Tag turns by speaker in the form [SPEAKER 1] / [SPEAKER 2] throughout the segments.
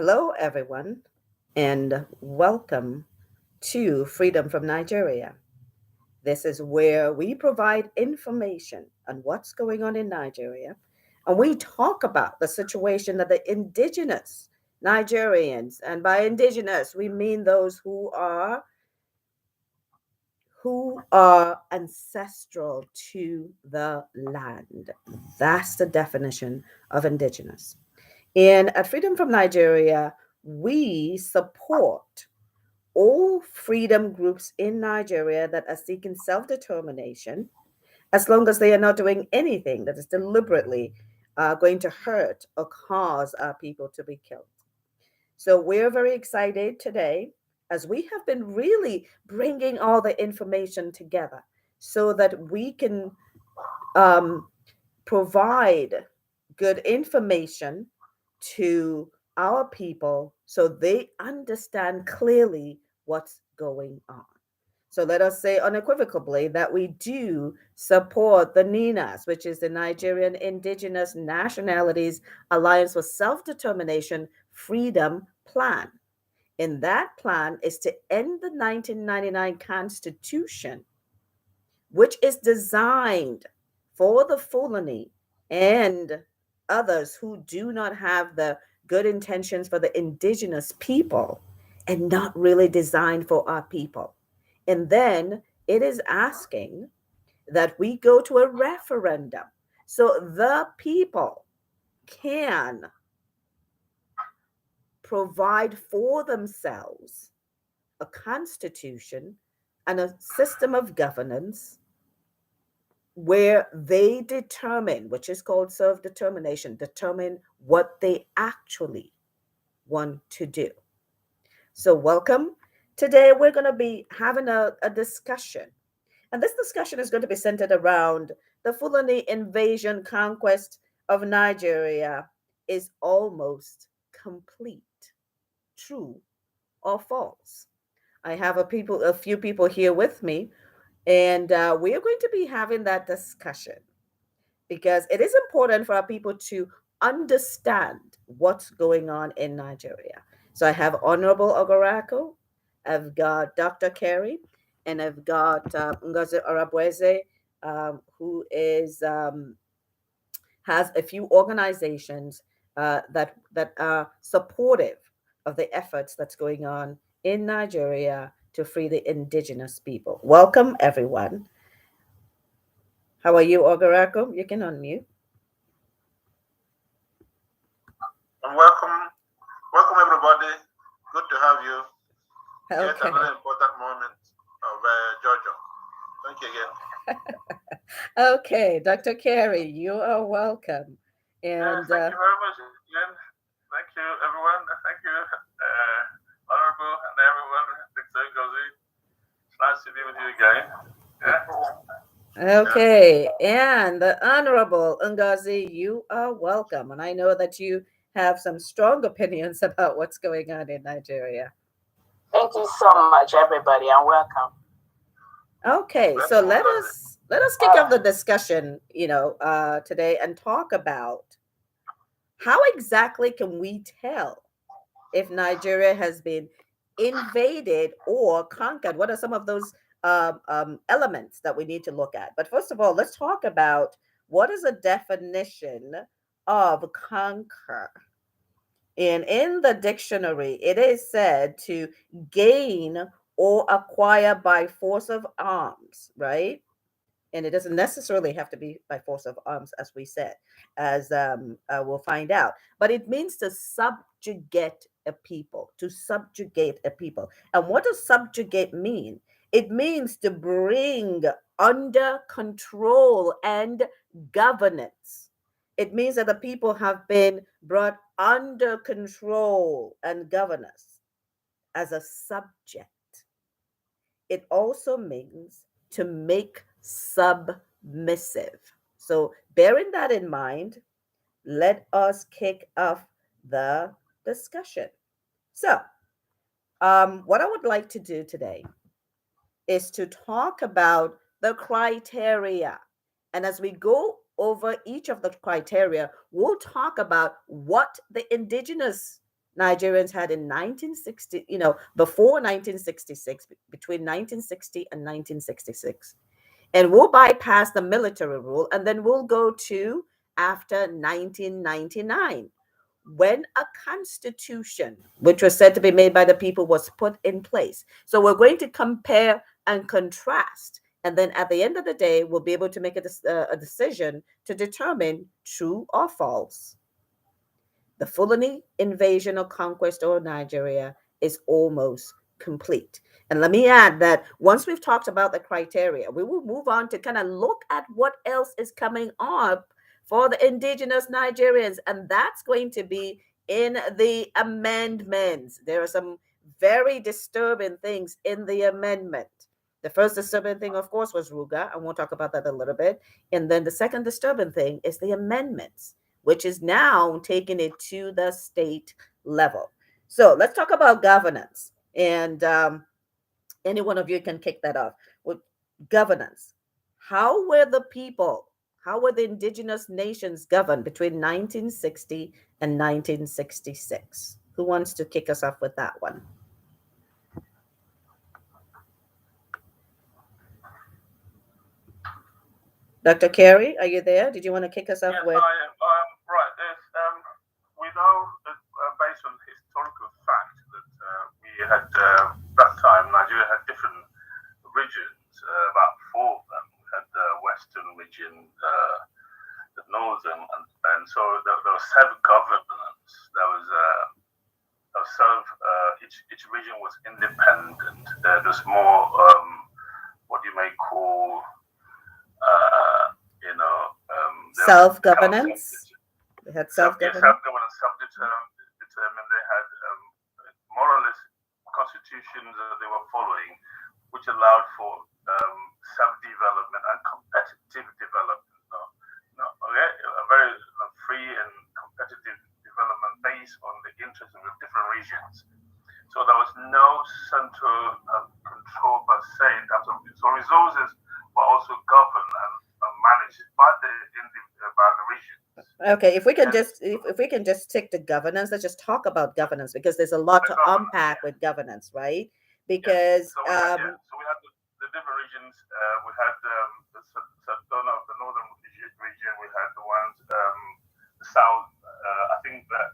[SPEAKER 1] Hello, everyone, and welcome to Freedom from Nigeria. This is where we provide information on what's going on in Nigeria, and we talk about the situation of the indigenous Nigerians. And by indigenous, we mean those who are ancestral to the land. That's the definition of indigenous. And at Freedom from Nigeria, we support all freedom groups in Nigeria that are seeking self determination, as long as they are not doing anything that is deliberately going to hurt or cause our people to be killed. So we're very excited today as we have been really bringing all the information together so that we can um, provide good information to our people so they understand clearly what's going on. So let us say unequivocally that we do support the NINAS, which is the Nigerian Indigenous Nationalities Alliance for Self-Determination Freedom Plan. And that plan is to end the 1999 Constitution, which is designed for the Fulani and others who do not have the good intentions for the indigenous people and not really designed for our people. And then it is asking that we go to a referendum so the people can provide for themselves a constitution and a system of governance where they determine, which is called self determination, determine what they actually want to do. So, welcome. Today, we're going to be having a discussion. And this discussion is going to be centered around the Fulani invasion conquest of Nigeria is almost complete. True or false? I have a few people here with me, and we are going to be having that discussion because it is important for our people to understand what's going on in Nigeria. So I have Honorable Ogorako, I've got Dr. Kerry, and I've got Ngozi Arabweze, who is has a few organizations that are supportive of the efforts that's going on in Nigeria to free the indigenous people. Welcome, everyone. How are you, Ogorako? You can unmute.
[SPEAKER 2] And welcome everybody. Good to have you. Yet
[SPEAKER 1] Okay.
[SPEAKER 2] another important moment of Georgia. Thank you again.
[SPEAKER 1] Okay, Dr. Carey, you are welcome. And
[SPEAKER 2] Thank you very much again. Thank you, everyone. Thank you, Honorable, and everyone. Dr. Ngozi. It's nice to be with you again.
[SPEAKER 1] okay, and the Honorable Ngozi, you are welcome. And I know that you have some strong opinions about what's going on in Nigeria.
[SPEAKER 3] Thank you so much, everybody, and welcome.
[SPEAKER 1] Okay, so let us kick off the discussion, today and talk about how exactly can we tell if Nigeria has been invaded or conquered? What are some of those elements that we need to look at? But first of all, let's talk about what is a definition of conquer. And in the dictionary, it is said to gain or acquire by force of arms, right? And it doesn't necessarily have to be by force of arms, as we said, as we'll find out. But it means to subjugate a people, to subjugate a people. And what does subjugate mean? It means to bring under control and governance. It means that the people have been brought under control and governance as a subject. It also means to make submissive. So, bearing that in mind, let us kick off the discussion. So, what I would like to do today is to talk about the criteria. And as we go over each of the criteria, we'll talk about what the indigenous Nigerians had in 1960, before 1966, between 1960 and 1966. And we'll bypass the military rule and then we'll go to after 1999, when a constitution, which was said to be made by the people, was put in place. So we're going to compare and contrast. And then at the end of the day, we'll be able to make a decision to determine true or false. The Fulani invasion or conquest of Nigeria is almost complete. And let me add that once we've talked about the criteria, we will move on to kind of look at what else is coming up for the indigenous Nigerians. And that's going to be in the amendments. There are some very disturbing things in the amendment. The first disturbing thing, of course, was RUGA, and we'll talk about that a little bit. And then the second disturbing thing is the amendments, which is now taking it to the state level. So let's talk about governance. And any one of you can kick that off. With governance, how were the indigenous nations governed between 1960 and 1966? Who wants to kick us off with that one? Dr. Carey, are you there? Did you want to kick us off
[SPEAKER 2] yes,
[SPEAKER 1] with?
[SPEAKER 2] I am. Right. We know that, based on historical fact that we had that time Nigeria had different regions, about four of them. We had the Western region, the Northern, and so there was self-governance. There was each region was independent. There's more what you may call
[SPEAKER 1] self-governance. They had self-governance.
[SPEAKER 2] Self-governance, self-determined. They had more or less constitutions that they were following, which allowed for self-development and competitive development. A very free and competitive development based on the interests of the different regions. So there was no central control per se in terms of resources were also governed and managed by the regions.
[SPEAKER 1] Okay, if we can just stick to governance, let's just talk about governance, because there's a lot to unpack with governance, right? Because
[SPEAKER 2] so we had the different regions. We had the northern region. We had the ones the south. I think that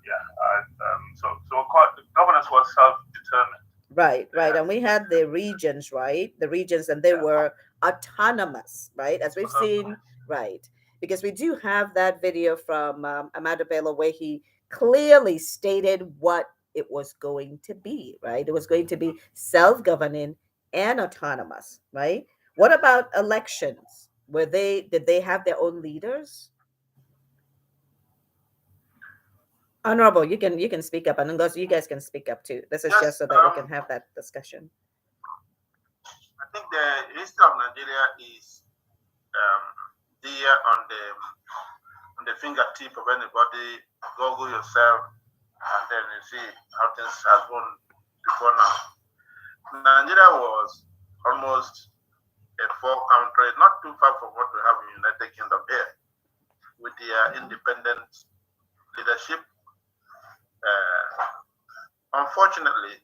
[SPEAKER 2] the governance was self-determined.
[SPEAKER 1] Right, and we had the regions, right? The regions, and they were autonomous, right? As we've seen, right? Because we do have that video from Amado Bello where he clearly stated what it was going to be, right? It was going to be self-governing and autonomous, right? What about elections? Did they have their own leaders? Honorable, you can speak up, and you guys can speak up too. This is just so that we can have that discussion.
[SPEAKER 4] I think the history of Nigeria is there on the fingertip of anybody. Google yourself, and then you see how things have gone before now. Nigeria was almost a four-country, not too far from what we have in the United Kingdom here, with their independent leadership. Unfortunately,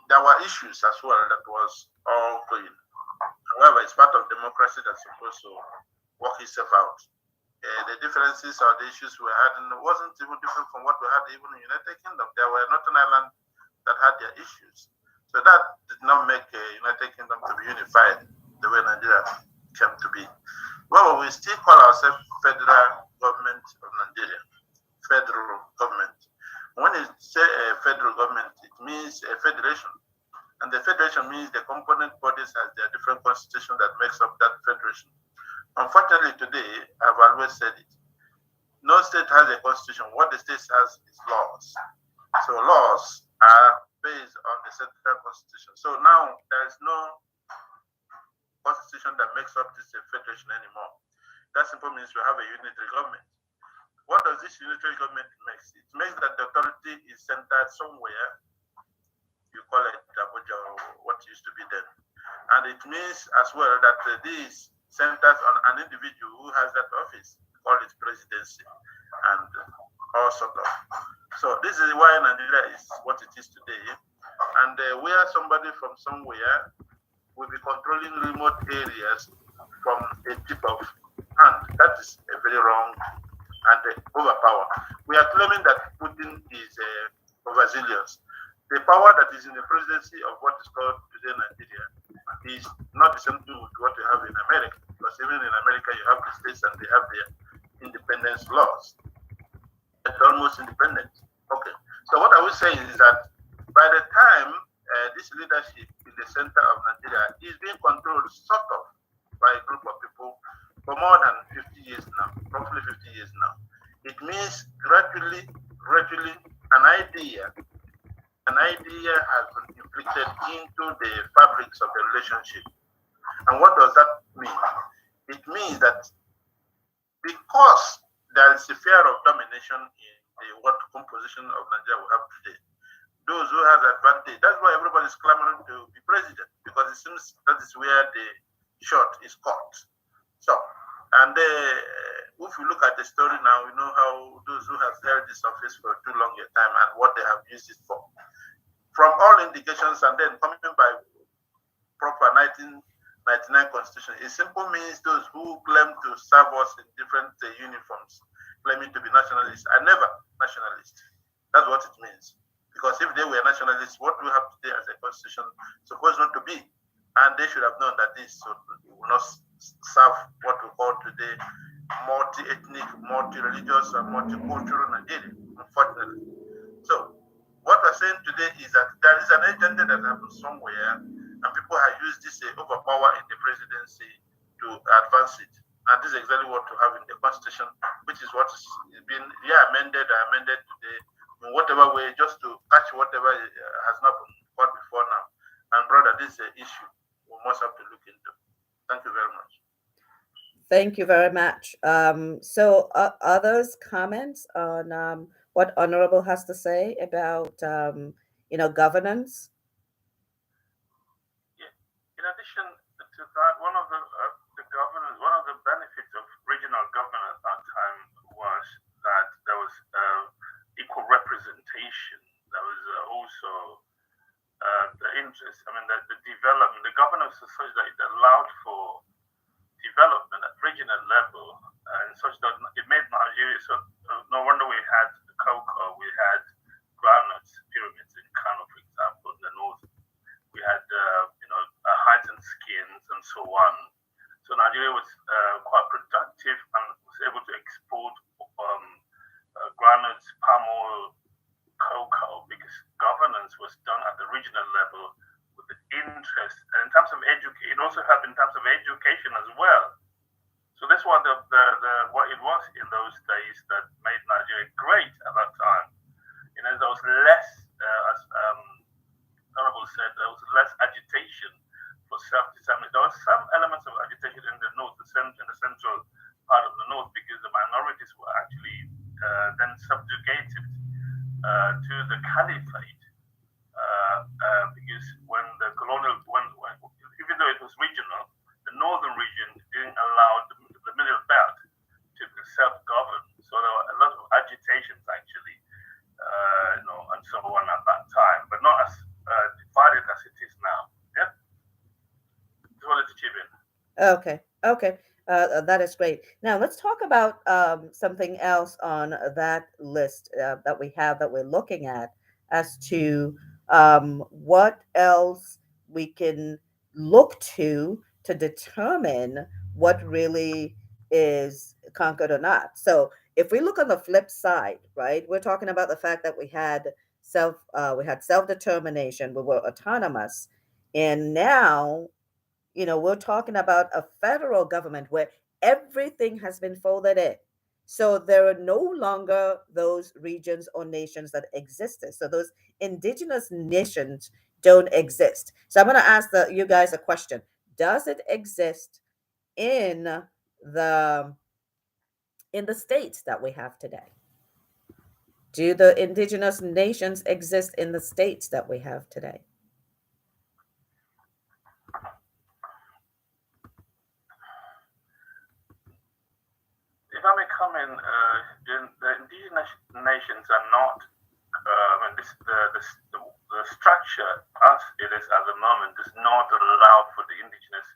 [SPEAKER 4] there were issues as well that was all going. However, it's part of democracy that's supposed to work itself out. The differences or the issues we had, and it wasn't even different from what we had even in the United Kingdom. There were Northern Ireland that had their issues. So that did not make the United Kingdom to be unified the way Nigeria came to be. Well, we still call ourselves Federal Government of Nigeria. Federal government. When you say a federal government, it means a federation. And the federation means the component bodies have their different constitution that makes up that federation. Unfortunately, today, I've always said it, no state has a constitution. What the state has is laws. So laws are based on the central constitution. So now there is no constitution that makes up this federation anymore. That simply means we have a unitary government. What does this unitary government make? It makes that the authority is centered somewhere. You call it Abuja or what used to be then. And it means as well that this centers on an individual who has that office, called it presidency, and all sort of. So this is why Nigeria is what it is today. And where somebody from somewhere will be controlling remote areas from a tip of hand, that is a very wrong and overpower. We are claiming that Putin is overzealous. The power that is in the presidency of what is called today Nigeria is not the same thing with what you have in America. Because even in America, you have the states and they have their independence laws. It's almost independent. Okay. So what I would say is that by the time this leadership in the center of Nigeria is being controlled sort of by a group of people for more than 50 years now, roughly 50 years now, it means gradually, an idea has been inflicted into the fabrics of the relationship. And what does that mean? It means that because there is a fear of domination in the what composition of Nigeria we have today, those who have advantage, that's why everybody is clamoring to be president, because it seems that is where the shot is caught. So, and if we look at the story now, we know how those who have held this office for too long a time and what they have used it for. From all indications, and then coming by proper 1999 constitution, it simply means those who claim to serve us in different uniforms, claiming to be nationalists, are never nationalists. That's what it means. Because if they were nationalists, what we have today as a constitution supposed not to be, and they should have known that this will not serve what we call today multi-ethnic, multi-religious, and multicultural Nigeria, unfortunately. So what we're saying today is that there is an agenda that happens somewhere, and people have used this overpower in the presidency to advance it. And this is exactly what we have in the constitution, which is what is being amended today in whatever way, just to catch whatever has not been caught before now. And brother, this is an issue we must have to look into. Thank you very much.
[SPEAKER 1] Thank you very much. So others comments on what Honorable has to say about governance?
[SPEAKER 2] Yeah. In addition to that, one of the benefits of regional government at that time was that there was equal representation. There was also the interest. I mean, the development, the governance was such that it allowed for development at regional level, and such that it made Nigeria. So no wonder we had cocoa, we had groundnuts pyramids in Kano, for example, in the north. We had hides and skins and so on. So Nigeria was quite productive and was able to export groundnuts, palm oil, cocoa, because governance was done at the regional level with the interest. And in terms of education, it also helped in terms of education as well. So that's what what it was in those days that made Nigeria great at that time. There was less, as Honorable said, there was less agitation for self-determination. There was some elements of agitation in the north, in the central part of the north, because the minorities were actually then subjugated to the caliphate, because when the colonial, even though it was regional, the northern region didn't allow the middle belt to self-govern. So there were a lot of agitations actually, and so on at that time, but not as divided as it is now. Yeah, just wanted to chip in.
[SPEAKER 1] Okay. That is great. Now let's talk about something else on that list that we have that we're looking at as to what else we can look to determine what really is conquered or not. So if we look on the flip side, right, we're talking about the fact that we had self-determination, we were autonomous, and now we're talking about a federal government where everything has been folded in. So there are no longer those regions or nations that existed. So those indigenous nations don't exist. So I'm going to ask you guys a question. Does it exist in the states that we have today? Do the indigenous nations exist in the states that we have today?
[SPEAKER 2] If I may come in, the indigenous nations are not the structure as it is at the moment does not allow for the indigenous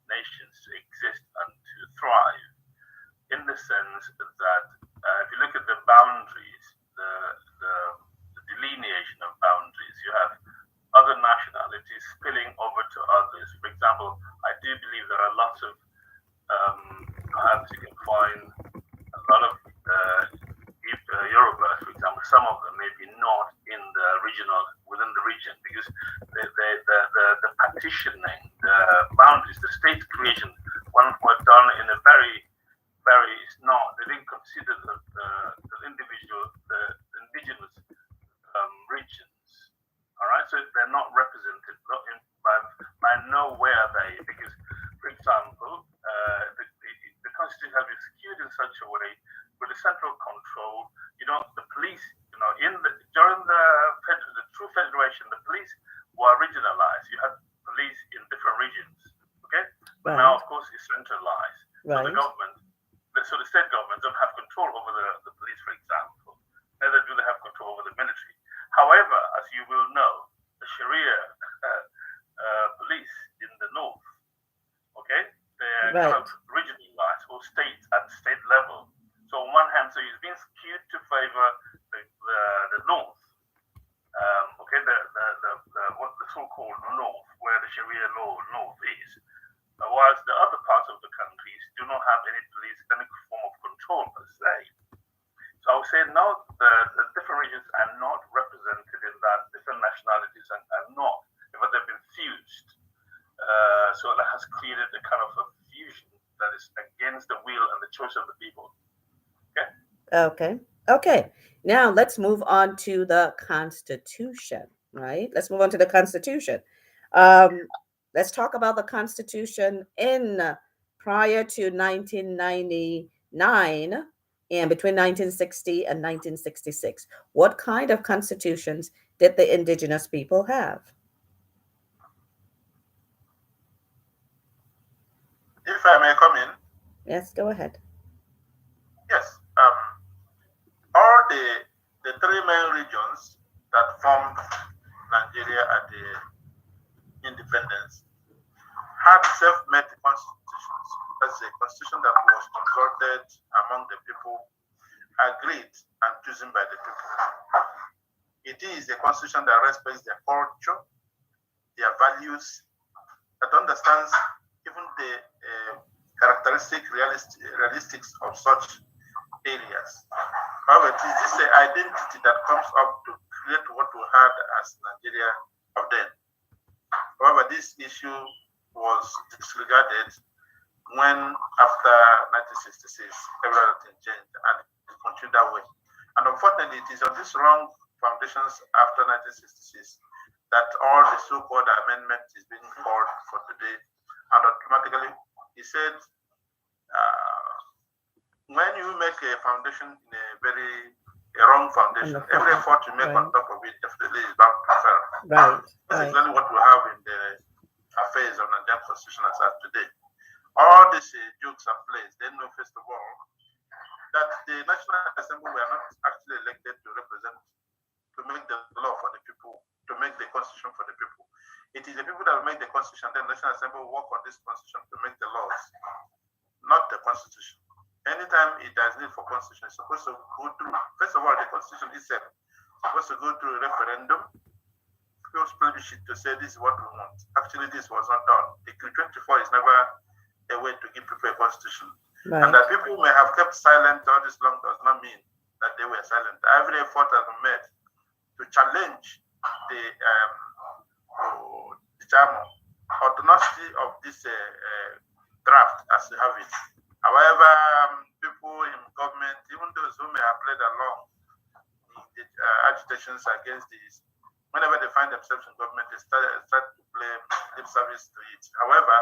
[SPEAKER 2] nations to exist and to thrive, in the sense that if you look at the boundaries, the delineation of boundaries, you have other nationalities spilling over to others. For example, I do believe there are lots of, perhaps you can find a lot of Yoruba, for example, some of them may be not in the within the region, because the partitioning, the boundaries, the state creation, were done in a very, they didn't consider the indigenous regions. All right, so they're not represented by nowhere are they, because, for example, the constitution has been skewed in such a way with the central control. The police, during the true federation, the police were regionalized. You had police in different regions. Okay, but now, of course, it's centralized. So the government, so the state government don't have control over the police, for example. Neither do they have control over the military. However, as you will know, the Sharia police in the north, okay, they're kind of regionalized, or at state level. So on one hand, so it's been skewed to favor the north, okay, what the so-called north, where the Sharia law north is, whilst the other parts of the countries do not have any police, any form of control per se. So I would say now the different regions are not represented in that. Different nationalities are not, but they've been fused. So that has created a kind of a fusion that is against the will and the choice of the people.
[SPEAKER 1] Okay. Now let's move on to the Constitution, right? Let's move on to the Constitution. Let's talk about the Constitution prior to 1999 and between 1960 and 1966. What kind of constitutions did the indigenous people have?
[SPEAKER 4] If I may come in.
[SPEAKER 1] Yes, go ahead.
[SPEAKER 4] Yes. All the three main regions that formed Nigeria at the independence had self-made constitutions. That's a constitution that was consulted among the people, agreed and chosen by the people. It is a constitution that respects their culture, their values, that understands even the realistics of such areas. However, it is this identity that comes up to create what we had as Nigeria of then. However, this issue was disregarded when, after 1966, everything changed and it continued that way. And unfortunately, it is on these wrong foundations after 1966 that all the so-called amendment is being called for today. And automatically, he said, when you make a foundation in a wrong foundation, every effort you make on top of it definitely is bound to fail. That's exactly what we have in the affairs of Nigerian Constitution as of today. All these jokes and plays, they know, first of all, that the National Assembly were not actually elected to represent, to make the law for the people, to make the Constitution for the people. It is the people that will make the Constitution, then the National Assembly will work on this Constitution to make the laws, not the Constitution. Anytime it has need for Constitution, it's supposed to go through, first of all, the Constitution itself is supposed to go through a referendum, people's plebiscite to say this is what we want. Actually, this was not done. Decree 24 is never a way to give people a Constitution. And that people may have kept silent all this long does not mean that they were silent. Every effort has been made to challenge the autonomy of this draft as you have it. However, people in government, even those who may have played along in the agitations against this, whenever they find themselves in government, they start to play lip service to it. However,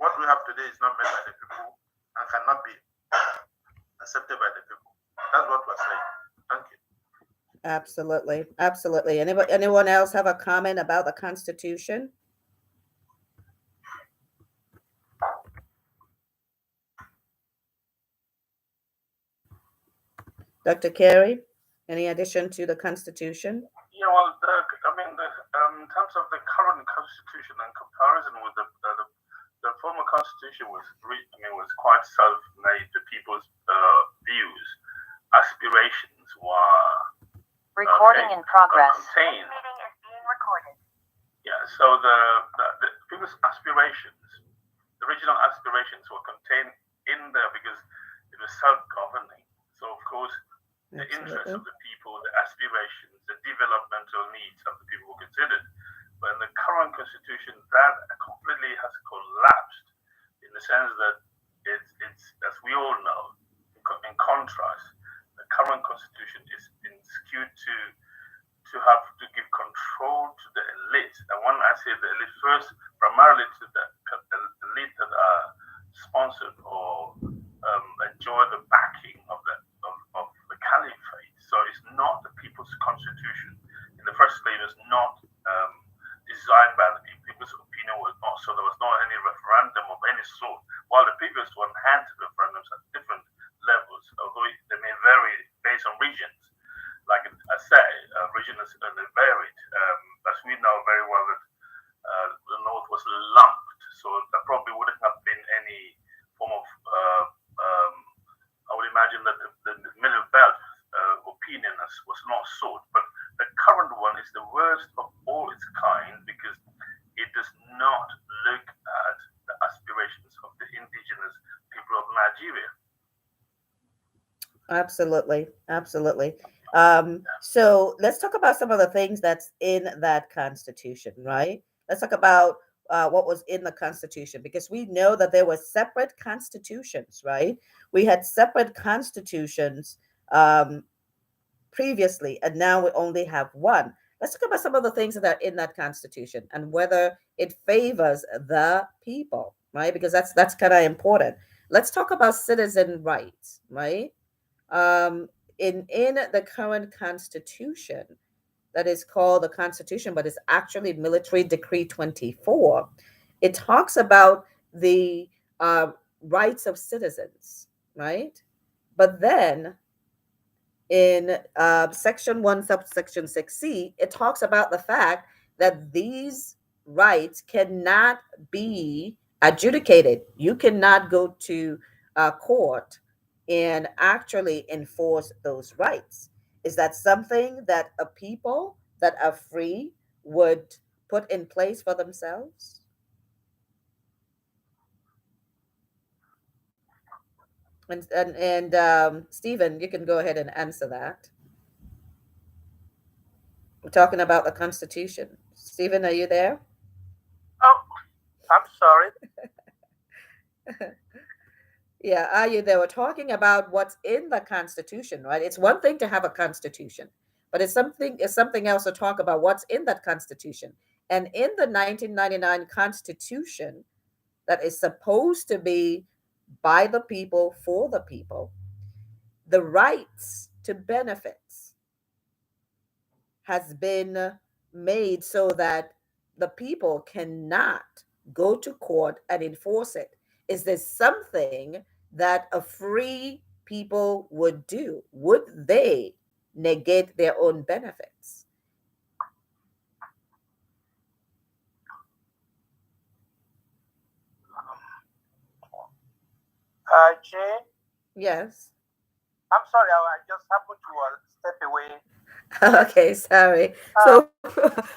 [SPEAKER 4] what we have today is not made by the people and cannot be accepted by the people. That's what we're saying. Thank you.
[SPEAKER 1] Absolutely. Anyone else have a comment about the Constitution? Dr. Carey, any addition to the Constitution?
[SPEAKER 2] Yeah, well, terms of the current constitution and comparison with the former constitution was quite self-made. The people's views, aspirations were
[SPEAKER 5] recording in progress.
[SPEAKER 2] Contained.
[SPEAKER 5] This meeting is being recorded.
[SPEAKER 2] Yeah, so the people's aspirations, the original aspirations, were contained in there because it was self-governing. So of course, the interests of the people, the aspirations, the developmental needs of the people were considered. But in the current constitution, that completely has collapsed in the sense that it's as we all know, in contrast, the current constitution is skewed to have to give control to the elite. And when I say the elite, first, primarily to the elite that are sponsored or enjoy the backing of the caliphate. So it's not the people's constitution. In the first place, it was not designed by the people. People's opinion was not, so there was not any referendum of any sort. While the previous one had referendums at different levels, although they may vary based on regions. Like I say, regions varied. As we know very well that the North was lumped, so there probably wouldn't have been any form of, I would imagine that the middle belt opinion was not sought. But the current one is the worst of all its kind because it does not look at the aspirations of the indigenous people of Nigeria.
[SPEAKER 1] Absolutely, absolutely. So let's talk about some of the things that's in that constitution, right? Let's talk about what was in the constitution, because we know that there were separate constitutions, right? We had separate constitutions previously, and now we only have one. Let's talk about some of the things that are in that constitution and whether it favors the people, right? Because that's kind of important. Let's talk about citizen rights, right? In the current constitution, that is called the Constitution, but it's actually Military Decree 24. It talks about the rights of citizens, right? But then in Section 1, subsection 6C, it talks about the fact that these rights cannot be adjudicated. You cannot go to court and actually enforce those rights. Is that something that a people that are free would put in place for themselves? And Stephen, you can go ahead and answer that. We're talking about the Constitution. Stephen, are you there?
[SPEAKER 4] Oh, I'm sorry.
[SPEAKER 1] Yeah, are you there? We're talking about what's in the Constitution, right? It's one thing to have a Constitution, but it's something else to talk about what's in that Constitution. And in the 1999 Constitution, that is supposed to be by the people, for the people, the rights to benefits has been made so that the people cannot go to court and enforce it. Is there something that a free people would do? Would they negate their own benefits?
[SPEAKER 4] Jay?
[SPEAKER 1] Yes.
[SPEAKER 4] I'm sorry, I just happened to step away.
[SPEAKER 1] Okay, sorry. So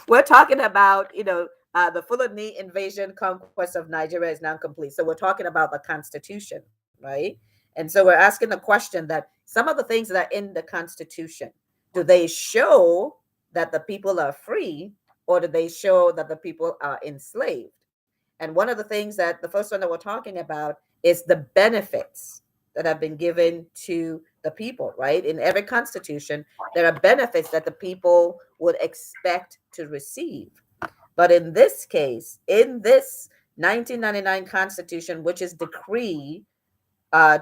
[SPEAKER 1] we're talking about, the Fulani invasion conquest of Nigeria is now complete. So we're talking about the Constitution, right? And so we're asking the question that some of the things that are in the Constitution, do they show that the people are free, or do they show that the people are enslaved? And one of the things that the first one that we're talking about is the benefits that have been given to the people, right? In every constitution, there are benefits that the people would expect to receive. But in this case, in this 1999 Constitution, which is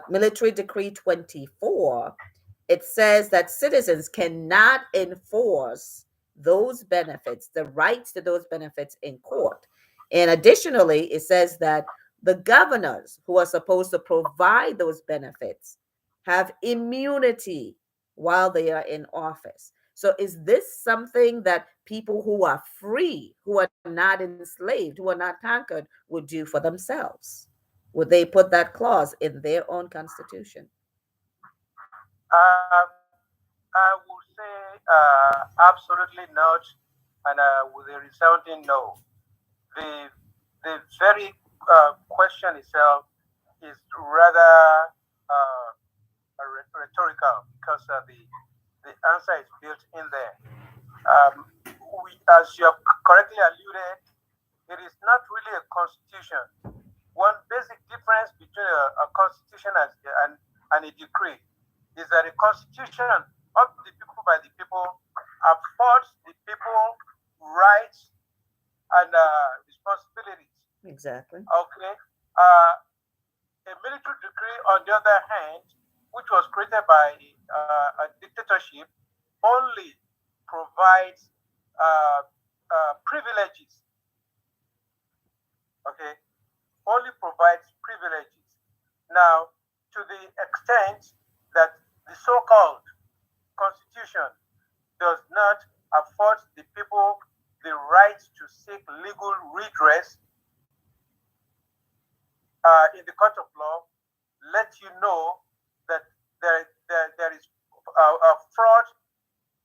[SPEAKER 1] Military Decree 24, it says that citizens cannot enforce those benefits, the rights to those benefits in court. And additionally, it says that the governors who are supposed to provide those benefits have immunity while they are in office. So is this something that people who are free, who are not enslaved, who are not conquered, would do for themselves? Would they put that clause in their own constitution?
[SPEAKER 6] I would say absolutely not, and with a resounding no. The very question itself is rather rhetorical, because the answer is built in there. As you have correctly alluded, it is not really a constitution. One basic difference between a constitution and a decree is that a constitution of the people by the people affords the people rights and responsibilities.
[SPEAKER 1] Exactly.
[SPEAKER 6] Okay. A military decree, on the other hand, which was created by a dictatorship, only provides privileges. Okay, only provides privileges. Now, to the extent that the so-called constitution does not afford the people the right to seek legal redress in the court of law, let you know that there is a fraud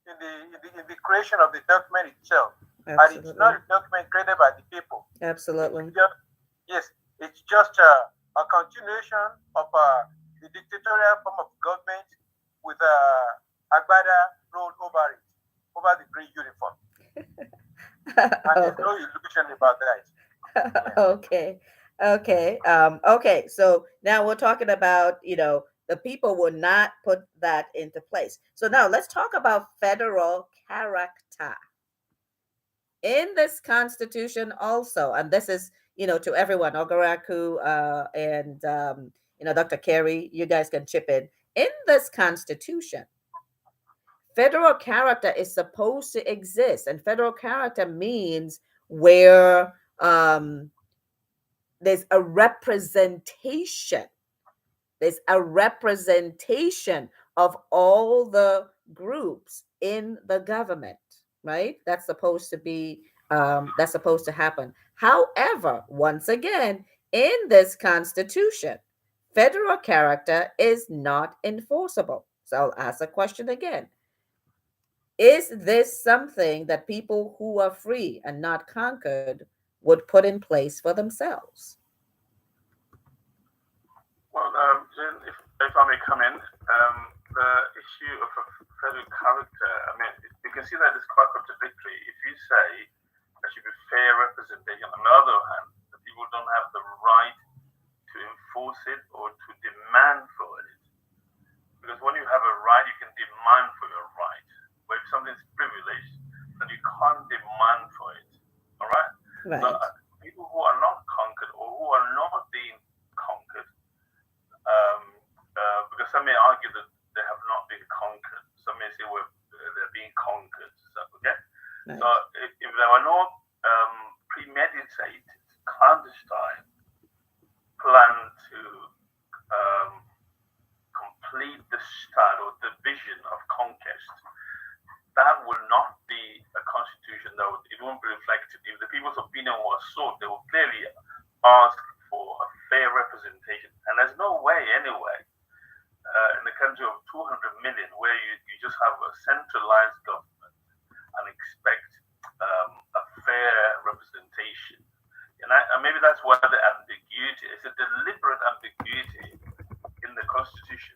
[SPEAKER 6] in the creation of the document itself.
[SPEAKER 1] Absolutely.
[SPEAKER 6] And it's not a document created by the people.
[SPEAKER 1] Absolutely.
[SPEAKER 6] Yes, it's just a continuation of the dictatorial form of government with agbada rolled over it, over the green uniform. And there's no illusion about that. Yeah.
[SPEAKER 1] Okay. Okay. Okay. So now we're talking about, the people will not put that into place. So now let's talk about federal character in this constitution also. And this is, to everyone, Ogaraku, and, Dr. Carey, you guys can chip in. In this constitution, federal character is supposed to exist. And federal character means where, there's a representation. There's a representation of all the groups in the government, right? That's supposed to be, that's supposed to happen. However, once again, in this constitution, federal character is not enforceable. So I'll ask a question again. Is this something that people who are free and not conquered would put in place for themselves?
[SPEAKER 2] Well, Jen, if I may come in, the issue of a federal character, I mean, you can see that it's quite contradictory. If you say there should be fair representation, on the other hand, the people don't have the right to enforce it or to demand for it. Because when you have a right, you can demand for your right. But if something's privileged, then you can't demand for it. All right?
[SPEAKER 1] Right.
[SPEAKER 2] So, people who are not conquered or who are not being conquered, because some may argue that they have not been conquered. Some may say they're being conquered. So, okay?
[SPEAKER 1] Right.
[SPEAKER 2] So if there were no premeditated, clandestine plan to complete the start or the vision of conquest, that would not be a constitution. It won't be reflected. If the people's opinion was sought, they would clearly ask for a fair representation. And there's no way anyway in the country of 200 million where you just have a centralized government and expect a fair representation. And maybe that's where the ambiguity is, a deliberate ambiguity in the Constitution.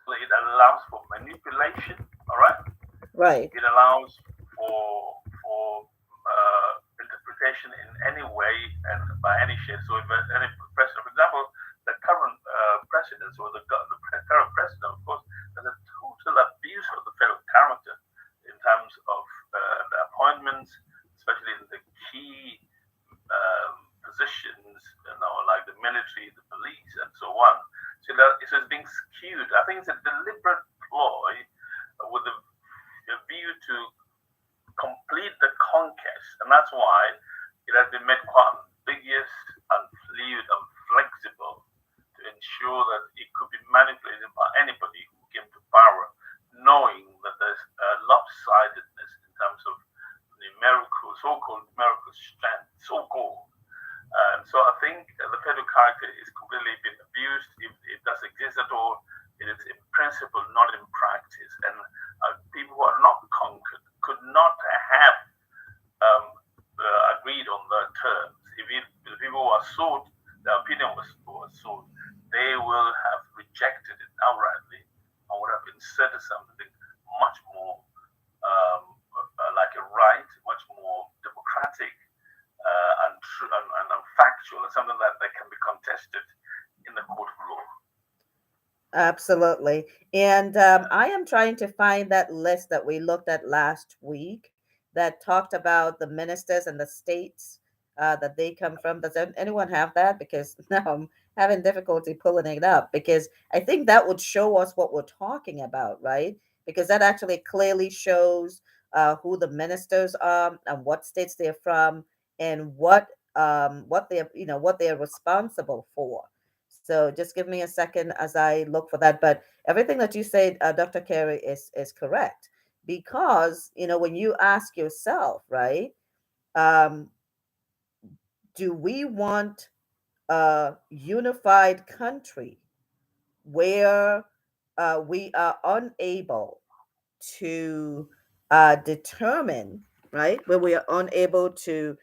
[SPEAKER 2] So it allows for manipulation, all right?
[SPEAKER 1] Right.
[SPEAKER 2] It allows for interpretation in any way and by any shape. So if any president, for example, the current president or the current president, of course, there's a total abuse of the federal character in terms of the appointments, especially in the key positions, like the military, the police, and so on. So it's being skewed. I think it's a deliberate ploy with a view to complete the conquest, and that's why it has been made quite ambiguous and fluid and flexible to ensure that it could be manipulated by anybody who came to power, knowing that there's a lopsided
[SPEAKER 1] Absolutely. And I am trying to find that list that we looked at last week that talked about the ministers and the states that they come from. Does anyone have that? Because now I'm having difficulty pulling it up because I think that would show us what we're talking about, right? Because that actually clearly shows who the ministers are and what states they're from and what they're what they're responsible for. So just give me a second as I look for that. But everything that you said, Dr. Carey, is correct because when you ask yourself, right, um, do we want a unified country where we are unable to determine, right, where we are unable to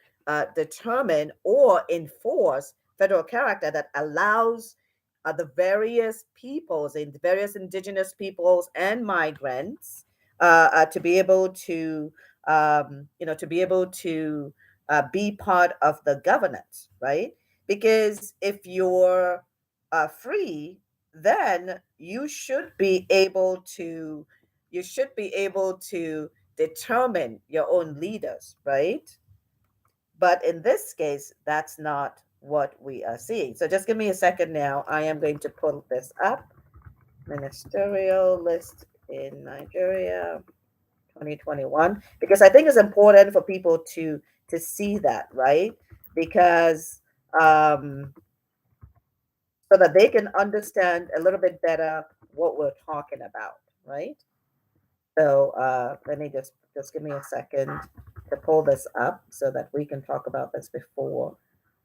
[SPEAKER 1] determine or enforce federal character that allows the various peoples and various indigenous peoples and migrants to be able to, to be able to be part of the governance, right? Because if you're free, then you should be able to determine your own leaders, right? But in this case, that's not what we are seeing. So just give me a second now. I am going to pull this up. Ministerial list in Nigeria 2021 because I think it's important for people to see that, right? Because so that they can understand a little bit better what we're talking about, right? So let me just give me a second to pull this up so that we can talk about this before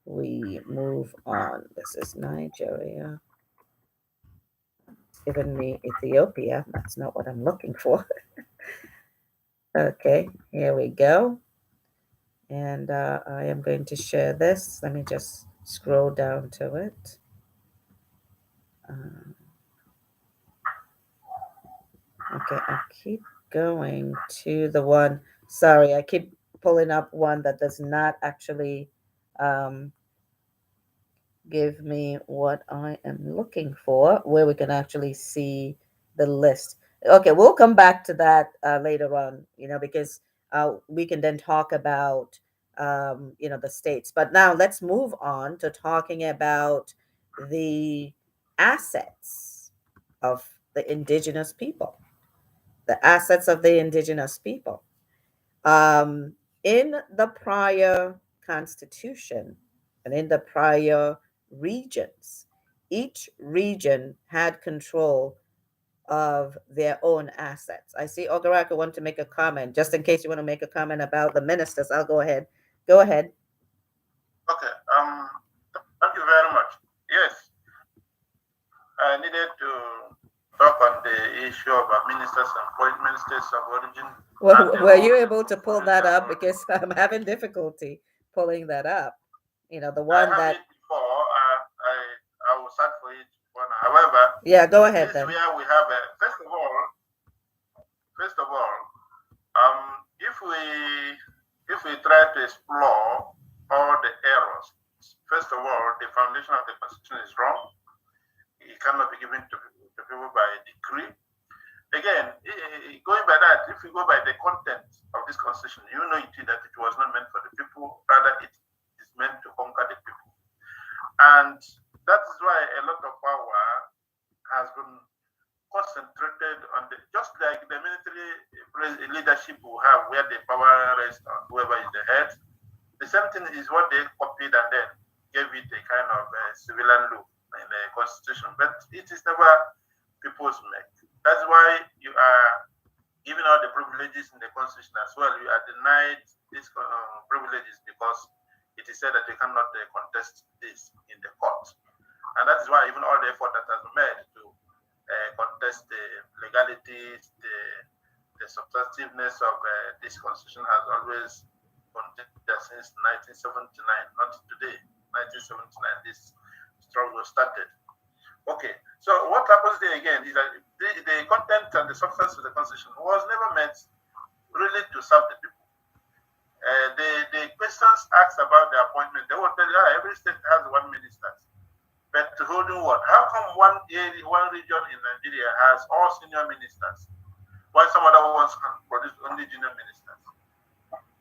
[SPEAKER 1] we move on. This is Nigeria. It's giving me Ethiopia. That's not what I'm looking for. Okay, here we go. And I am going to share this. Let me just scroll down to it. Okay, I keep going to the one. Sorry, I keep pulling up one that does not actually um, give me what I am looking for, where we can actually see the list. Okay, we'll come back to that later on, because we can then talk about, the states. But now let's move on to talking about the assets of the indigenous people, the assets of the indigenous people. Um, in the prior constitution and in the prior regions, each region had control of their own assets. I see Ogaraka want to make a comment. Just in case you want to make a comment about the ministers, I'll go ahead. Go ahead.
[SPEAKER 4] Okay. Thank you very much. Yes, I needed to talk on the issue of ministers and appointments, states of origin.
[SPEAKER 1] Were you able to pull that up? Because I'm having difficulty pulling that up. The one
[SPEAKER 4] I have
[SPEAKER 1] that.
[SPEAKER 4] it before. I will search for it. However,
[SPEAKER 1] Yeah, go ahead then.
[SPEAKER 4] Where we have first of all, if we try to explore all the errors, first of all, the foundation of the constitution is wrong. It cannot be given to people by decree. Again, going by that, if you go by the content of this constitution, you know that it was not meant for the people, rather it is meant to conquer the people. And that is why a lot of power has been concentrated on just like the military leadership will have, where the power rests on whoever is the head. The same thing is what they copied and then gave it a kind of civilian look in the constitution, but it is never people's make. That's why you are given all the privileges in the constitution as well. You are denied these privileges because it is said that you cannot contest this in the court. And that is why even all the effort that has been made to contest the legalities, the substantiveness of this constitution has always continued since 1979, not today. 1979, this struggle started. Okay, so what happens there again is that the content and the substance of the constitution was never meant really to serve the people. The questions asked about the appointment, they will tell you every state has one minister. But holding what? How come one area, one region in Nigeria has all senior ministers, while some other ones can produce only junior ministers?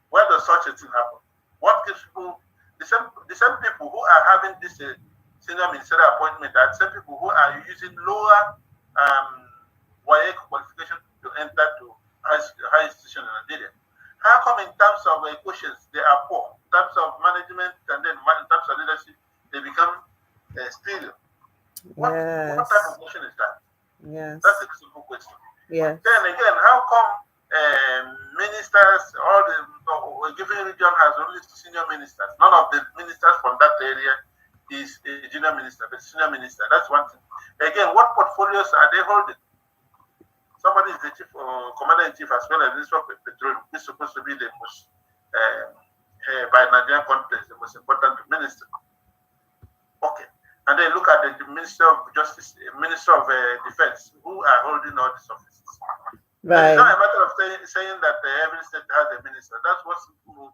[SPEAKER 4] Where does such a thing happen? What gives people the same people who are having this senior ministerial appointment are the same people who are using lower YA qualification to enter to high institution in Nigeria? How come in terms of quotients they are poor? In terms of management and then in terms of leadership they become superior? What type of question is that?
[SPEAKER 1] Yes.
[SPEAKER 4] That's a simple question.
[SPEAKER 1] Yes.
[SPEAKER 4] Then again, how come ministers, all the a given region has only senior ministers? None of the ministers from that area is a junior minister, but senior minister. That's one thing. Again, what portfolios are they holding? Somebody is the chief commander in chief as well as Minister of Petroleum. He's supposed to be the most, by Nigerian context, the most important minister. Okay. And then look at the Minister of Justice, Minister of Defense, who are holding all these offices.
[SPEAKER 1] Right.
[SPEAKER 4] It's not a matter of saying that every state has a minister. That's what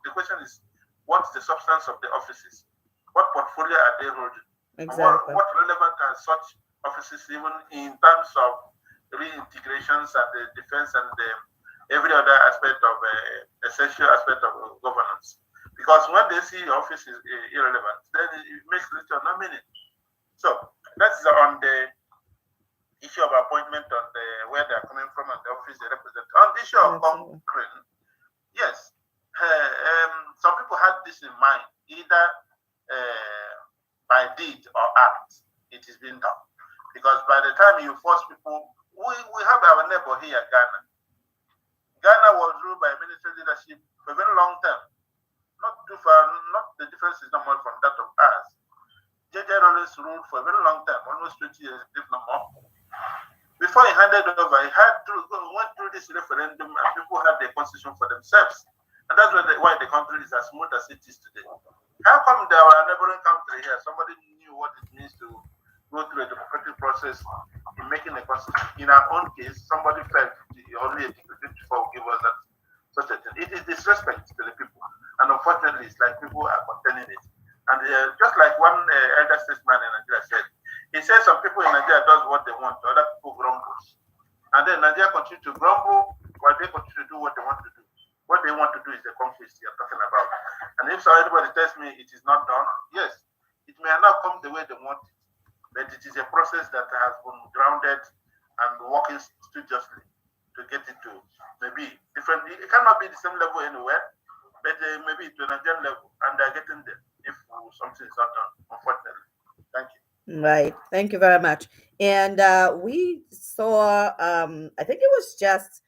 [SPEAKER 4] the question is. What's the substance of the offices? What portfolio are they holding?
[SPEAKER 1] Exactly.
[SPEAKER 4] What relevant are such offices even in terms of reintegrations and the defense and every other aspect of essential aspect of governance? Because when they see your office is irrelevant, then it makes little no meaning. So that's on the issue of appointment on where they are coming from and the office they represent. On the issue of Ukraine, yes, some people had this in mind, either by deed or act, it is being done. Because by the time you force people, we have our neighbor here, Ghana. Ghana was ruled by military leadership for a very long time. Not too far, not the difference is not much from that of ours. JJ always ruled for a very long time, almost 20 years, if not more. Before he handed over, he went through this referendum and people had their constitution for themselves. And that's why the country is as smooth as it is today. How come our neighboring country here, somebody knew what it means to go through a democratic process in making a constitution? In our own case, somebody felt only a decree before give us that such a thing. It is disrespect to the people. And unfortunately, it's like people are containing it. And just like one elder statesman in Nigeria said, he said some people in Nigeria does what they want, other people grumble. And then Nigeria continue to grumble while they continue to do what they want to do. What they want to do is the conflict you're talking about. And if anybody tells me it is not done, yes, it may not come the way they want it, but it is a process that has been grounded and working studiously to get it to maybe different. It cannot be the same level anywhere, but maybe to a Nigerian level, and they're getting there if something is not done, unfortunately. Thank you.
[SPEAKER 1] Right. Thank you very much. And we saw, I think it was just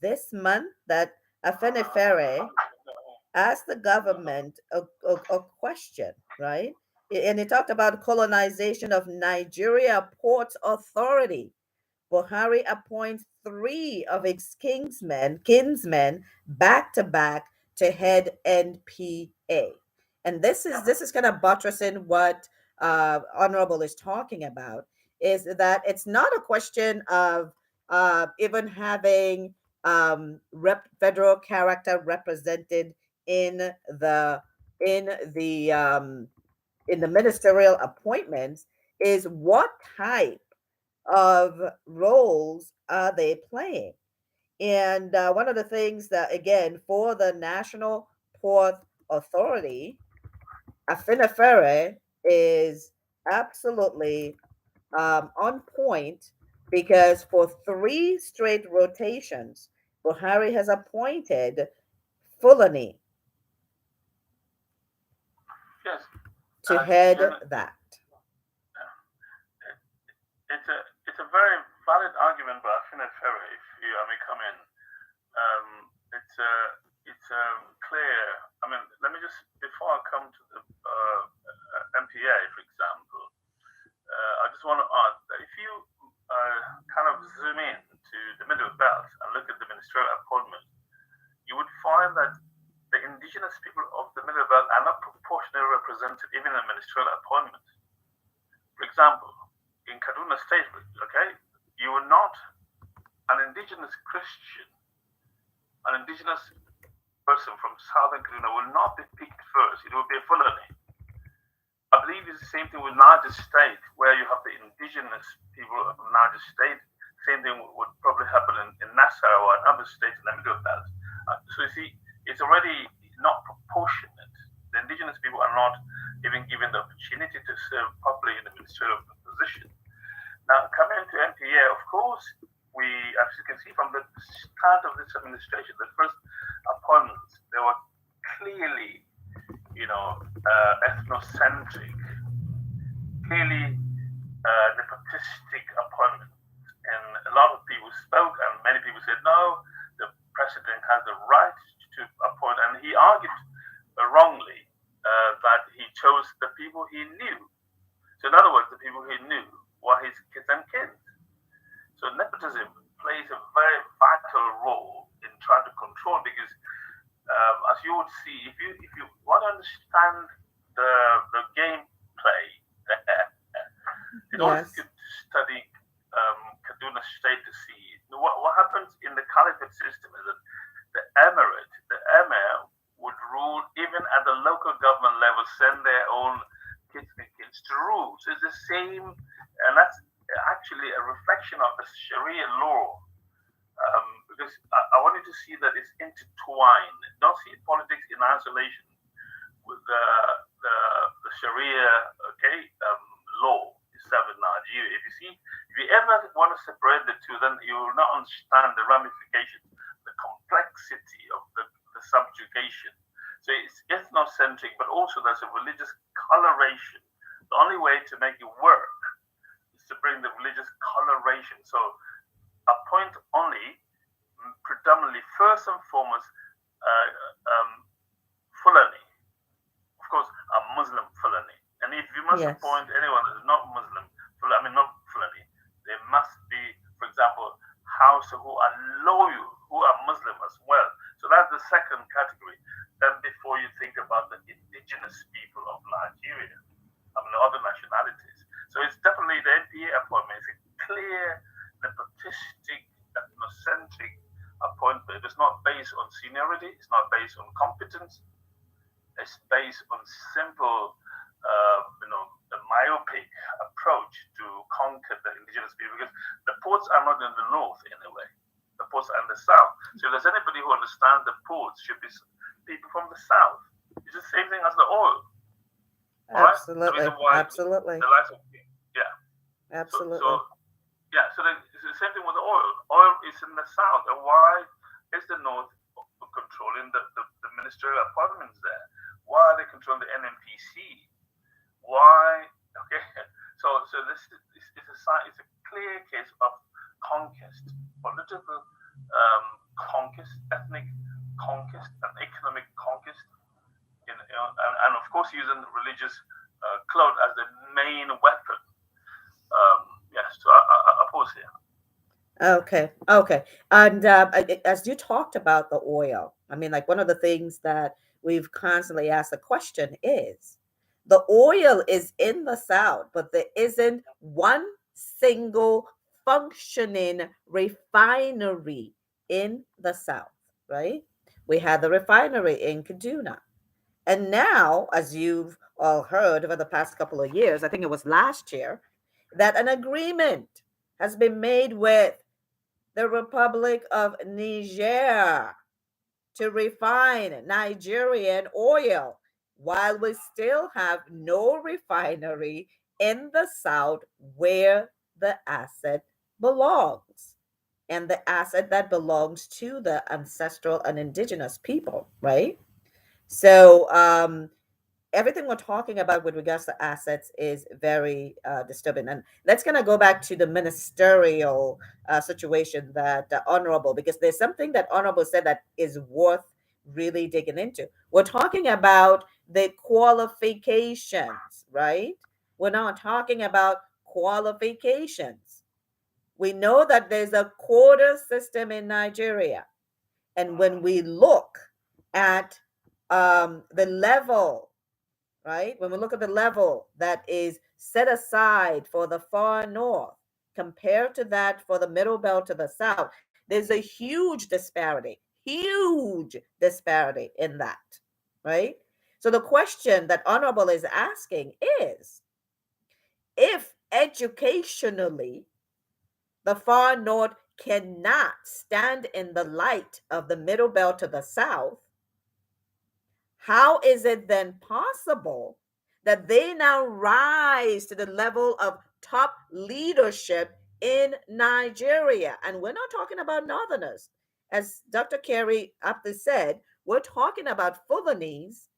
[SPEAKER 1] this month that Afenifere asked the government a question, right? And it talked about colonization of Nigeria Port Authority. Buhari appoints 3 of its kinsmen back to back to head NPA. And this is kind of buttressing what Honorable is talking about, is that it's not a question of even having federal character represented in the in the ministerial appointments. Is what type of roles are they playing? And one of the things that, again, for the National Port Authority, Afinafere is absolutely on point, because for 3 straight rotations, Buhari has appointed Fulani to head that.
[SPEAKER 2] It's a very valid argument by Afinafere, if I may come in. It's clear. I mean, let me just, before I come to the MPA, for example, I just want to add that if you kind of zoom in to the middle belt and look at the ministerial appointment, you would find that the indigenous people of the middle belt are not proportionally represented even in ministerial appointment. For example, in Kaduna State, okay, you are not an indigenous Christian, an indigenous person from southern Kaduna will not be picked first. It will be a Fulani. At the believe it's the same thing with Niger State, where you have the indigenous people of Niger State. Same thing would probably happen in Nassau or another state in the Middle Belt. So you see, it's already not proportionate. The indigenous people are not even given the opportunity to serve properly in the ministerial position. Now, coming to NPA, of course, we, as you can see from the start of this administration, the first appointments, they were clearly, ethnocentric, clearly nepotistic appointments. And a lot of people spoke, and many people said, no, the president has the right to appoint. And he argued wrongly that he chose the people he knew. So in other words, the people he knew were his kids and kids. So nepotism plays a very vital role in trying to control, because as you would see, if you want to understand the gameplay there, it's always good to study Kaduna State to see what happens in the caliphate system is that the emir would rule even at the local government level, send their own kids to rule. So it's the same, and that's actually a reflection of the Sharia law. Because I wanted to see that it's intertwined. Don't see politics in isolation with the Sharia, law itself in Nigeria. If you ever want to separate the two, then you will not understand the ramifications, the complexity of the subjugation. So it's ethnocentric, but also there's a religious coloration. The only way to make it work is to bring the religious coloration. So appoint only predominantly, first and foremost, Fulani. Of course, a Muslim Fulani. And if you must appoint anyone that is not Muslim, not Fulani, there must be, for example, Hausa who are loyal, who are Muslim as well. So that's the second category. Then before you think about the indigenous people of Nigeria, the other nationalities. So it's definitely the NPA appointment. It's a clear, nepotistic, ethnocentric appointment. It's not based on seniority. It's not based on competence. It's based on simple, a myopic approach to conquer the indigenous people, because the ports are not in the north anyway. The ports are in the south. So if there's anybody who understands the ports, should be people from the south. It's the same thing as the oil.
[SPEAKER 1] Absolutely.
[SPEAKER 2] Right?
[SPEAKER 1] Absolutely.
[SPEAKER 2] The likes of,
[SPEAKER 1] absolutely.
[SPEAKER 2] So it's the same thing with the oil. Oil is in the south. And why is the north controlling the ministerial appointments there? Why are they controlling the NMPC? Why? Okay. So this is a clear case of conquest, political conquest, ethnic conquest, and economic conquest, and of course using religious clout as the main weapon. So I pause here.
[SPEAKER 1] Okay. And as you talked about the oil, one of the things that we've constantly asked the question is, the oil is in the South, but there isn't one single functioning refinery in the South, right? We had the refinery in Kaduna. And now, as you've all heard over the past couple of years, I think it was last year, that an agreement has been made with the Republic of Niger to refine Nigerian oil, while we still have no refinery in the South where the asset belongs, and the asset that belongs to the ancestral and indigenous people, right? So everything we're talking about with regards to assets is very disturbing. And let's kind of go back to the ministerial situation that Honorable, because there's something that Honorable said that is worth really digging into. We're talking about the qualifications, right? We're not talking about qualifications. We know that there's a quota system in Nigeria. And when we look at the level, right? When we look at the level that is set aside for the far north compared to that for the middle belt to the south, there's a huge disparity in that, right? So the question that Honorable is asking is, if educationally the far north cannot stand in the light of the middle belt to the south, how is it then possible that they now rise to the level of top leadership in Nigeria? And we're not talking about Northerners. As Dr. Carey aptly said, we're talking about Fulanese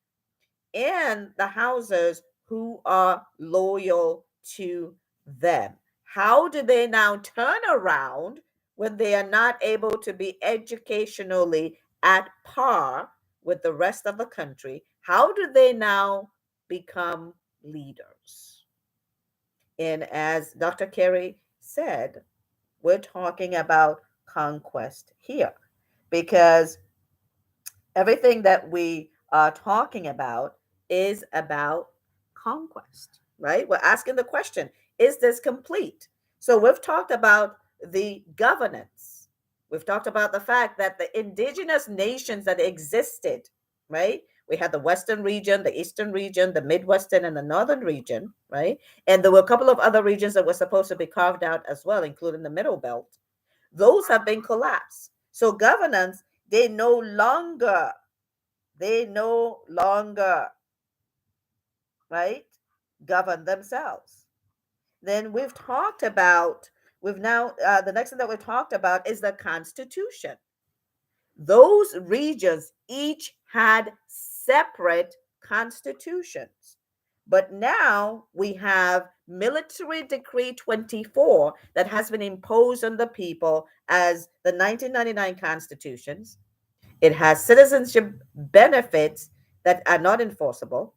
[SPEAKER 1] and the Hausas who are loyal to them. How do they now turn around when they are not able to be educationally at par with the rest of the country? How do they now become leaders? And as Dr. Carey said, we're talking about conquest here because everything that we are talking about is about conquest, right? We're asking the question, is this complete? So we've talked about the governance. We've talked about the fact that the indigenous nations that existed, right? We had the Western region, the Eastern region, the Midwestern, and the Northern region, right? And there were a couple of other regions that were supposed to be carved out as well, including the Middle Belt. Those have been collapsed. So governance, they no longer, right, govern themselves. Then we've talked about, the next thing that we talked about is the Constitution. Those regions each had separate constitutions. But now we have Military Decree 24 that has been imposed on the people as the 1999 constitutions. It has citizenship benefits that are not enforceable,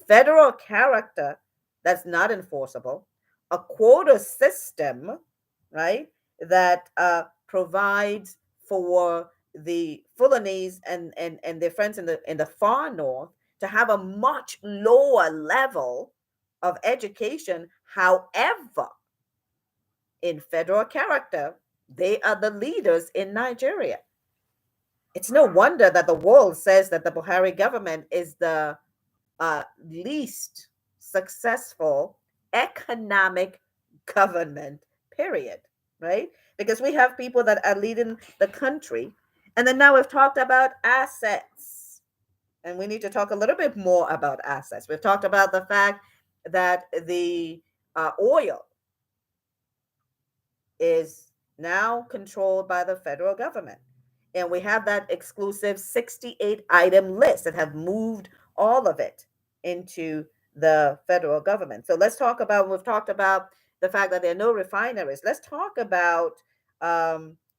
[SPEAKER 1] federal character that's not enforceable, a quota system, right, that provides for the Fulanese and their friends in the far north to have a much lower level of education. However, in federal character, they are the leaders in Nigeria. It's no wonder that the world says that the Buhari government is the least successful economic government, period, right? Because we have people that are leading the country. And then now we've talked about assets. And we need to talk a little bit more about assets. We've talked about the fact that the oil is now controlled by the federal government. And we have that exclusive 68 item list that have moved all of it into the federal government. So let's talk about, we've talked about the fact that there are no refineries. Let's talk about,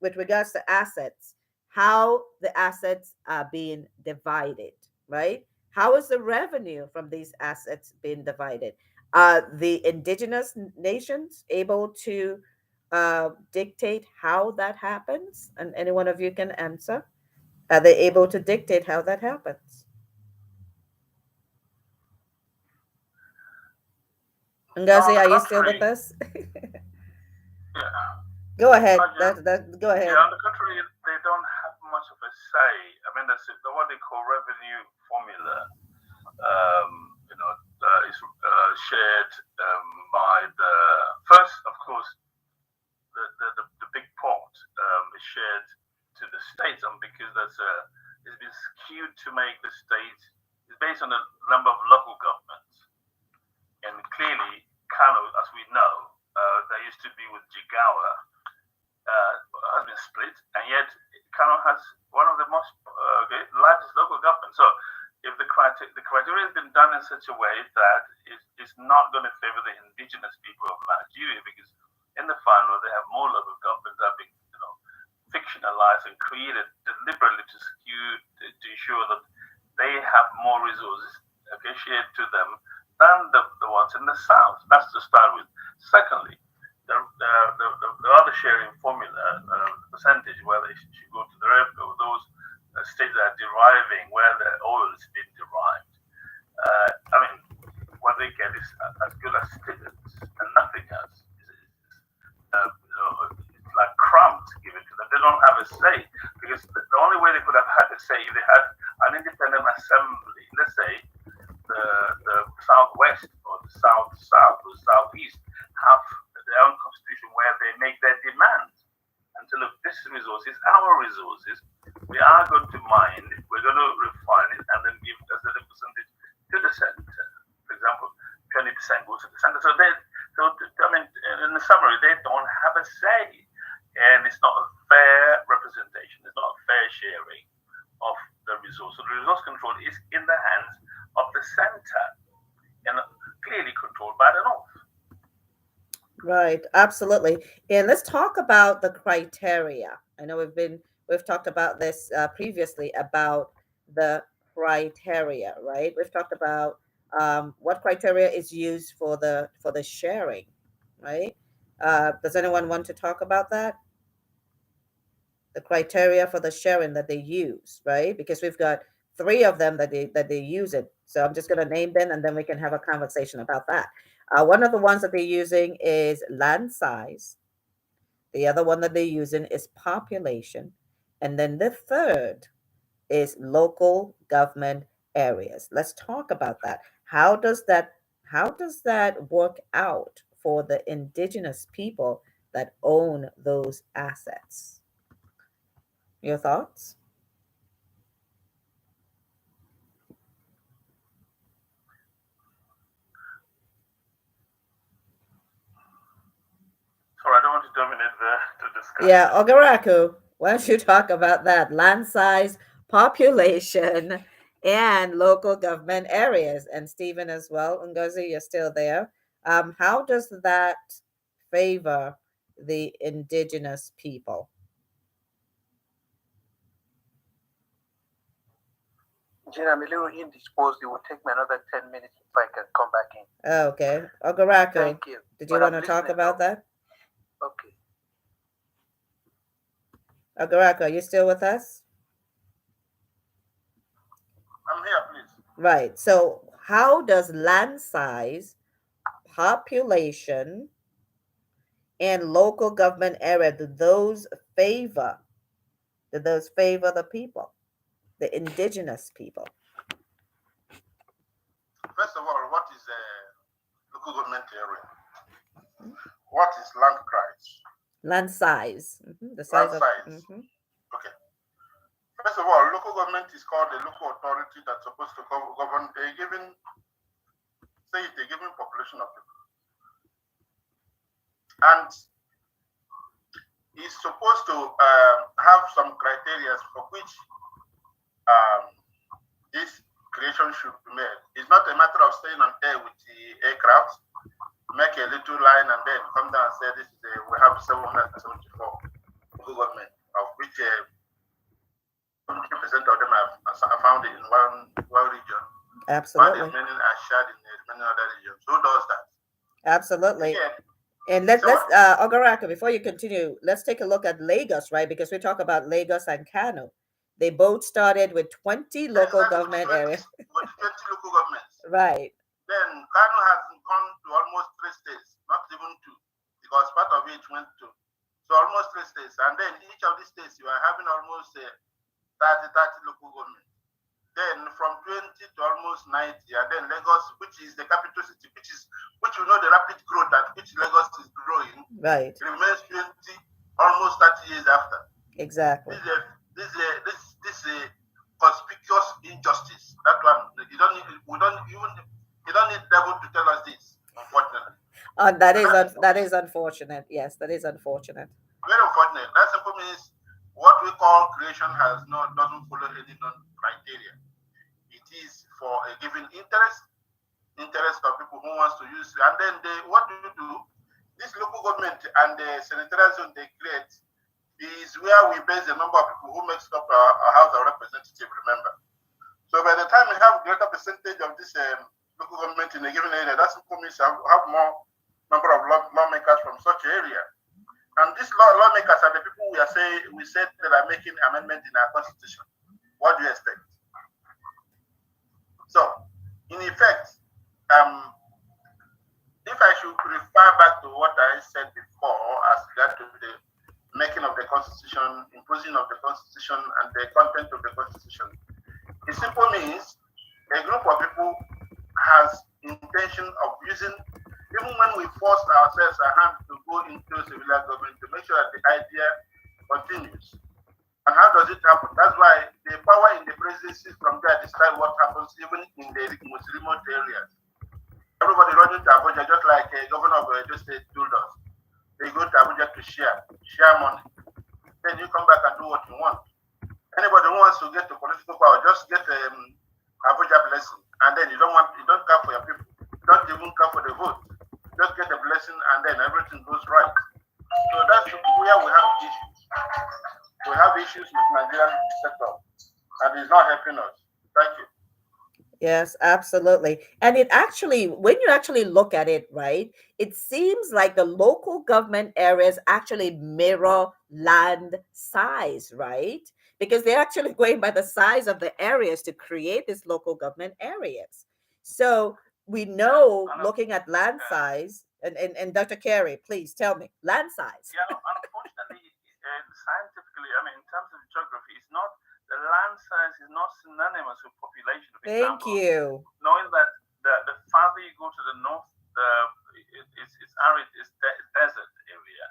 [SPEAKER 1] with regards to assets, how the assets are being divided, right? How is the revenue from these assets being divided? Are the indigenous nations able to dictate how that happens? And any one of you can answer. Are they able to dictate how that happens? Ngozi, are you still with us?
[SPEAKER 2] Yeah.
[SPEAKER 1] Go ahead. Go ahead.
[SPEAKER 2] Yeah, on the contrary, they don't have much of a say. I mean, that's what they call revenue formula. Is shared by the first, of course, the big pot is shared to the states, and because it's been skewed to make the states, it's based on the number of local governments. And clearly, Kano, as we know, there used to be with Jigawa, has been split, and yet Kano has one of the most largest local governments. So if the criteria has been done in such a way that it's not going to favor the indigenous people of Nigeria, because in the final they have more local governments that have been fictionalized and created deliberately to skew to ensure that they have more resources shared to them than the ones in the south. That's to start with. Secondly, the other sharing formula, percentage, where they should go to the those states that are deriving, where the oil is being derived. I mean, what they get is as good as stimulants and nothing else. It's like crumbs given to them. They don't have a say, because the only way they could have had a say if they had an independent assembly, let's say, southwest or the south or southeast have their own constitution where they make their demands. And so look, this resource is our resources. We are going to mine it, we're going to refine it, and then give a certain percentage to the center. For example, 20% goes to the center. So I mean, in the summary, they don't have a say. And it's not a fair representation, it's not a fair sharing of the resource. So the resource control is in the hands of the center and clearly controlled by the North.
[SPEAKER 1] Right, absolutely. And let's talk about the criteria. I know we've talked about this previously about the criteria, right? We've talked about what criteria is used for the sharing, right? Does anyone want to talk about that? The criteria for the sharing that they use, right? Because we've got 3 of them that they use it. So I'm just going to name them, and then we can have a conversation about that. One of the ones that they're using is land size. The other one that they're using is population. And then the third is local government areas. Let's talk about that. How does that work out for the indigenous people that own those assets? Your thoughts?
[SPEAKER 2] Sorry, I don't want to dominate the discussion.
[SPEAKER 1] Yeah, Ogaraku, why don't you talk about that? Land size, population, and local government areas. And Stephen as well. Ngozi, you're still there. How does that favor the indigenous people?
[SPEAKER 6] Gina, I'm a little indisposed. It will take me another 10 minutes if I can come back in.
[SPEAKER 1] Okay. Ogaraku,
[SPEAKER 6] Thank you.
[SPEAKER 1] did you want to talk about that?
[SPEAKER 6] Okay.
[SPEAKER 1] Ogaraku, are you still with us?
[SPEAKER 4] I'm here, please.
[SPEAKER 1] Right. So how does land size, population, and local government area, do those favor the people, the indigenous people?
[SPEAKER 4] First of all, what is a local government area? What is land price?
[SPEAKER 1] Land size. The size
[SPEAKER 4] Land
[SPEAKER 1] of.
[SPEAKER 4] size. Okay. First of all, local government is called a local authority that's supposed to govern a given population of people. And is supposed to have some criteria for which this creation should be made. It's not a matter of staying on air with the aircraft, make a little line and then come down and say this is we have 774 local government, of which 70% of them are found in one region.
[SPEAKER 1] Absolutely.
[SPEAKER 4] While the remaining are shared in the remaining other regions. Who does that?
[SPEAKER 1] Absolutely.
[SPEAKER 4] Again,
[SPEAKER 1] and let's Ogaraka, before you continue, let's take a look at Lagos, right? Because we talk about Lagos and Kano. They both started with 20 local government areas.
[SPEAKER 4] With 20 local governments.
[SPEAKER 1] Right.
[SPEAKER 4] Then Kano has gone to almost 3 states, not even 2, because part of it went to. So almost 3 states. And then each of these states, you are having almost 30 local governments. Then from 20 to almost 90, and then Lagos, which is the capital city, which you know the rapid growth at which Lagos is growing,
[SPEAKER 1] right,
[SPEAKER 4] remains 20, almost 30 years after.
[SPEAKER 1] Exactly.
[SPEAKER 4] This is a conspicuous injustice. That one, you don't need devil to tell us this, unfortunately.
[SPEAKER 1] That is unfortunate. Yes, that is unfortunate.
[SPEAKER 4] Very unfortunate. That simply means what we call creation doesn't follow any criteria. It is for a given interest of people who wants to use it. And then what do you do? This local government and the senatorial zone they create is where we base the number of people who makes up our House of Representative, remember. So by the time we have greater percentage of this local government in a given area, that simply means we have more number of lawmakers from such area. And these lawmakers are the people we said that are making amendment in our constitution. What do you expect? So, in effect, if I should refer back to what I said before as regard to the making of the constitution, imposing of the constitution, and the content of the constitution, it simply means a group of people has intention of using, even when we forced ourselves our hand to go into civilian government to make sure that the idea continues. And how does it happen? That's why the power in the presidency from there decide what happens even in the most remote areas. Everybody running to Abuja just like a governor of Edo State told us. They go to Abuja to share money. Then you come back and do what you want. Anybody who wants to get to political power, just get Abuja blessing, and then you don't care for your people. You don't even care for the vote. Just get the blessing, and then everything goes right. So that's where we have issues. We have issues with Nigerian sector, and it's not helping us. Thank you.
[SPEAKER 1] Yes, absolutely. And it actually, when you actually look at it, right, it seems like the local government areas actually mirror land size, right? Because they're actually going by the size of the areas to create these local government areas. So we know, looking at land size, and Dr. Carey, please tell me, land size.
[SPEAKER 2] Yeah, unfortunately, scientifically, I mean, in terms of geography, it's not, the land size is not synonymous with population.
[SPEAKER 1] Thank you.
[SPEAKER 2] Knowing that the farther you go to the north, it's arid, it's desert area,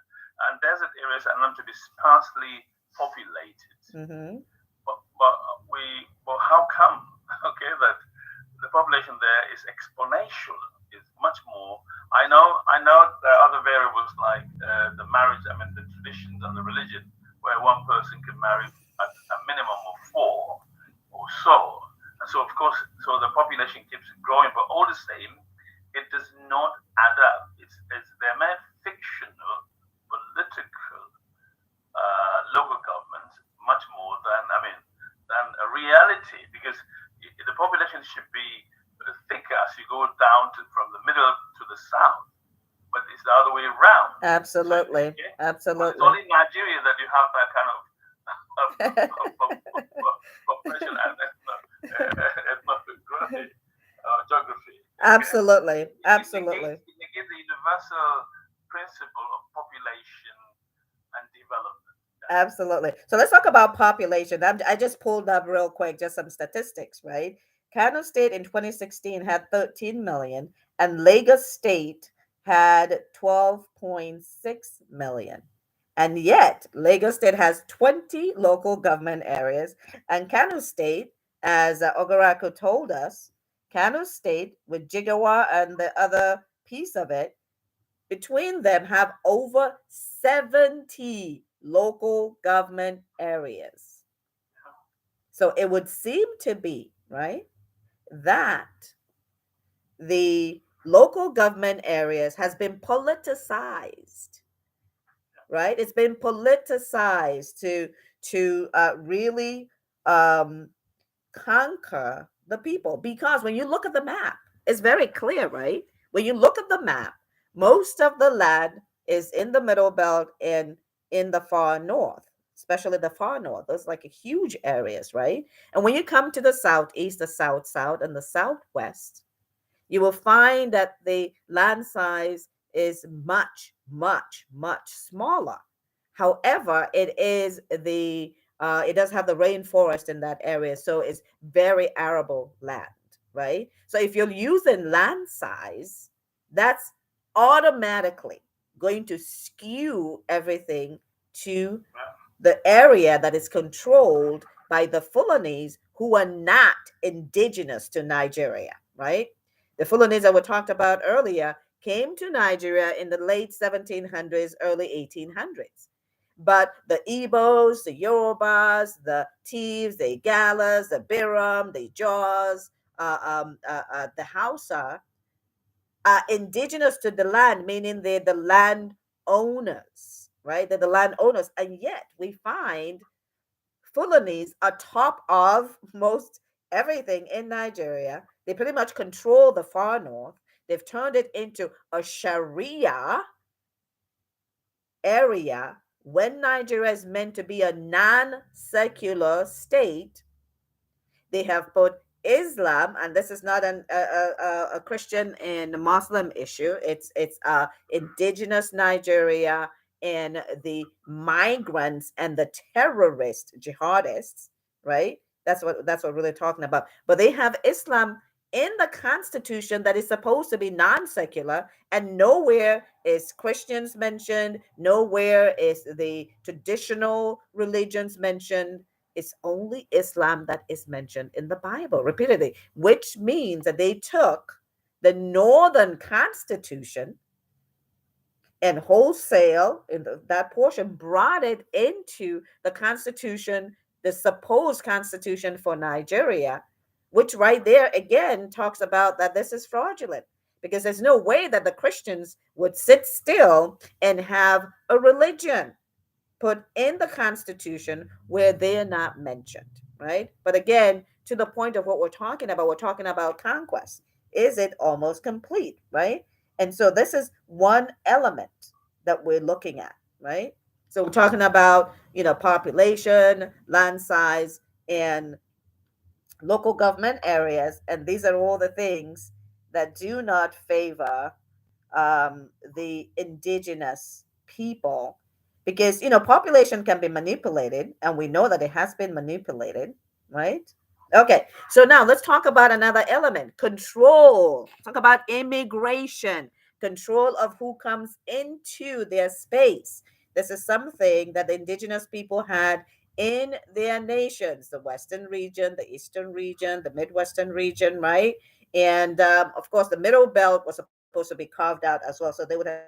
[SPEAKER 2] and desert areas are known to be sparsely populated.
[SPEAKER 1] Mm-hmm.
[SPEAKER 2] But how come? Okay, that the population there is exponential, is much more. I know there are other variables like the marriage, I mean the traditions and the religion, where one person can marry a minimum of 4 or so. And so of course, so the population keeps growing, but all the same, it does not add up. They're mere fictional political local governments, much more than a reality, because the population should be thicker as you go down from the middle to the south, but it's the other way around.
[SPEAKER 1] Absolutely.
[SPEAKER 2] Okay?
[SPEAKER 1] Absolutely.
[SPEAKER 2] But it's only in Nigeria that you have that kind of population and ethnography, geography.
[SPEAKER 1] Absolutely. Absolutely.
[SPEAKER 2] It negates the universal principle of population and development.
[SPEAKER 1] Absolutely. So let's talk about population. I just pulled up real quick just some statistics, right? Kano State in 2016 had 13 million, and Lagos State had 12.6 million. And yet, Lagos State has 20 local government areas, and Kano State, as Ogaraku told us, Kano State with Jigawa and the other piece of it, between them have over 70 local government areas. So it would seem to be, right, that the local government areas has been politicized, right? It's been politicized to really conquer the people, because when you look at the map, it's very clear, right? When you look at the map, most of the land is in the middle belt and in the far north, especially the far north. Those like huge areas, right? And when you come to the southeast, the south, and the southwest, you will find that the land size is much, much, much smaller. However, it does have the rainforest in that area, so it's very arable land, right? So if you're using land size, that's automatically going to skew everything to the area that is controlled by the Fulanis, who are not indigenous to Nigeria, right? The Fulanis that we talked about earlier came to Nigeria in the late 1700s, early 1800s. But the Igbos, the Yorubas, the Thieves, the Igalas, the Biram, the Jaws, the Hausa are indigenous to the land, meaning they're the land owners, right? They're the land owners. And yet we find Fulanis are top of most everything in Nigeria. They pretty much control the far north. They've turned it into a Sharia area when Nigeria is meant to be a non-secular state. They have put Islam, and this is not a Christian and Muslim issue. It's indigenous Nigeria and the migrants and the terrorist jihadists, right? That's what we're really talking about. But they have Islam in the Constitution that is supposed to be non-secular, and nowhere is Christians mentioned, nowhere is the traditional religions mentioned. It's only Islam that is mentioned in the Bible repeatedly, which means that they took the Northern Constitution and wholesale in that portion brought it into the Constitution, the supposed Constitution for Nigeria, which right there again talks about that this is fraudulent, because there's no way that the Christians would sit still and have a religion put in the Constitution where they're not mentioned, right? But again, to the point of what we're talking about conquest. Is it almost complete, right? And so this is one element that we're looking at, right? So we're talking about, population, land size, and local government areas, and these are all the things that do not favor the indigenous people, because population can be manipulated, and we know that it has been manipulated, right? Okay, so now let's talk about another element: control. Talk about immigration, control of who comes into their space. This is something that the indigenous people had in their nations: the western region, the eastern region, the midwestern region, right? And of course, the middle belt was supposed to be carved out as well, so they would have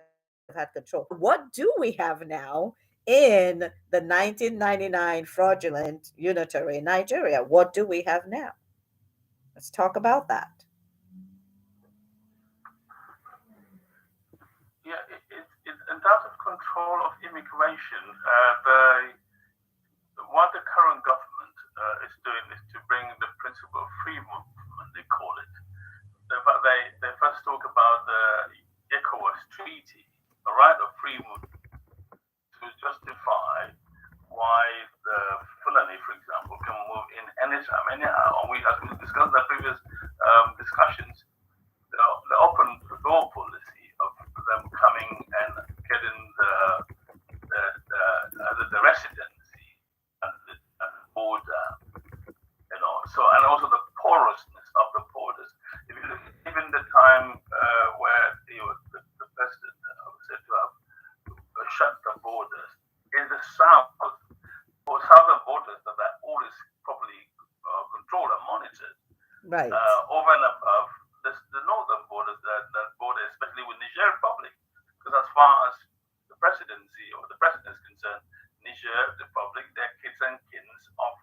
[SPEAKER 1] had control. What do we have now in the 1999 fraudulent unitary Nigeria? What do we have now? Let's talk about that.
[SPEAKER 2] Yeah, in terms of control of immigration, what the current government is doing is to bring the principle of free movement, they call it. But they first talk about the ECOWAS treaty, the right of free movement, to justify why the Fulani, for example, can move in anytime, anyhow. As we discussed in the previous discussions, the open door policy of them coming and getting the residency and the border, and also the porousness of the borders. If you look, even the time where the president said to have shut the borders in the south, or southern borders that are always properly controlled and monitored.
[SPEAKER 1] Right.
[SPEAKER 2] Over and above the northern borders, that border, especially with Niger Republic, because as far as the presidency or the president is concerned, Niger Republic, they're kids and kins of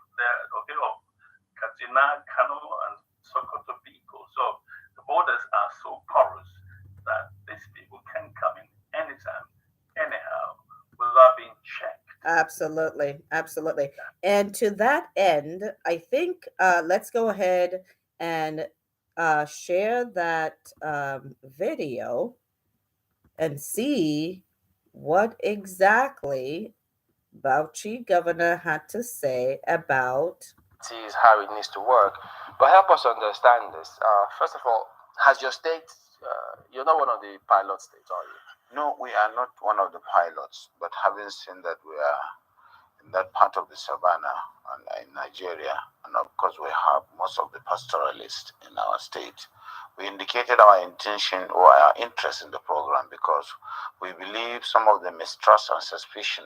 [SPEAKER 2] Katsina, Kano, and Sokoto people. So the borders are so porous that these people can come in anytime, anyhow, without being checked.
[SPEAKER 1] Absolutely, absolutely. And to that end, I think let's go ahead and share that video and see what exactly Bauchi governor had to say about.
[SPEAKER 7] Is how it needs to work. But help us understand this. First of all, has your state, you're not one of the pilot states, are you?
[SPEAKER 4] No, we are not one of the pilots, but having seen that we are in that part of the savannah and in Nigeria, and of course we have most of the pastoralists in our state, we indicated our intention or our interest in the program because we believe some of the mistrust and suspicion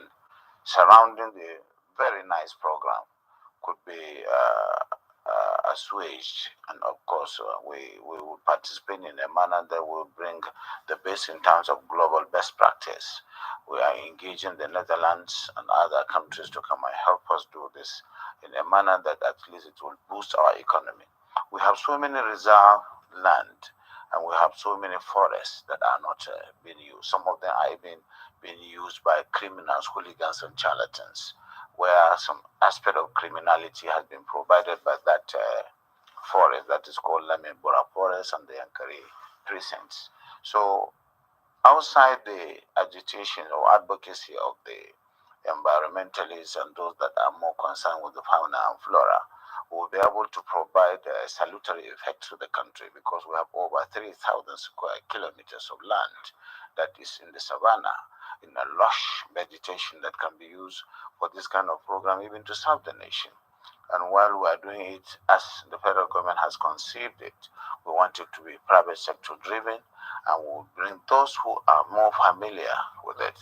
[SPEAKER 4] surrounding the very nice program could be assuaged, and of course we will participate in a manner that will bring the best in terms of global best practice. We are engaging the Netherlands and other countries to come and help us do this in a manner that at least it will boost our economy. We have so many reserve land and we have so many forests that are not being used. Some of them are even being used by criminals, hooligans, and charlatans, where some aspect of criminality has been provided by that forest that is called Lamembora Forest and the Yankari precincts. So outside the agitation or advocacy of the environmentalists and those that are more concerned with the fauna and flora, will be able to provide a salutary effect to the country because we have over 3,000 square kilometers of land that is in the savannah, in a lush vegetation that can be used for this kind of program, even to serve the nation.
[SPEAKER 8] And while we are doing it as the federal government has conceived it, we want it to be private sector driven, and we'll bring those who are more familiar with it.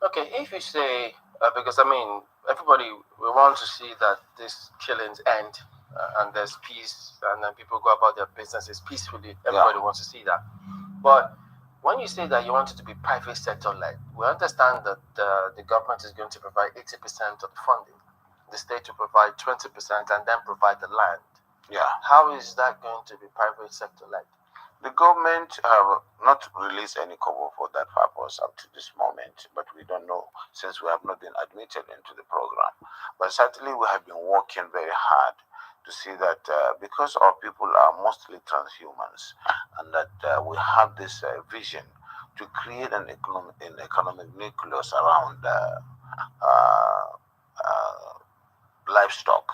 [SPEAKER 7] Okay, if you say, because I mean, everybody, we want to see that these killings end and there's peace and then people go about their businesses peacefully. Everybody wants to see that. But when you say that you want it to be private sector led, we understand that the government is going to provide 80% of the funding, the state to provide 20%, and then provide the land.
[SPEAKER 8] Yeah.
[SPEAKER 7] How is that going to be private sector led?
[SPEAKER 8] The government have not released any cover for that purpose up to this moment, but we don't know since we have not been admitted into the program. But certainly we have been working very hard to see that because our people are mostly transhumans, and that we have this vision to create an economic nucleus around livestock,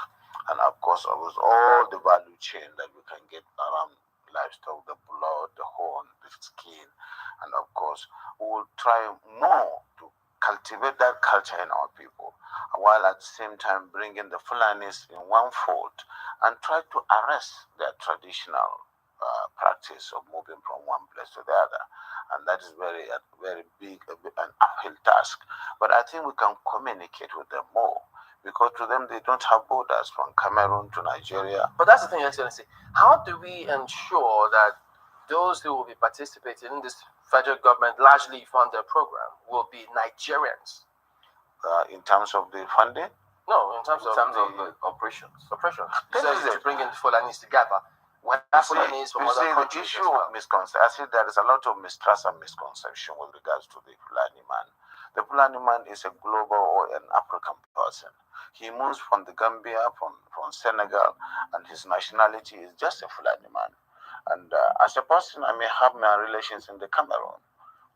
[SPEAKER 8] and of course all the value chain that we can get around livestock, the blood, the horn, the skin, and of course we will try more to cultivate that culture in our people, while at the same time bringing the Fulanis in one fold and try to arrest their traditional practice of moving from one place to the other. And that is very big, an uphill task. But I think we can communicate with them more, because to them they don't have borders from Cameroon to Nigeria.
[SPEAKER 7] But that's the thing, Excellency. How do we ensure that those who will be participating in this federal government largely funded program will be Nigerians?
[SPEAKER 8] In terms of the funding?
[SPEAKER 7] No, in terms of the operations. You said to bring in the Fulanis together. When Fulanis from other countries.
[SPEAKER 8] The issue of misconception, I see there is a lot of mistrust and misconception with regards to the Fulani man. The Fulani man is a global or an African person. He moves from the Gambia, from Senegal, and his nationality is just a Fulani man. And as a person, I may have my relations in the Cameroon,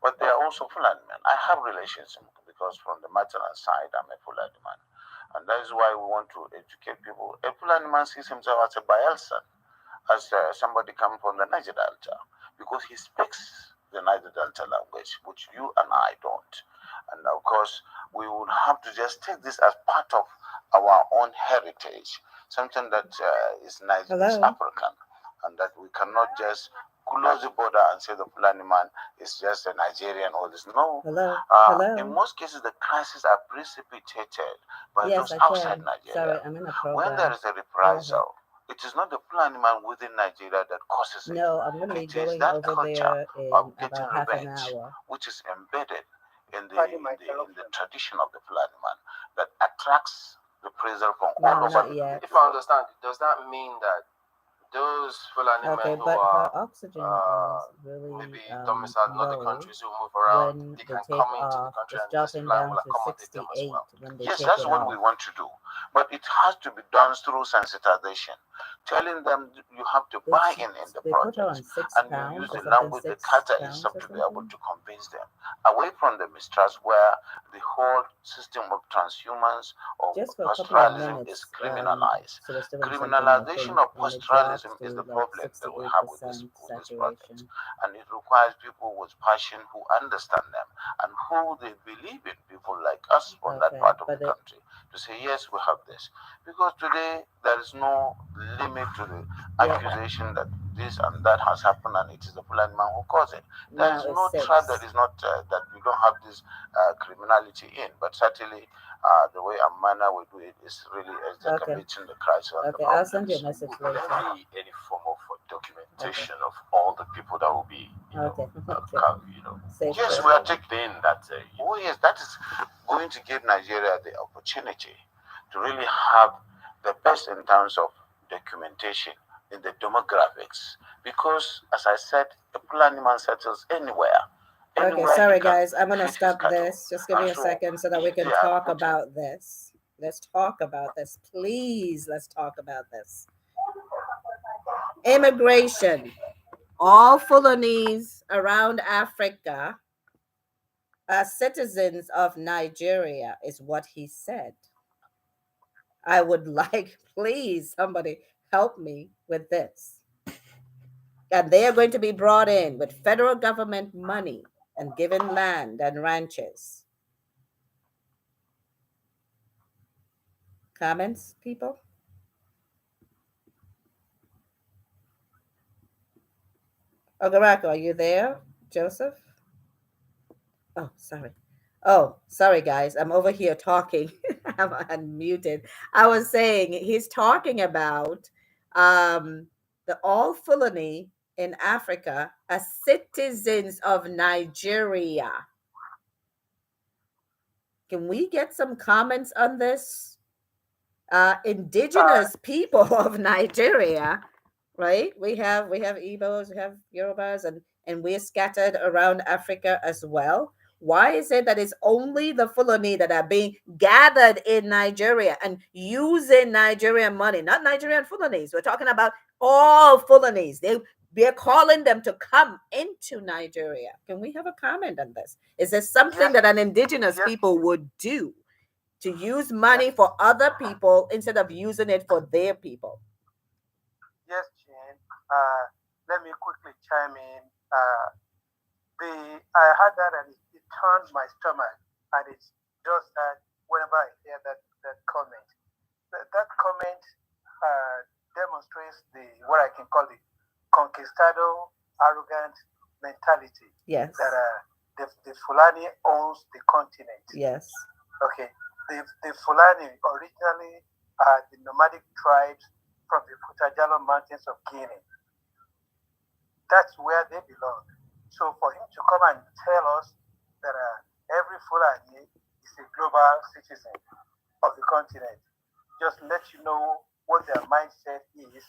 [SPEAKER 8] but they are also Fulani men. I have relations because from the maternal side, I'm a Fulani man. And that is why we want to educate people. A Fulani man sees himself as a Bayelsan, as somebody coming from the Niger Delta, because he speaks the Niger Delta language, which you and I don't. And of course, we would have to just take this as part of our own heritage, something that is African, and that we cannot just close the border and say the Fulani man is just a Nigerian or this. No. In most cases, the crises are precipitated by those outside Nigeria.
[SPEAKER 1] Sorry,
[SPEAKER 8] when there is a reprisal, it is not the Fulani man within Nigeria that causes it.
[SPEAKER 1] No, I'm going to be going over there in about half an hour,
[SPEAKER 8] which is embedded in the tradition of the Fulani man that attracts reprisal from all over.
[SPEAKER 7] If I understand, does that mean that those Fulani men who are
[SPEAKER 1] oxygen is really
[SPEAKER 7] maybe domiciled in other countries who move around, they can come into the country and this plan will accommodate them as well?
[SPEAKER 8] Yes, that's what we want to do. But it has to be done through sensitization, telling them you have to buy in the project, and you use the language the culture is to be able to convince them, away from the mistrust where the whole system of transhumance or pastoralism is criminalized. Criminalization of pastoralism is the problem that we have with this project, and it requires people with passion who understand them and who they believe in, people like us from that part of the country, to say yes, we have this. Because today there is no limit to the accusation that this and that has happened and it is the Fulani man who caused it. There is no tribe that is not that we don't have this criminality in, but certainly the way and manner we do it is really excavating the crisis.
[SPEAKER 1] Okay, I'll send you a message later.
[SPEAKER 7] Any form of documentation of all the people that will be,
[SPEAKER 8] yes, we are taking that. Oh yes, that is going to give Nigeria the opportunity to really have the best in terms of documentation in the demographics, because as I said, the Fulani man settles anywhere.
[SPEAKER 1] Okay, sorry guys, I'm gonna stop this. Just give me a second so that we can talk about this. Let's talk about this, please. Let's talk about this. Immigration. All Fulanese around Africa are citizens of Nigeria, is what he said. I would like, please, somebody help me with this. And they are going to be brought in with federal government money and given land and ranches. Comments, people? Ogarako, are you there, Joseph? Oh, sorry. Oh, sorry, guys. I'm over here talking. I'm unmuted. I was saying he's talking about the all Fulani in Africa as citizens of Nigeria. Can we get some comments on this? Indigenous people of Nigeria, right? We have Igbos, we have Yorubas, and we're scattered around Africa as well. Why is it that it's only the Fulani that are being gathered in Nigeria and using Nigerian money, not Nigerian Fulanis? We're talking about all Fulanis. We're calling them to come into Nigeria. Can we have a comment on this? Is this something that an indigenous people would do? To use money for other people instead of using it for their people?
[SPEAKER 6] Yes, Jane. Let me quickly chime in. I heard that and it turned my stomach, and it's just that whenever I hear that comment, that comment demonstrates what I can call the conquistado arrogant mentality.
[SPEAKER 1] Yes.
[SPEAKER 6] That the Fulani owns the continent.
[SPEAKER 1] Yes.
[SPEAKER 6] Okay. The Fulani originally are the nomadic tribes from the Futajalo Mountains of Guinea. That's where they belong. So for him to come and tell us that every Fulani is a global citizen of the continent, just let you know what their mindset is,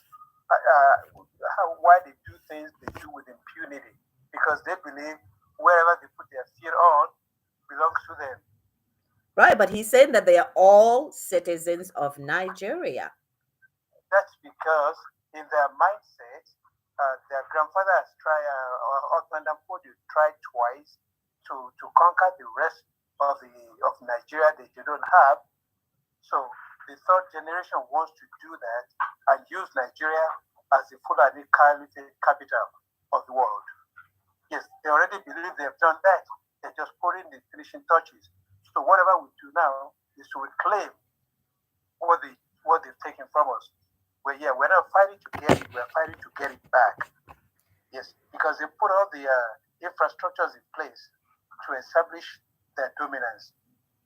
[SPEAKER 6] why they do things they do with impunity, because they believe wherever they put their feet on belongs to them.
[SPEAKER 1] Right, but he's saying that they are all citizens of Nigeria.
[SPEAKER 6] That's because in their mindset, their grandfathers tried twice to conquer the rest of Nigeria that they don't have. So the third generation wants to do that and use Nigeria as the Fulani capital of the world. Yes, they already believe they have done that. They're just putting the finishing touches. So whatever we do now is to reclaim what they've taken from us. We're not fighting to get it, we're fighting to get it back. Yes, because they put all the infrastructures in place to establish their dominance.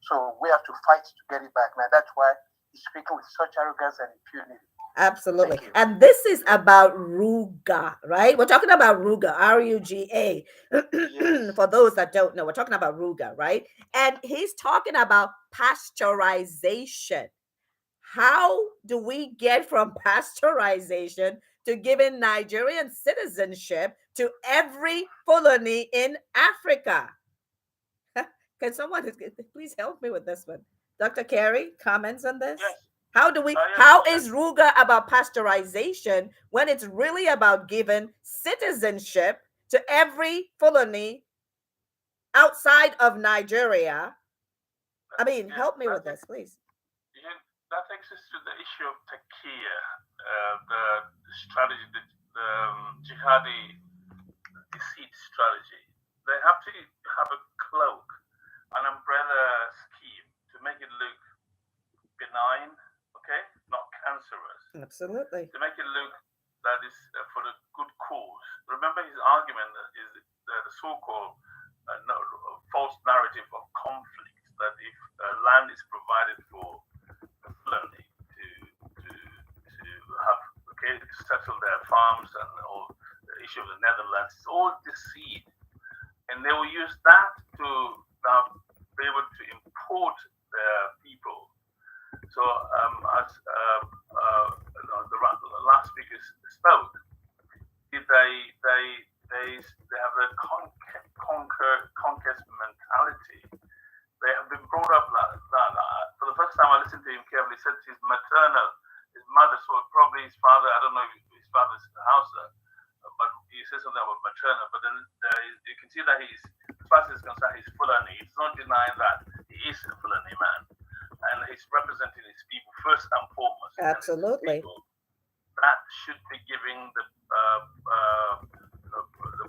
[SPEAKER 6] So we have to fight to get it back. Now that's why he's speaking with such arrogance and impunity.
[SPEAKER 1] Absolutely. And this is about RUGA, right? We're talking about RUGA, RUGA. Yes. For those that don't know, we're talking about RUGA, right? And he's talking about pasteurization. How do we get from pasteurization to giving Nigerian citizenship to every Fulani in Africa? Can someone please help me with this one? Dr. Carey, comments on this?
[SPEAKER 2] Yes.
[SPEAKER 1] How is RUGA about pasteurization when it's really about giving citizenship to every Fulani outside of Nigeria? I mean, help me with this, please.
[SPEAKER 2] That takes us to the issue of Takia, the strategy, the jihadi deceit strategy. They have to have a cloak, an umbrella scheme to make it look benign, okay, not cancerous.
[SPEAKER 1] Absolutely.
[SPEAKER 2] To make it look that is for the good cause. Remember, his argument is the so-called false narrative of conflict, that if land is provided for Fulani to have, okay, to settle their farms and all the issue of the Netherlands, it's all deceit, and they will use that to now be able to import their people. So as the last speaker spoke, they have a conquest mentality. They have been brought up like that. For the first time I listened to him carefully, he said his mother, so probably his father, I don't know if his father's Hausa, but he said something about maternal. But then you can see that as far as he's concerned, he's Fulani. He's not denying that he is a Fulani man. And he's representing his people first and foremost.
[SPEAKER 1] Absolutely.
[SPEAKER 2] That should be giving the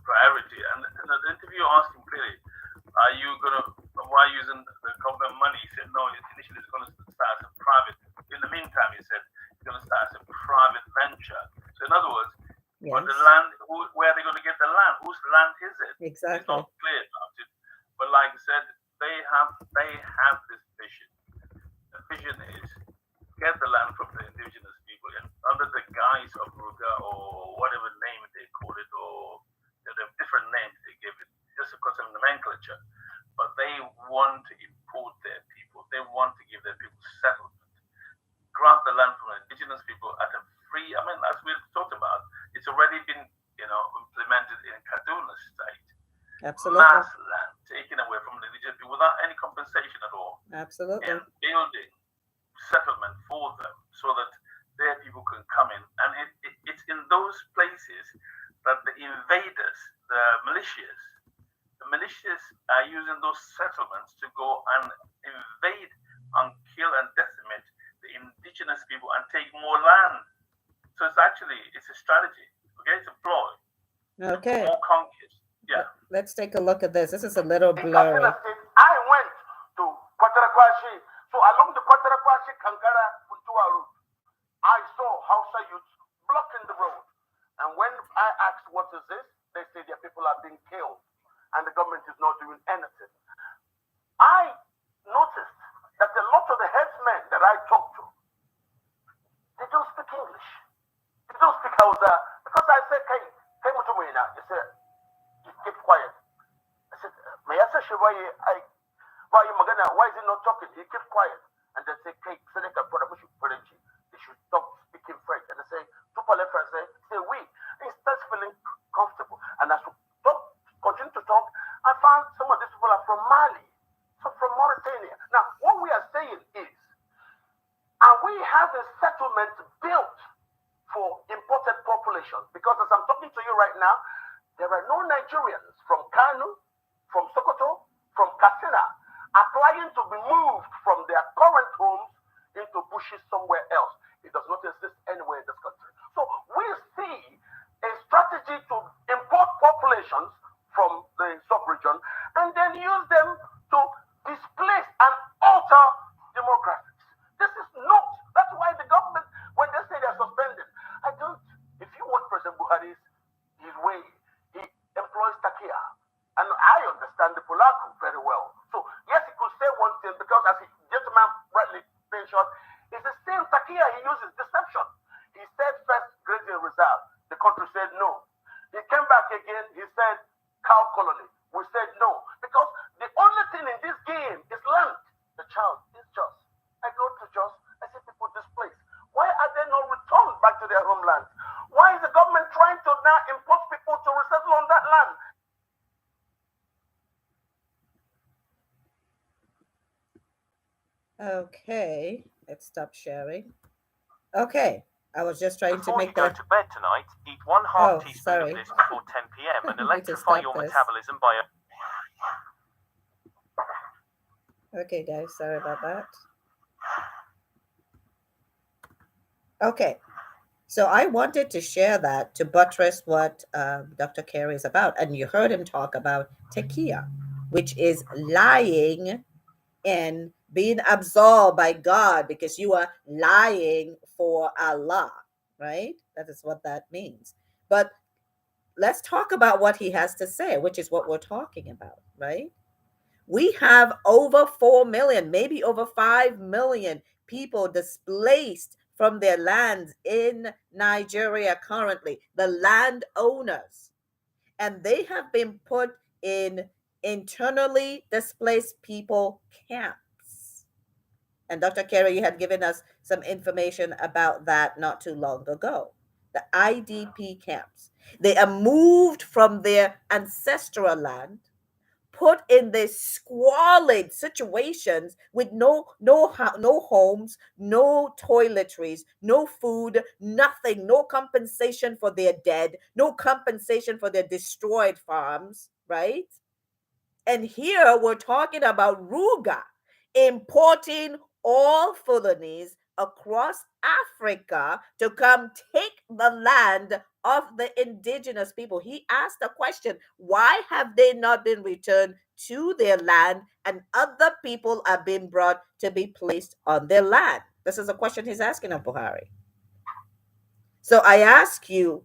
[SPEAKER 2] priority. And the interview asked him clearly, are you going to, why using the government money? He said, no, initially it's going to start as a private. In the meantime, he said, it's going to start as a private venture. So in other words, yes. On the land, where are they going to get the land. Whose land is it?
[SPEAKER 1] Exactly.
[SPEAKER 2] It's not clear about it. But like I said, they have this vision. The vision is get the land from the indigenous people and under the guise of RUGA or whatever name they call it, or there are different names they give it, just because of nomenclature. But they want to import their people. They want to give their people settlement. Grant the land from indigenous people at a free, as we've talked about, it's already been, implemented in Kaduna state.
[SPEAKER 1] Absolutely.
[SPEAKER 2] Mass land taken away from the indigenous people without any compensation at all.
[SPEAKER 1] Absolutely.
[SPEAKER 2] And building settlement for them so that their people can come in. And it's in those places that the invaders, the militias are using those settlements to go and invade and kill and decimate the indigenous people and take more land. So it's a strategy. Okay, it's a ploy.
[SPEAKER 1] Okay.
[SPEAKER 2] More conquest. Yeah.
[SPEAKER 1] Let's take a look at this. This is a little
[SPEAKER 9] In
[SPEAKER 1] blurry.
[SPEAKER 9] Katsina State, I went to Kwatarakwashi. So along the Kwatarakwashi Kankara Funtua route, I saw Hausa youths blocking the road. And when I asked what is this, they say their people are being killed and the government is not doing anything. I noticed that a lot of the herdsmen that I talked to, they don't speak English. They don't speak Hausa. Because I said, hey, Mutumina, they said, keep quiet. I said, may I say, why you magana, why is he not talking? He keep quiet. And they say, hey, Seneca, they should stop speaking French. And they say, Tupale French, say, we. He starts feeling comfortable. And as we continue to talk, I found some of these people are from Mali, some from Mauritania. Now, what we are saying is, and we have a settlement built for imported populations, because as I'm talking to you right now, there are no Nigerians from Kano, from Sokoto, from Katsina applying to be moved from their current homes into bushes somewhere else. It does not exist anywhere in this country. So we see a strategy to import populations from the sub-region and then use them to displace and alter demographics. This is not, that's why the government, when they say they're suspended, if you want President Buhari's his way, he employs Takia. And I understand the Polaco very well. So yes, he could say one thing because as the gentleman rightly mentioned, it's the same Takia he uses, deception. He said first grazing reserve. The country said no. He came back again, he said cow colony. We said no. Because the only thing in this game is land. The child is just. I go to Jos, I see people displaced. Why are they not returned back to their homeland? Why is the government trying to now import people to resettle on that land?
[SPEAKER 1] Okay, let's stop sharing. Okay, I was just trying
[SPEAKER 10] Before
[SPEAKER 1] to make
[SPEAKER 10] you go
[SPEAKER 1] that.
[SPEAKER 10] to bed tonight, eat 1/2 teaspoon
[SPEAKER 1] sorry.
[SPEAKER 10] of this before 10 p.m. and
[SPEAKER 1] Need to
[SPEAKER 10] electrify
[SPEAKER 1] stop
[SPEAKER 10] your
[SPEAKER 1] this.
[SPEAKER 10] metabolism by
[SPEAKER 1] Okay, guys, sorry about that. Okay, so I wanted to share that to buttress what Dr. Carey is about. And you heard him talk about tekia, which is lying and being absolved by God because you are lying for Allah, right? That is what that means. But let's talk about what he has to say, which is what we're talking about, right? We have over 4 million, maybe over 5 million people displaced from their lands in Nigeria currently, the landowners. And they have been put in internally displaced people camps. And Dr. Carey, you had given us some information about that not too long ago. The IDP camps. They are moved from their ancestral land, put in these squalid situations with no homes, no toiletries, no food, nothing, no compensation for their dead, no compensation for their destroyed farms, right? And here we're talking about RUGA importing all Fulanese across Africa to come take the land of the indigenous people. He asked the question, why have they not been returned to their land and other people are being brought to be placed on their land? This is a question he's asking of Buhari. So I ask you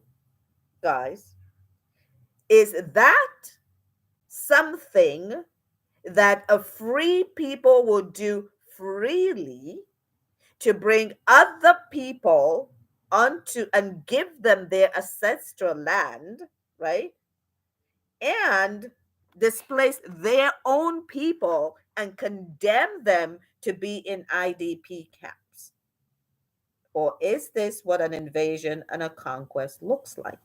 [SPEAKER 1] guys, Is that something that a free people will do freely to bring other people onto and give them their ancestral land, right? And displace their own people and condemn them to be in IDP camps? Or is this what an invasion and a conquest looks like?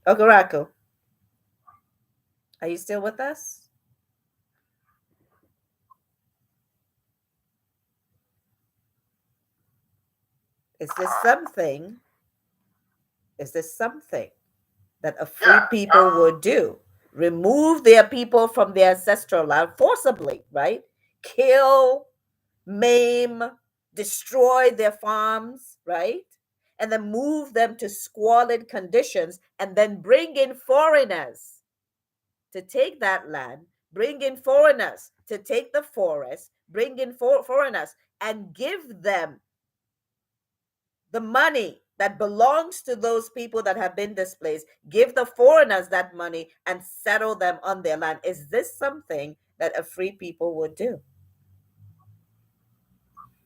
[SPEAKER 1] Ogaraku, are you still with us? Is this something? Is this something that a free people would do? Remove their people from their ancestral land forcibly, right? Kill, maim, destroy their farms, right? And then move them to squalid conditions and then bring in foreigners to take that land, bring in foreigners to take the forest, bring in foreigners and give them the money that belongs to those people that have been displaced, give the foreigners that money and settle them on their land. Is this something that a free people would do?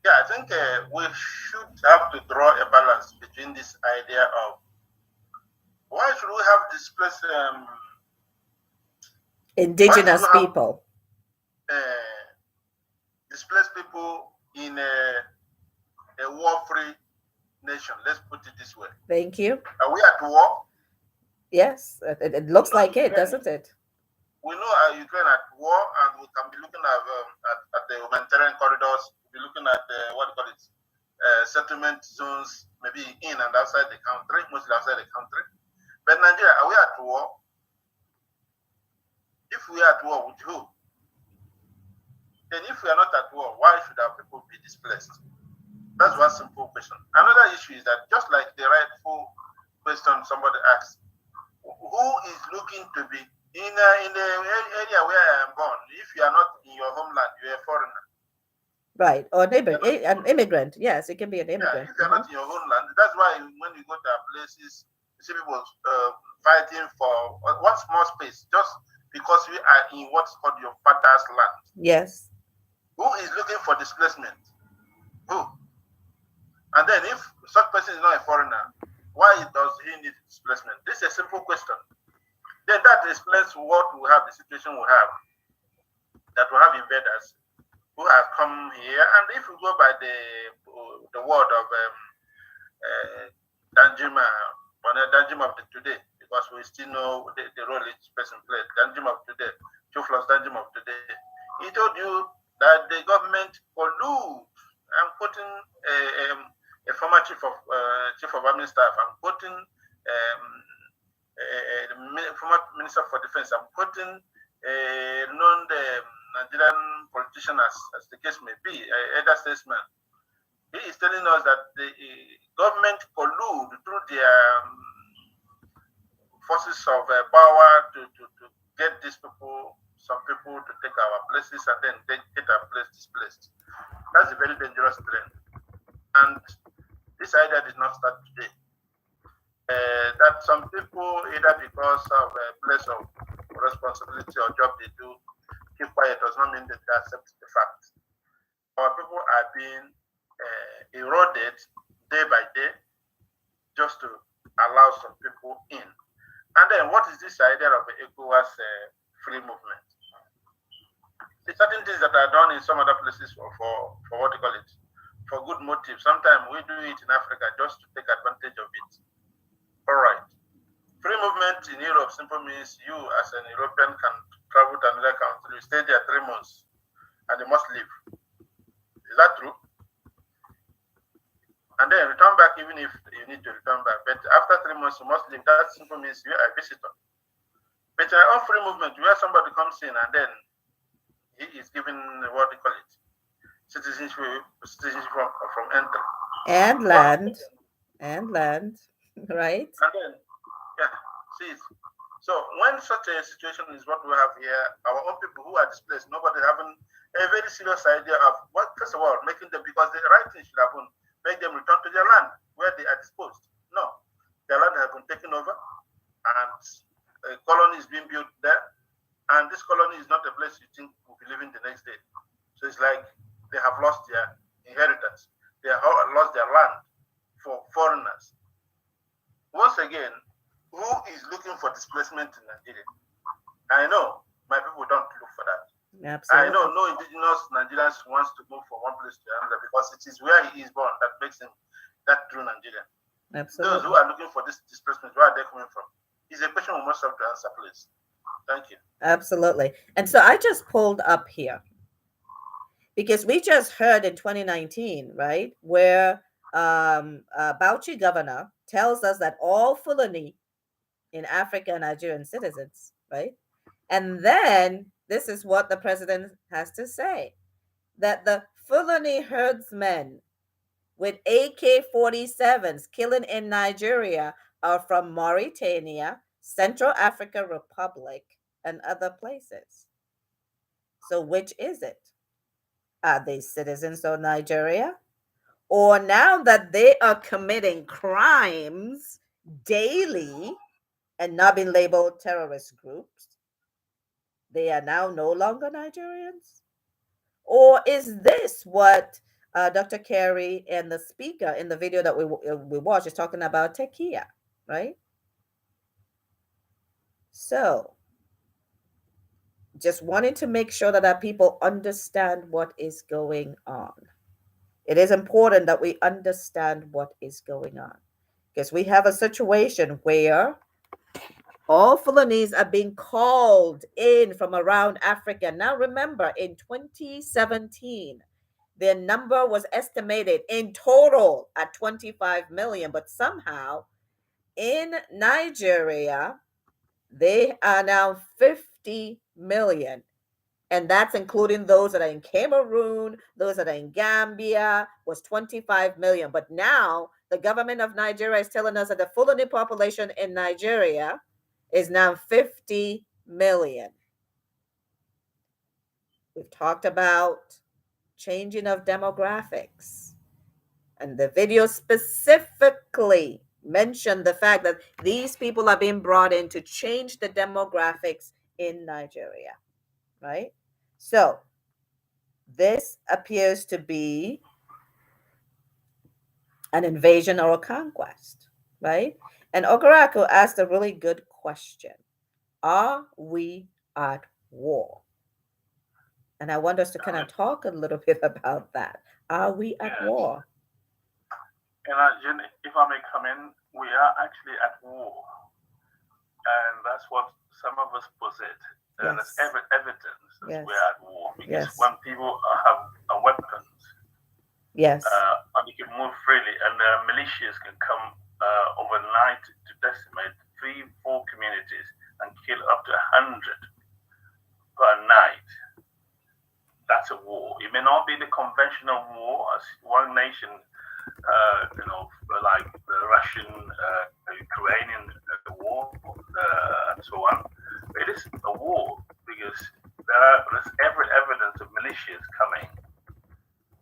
[SPEAKER 4] Yeah, I think we should have to draw a balance between this idea of why should we have displaced
[SPEAKER 1] indigenous people,
[SPEAKER 4] displaced people in a war-free nation. Let's put it this way.
[SPEAKER 1] Thank you.
[SPEAKER 4] Are we at war?
[SPEAKER 1] Yes, it looks like it, doesn't it?
[SPEAKER 4] We know Ukraine at war, and we can be looking at the humanitarian corridors. We'll be looking at settlement zones, maybe in and outside the country, mostly outside the country. But Nigeria, are we at war? If we are at war with who? Then if we are not at war, why should our people be displaced? That's one simple question. Another issue is that just like the rightful question somebody asked, who is looking to be in the area where I am born? If you are not in your homeland, you are a foreigner.
[SPEAKER 1] Right, or an immigrant. Yes, it can be an immigrant.
[SPEAKER 4] Yeah, if you are not in your homeland, that's why when you go to our places, you see people fighting for one small space, just because we are in what's called your father's land.
[SPEAKER 1] Yes.
[SPEAKER 4] Who is looking for displacement? Who? And then if such person is not a foreigner, why does he need displacement? This is a simple question. Then that explains what we have, the situation we have, that we have invaders who have come here. And if we go by the word of Danjuma of today, because we still know the role each person played, Danjuma of today, Chuflos Danjuma of today, he told you that the government collude. I'm quoting a former chief of army staff. I'm quoting the former minister for defense. I'm quoting a non-Nigerian politician, as the case may be, elder statesman. He is telling us that the government collude through their forces of power to get these people, some people to take our places and then get our place displaced. That's a very dangerous trend. And this idea did not start today. That some people, either because of a place of responsibility or job they do, keep quiet does not mean that they accept the fact. Our people are being eroded day by day just to allow some people in. And then what is this idea of ECOWAS free movement? There's certain things that are done in some other places for what you call it, for good motives. Sometimes we do it in Africa just to take advantage of it. All right. Free movement in Europe simply means you as an European can travel to another country, you stay there 3 months, and you must leave. Is that true? And then return back even if you need to return back. But after 3 months, you must leave. That simply means you are a visitor. But on free movement, where somebody comes in and then he is given what they call it, citizenship from entry.
[SPEAKER 1] And land. And land. Right?
[SPEAKER 4] And then, yeah, see. So when such a situation is what we have here, our own people who are displaced, nobody having a very serious idea of what, first of all, making them, because the right thing should happen, make them return to their land where they are disposed. No, their land has been taken over, and colonies being built there, and this colony is not a place you think will be living the next day. So it's like they have lost their inheritance. They have lost their land for foreigners. Once again, who is looking for displacement in Nigeria? I know my people don't look for that.
[SPEAKER 1] Absolutely.
[SPEAKER 4] I know no indigenous Nigerians wants to move from one place to another because it is where he is born that makes him that true Nigerian.
[SPEAKER 1] Absolutely.
[SPEAKER 4] Those who are looking for this displacement, where are they coming from? It's a question we must have to answer, please. Thank you.
[SPEAKER 1] Absolutely. And so I just pulled up here because we just heard in 2019, right, where Bauchi governor tells us that all Fulani in Africa are Nigerian citizens, right? And then this is what the president has to say, that the Fulani herdsmen with AK-47s killing in Nigeria are from Mauritania, Central African Republic, and other places. So which is it? Are they citizens of Nigeria? Or now that they are committing crimes daily and not being labeled terrorist groups, they are now no longer Nigerians? Or is this what Dr. Carey and the speaker in the video that we watched is talking about tequila, right? So just wanting to make sure that our people understand what is going on. It is important that we understand what is going on because we have a situation where all Fulanese are being called in from around Africa. Now remember, in 2017, their number was estimated in total at 25 million, but somehow in Nigeria, they are now 50 million. And that's including those that are in Cameroon, those that are in Gambia, was 25 million. But now the government of Nigeria is telling us that the Fulani population in Nigeria is now 50 million. We've talked about changing of demographics. And the video specifically mentioned the fact that these people are being brought in to change the demographics in Nigeria, right? So this appears to be an invasion or a conquest, right? And Okarako asked a really good question. Are we at war? And I want us to kind of talk a little bit about that. Are we at war?
[SPEAKER 2] And if I may come in, we are actually at war. And that's what some of us possess. And
[SPEAKER 1] Yes.
[SPEAKER 2] there's evidence that
[SPEAKER 1] Yes.
[SPEAKER 2] we're at war. Because
[SPEAKER 1] Yes.
[SPEAKER 2] when people have weapons,
[SPEAKER 1] Yes.
[SPEAKER 2] and you can move freely, and militias can come overnight to decimate 3-4 communities and kill up to 100 per night. That's a war. It may not be the conventional war as one nation, like the Russian, Ukrainian war, and so on. It is a war because there's every evidence of militias coming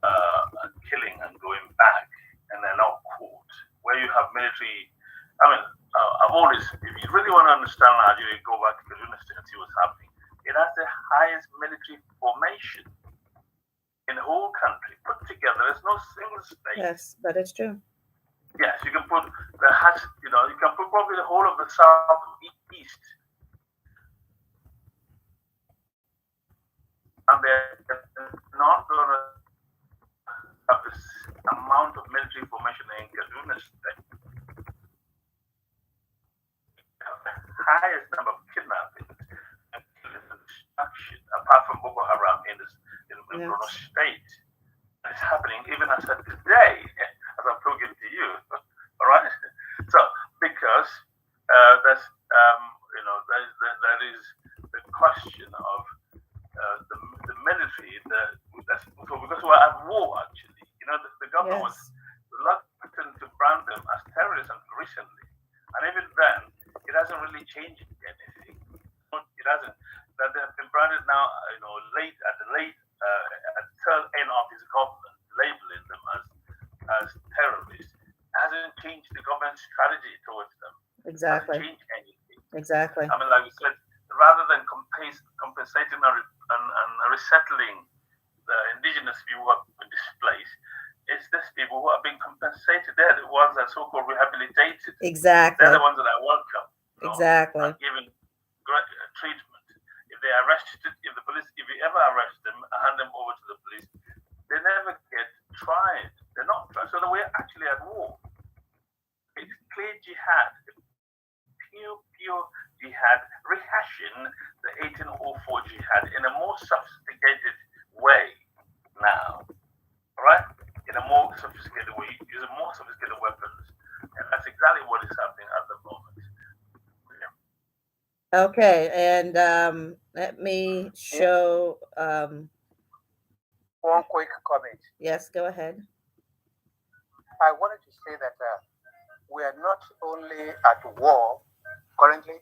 [SPEAKER 2] and killing and going back, and they're not caught. Where you have military, I've always, if you really want to understand Nigeria, go back to Kaduna State and see what's happening. It has the highest military formation in the whole country put together. There's no single state.
[SPEAKER 1] Yes, that is true.
[SPEAKER 2] Yes, you can put you can put probably the whole of the south east, and they're not going to have this amount of military formation in Kaduna State. The highest number of kidnappings and destruction, apart from Boko Haram in Borno State. And it's happening even as of today, as I'm talking to you. All right. So because there is the question of the military. So because we're at war, actually, the government was reluctant to brand them as terrorists recently, and even then, it hasn't really changed anything. It hasn't. That they have been branded now, at the tail end of his government, labeling them as terrorists, hasn't changed the government's strategy towards them.
[SPEAKER 1] Exactly.
[SPEAKER 2] Hasn't changed anything.
[SPEAKER 1] Exactly.
[SPEAKER 2] I mean, like you said, rather than compensating and resettling the indigenous people who have been displaced, it's these people who are being compensated. They're the ones that are so-called rehabilitated.
[SPEAKER 1] Exactly.
[SPEAKER 2] They're the ones that are welcome.
[SPEAKER 1] Exactly.
[SPEAKER 2] And given great treatment. If they arrested, if you ever arrest them and hand them over to the police, they never get tried. They're not tried. So we're actually at war. It's clear jihad, pure jihad, rehashing the 1804 jihad in a more sophisticated way now, right? In a more sophisticated way, using more sophisticated weapons. And that's exactly what is happening at the moment. Yeah.
[SPEAKER 1] Okay, and let me show
[SPEAKER 6] one quick comment.
[SPEAKER 1] Yes, go ahead.
[SPEAKER 6] I wanted to say that we are not only at war currently,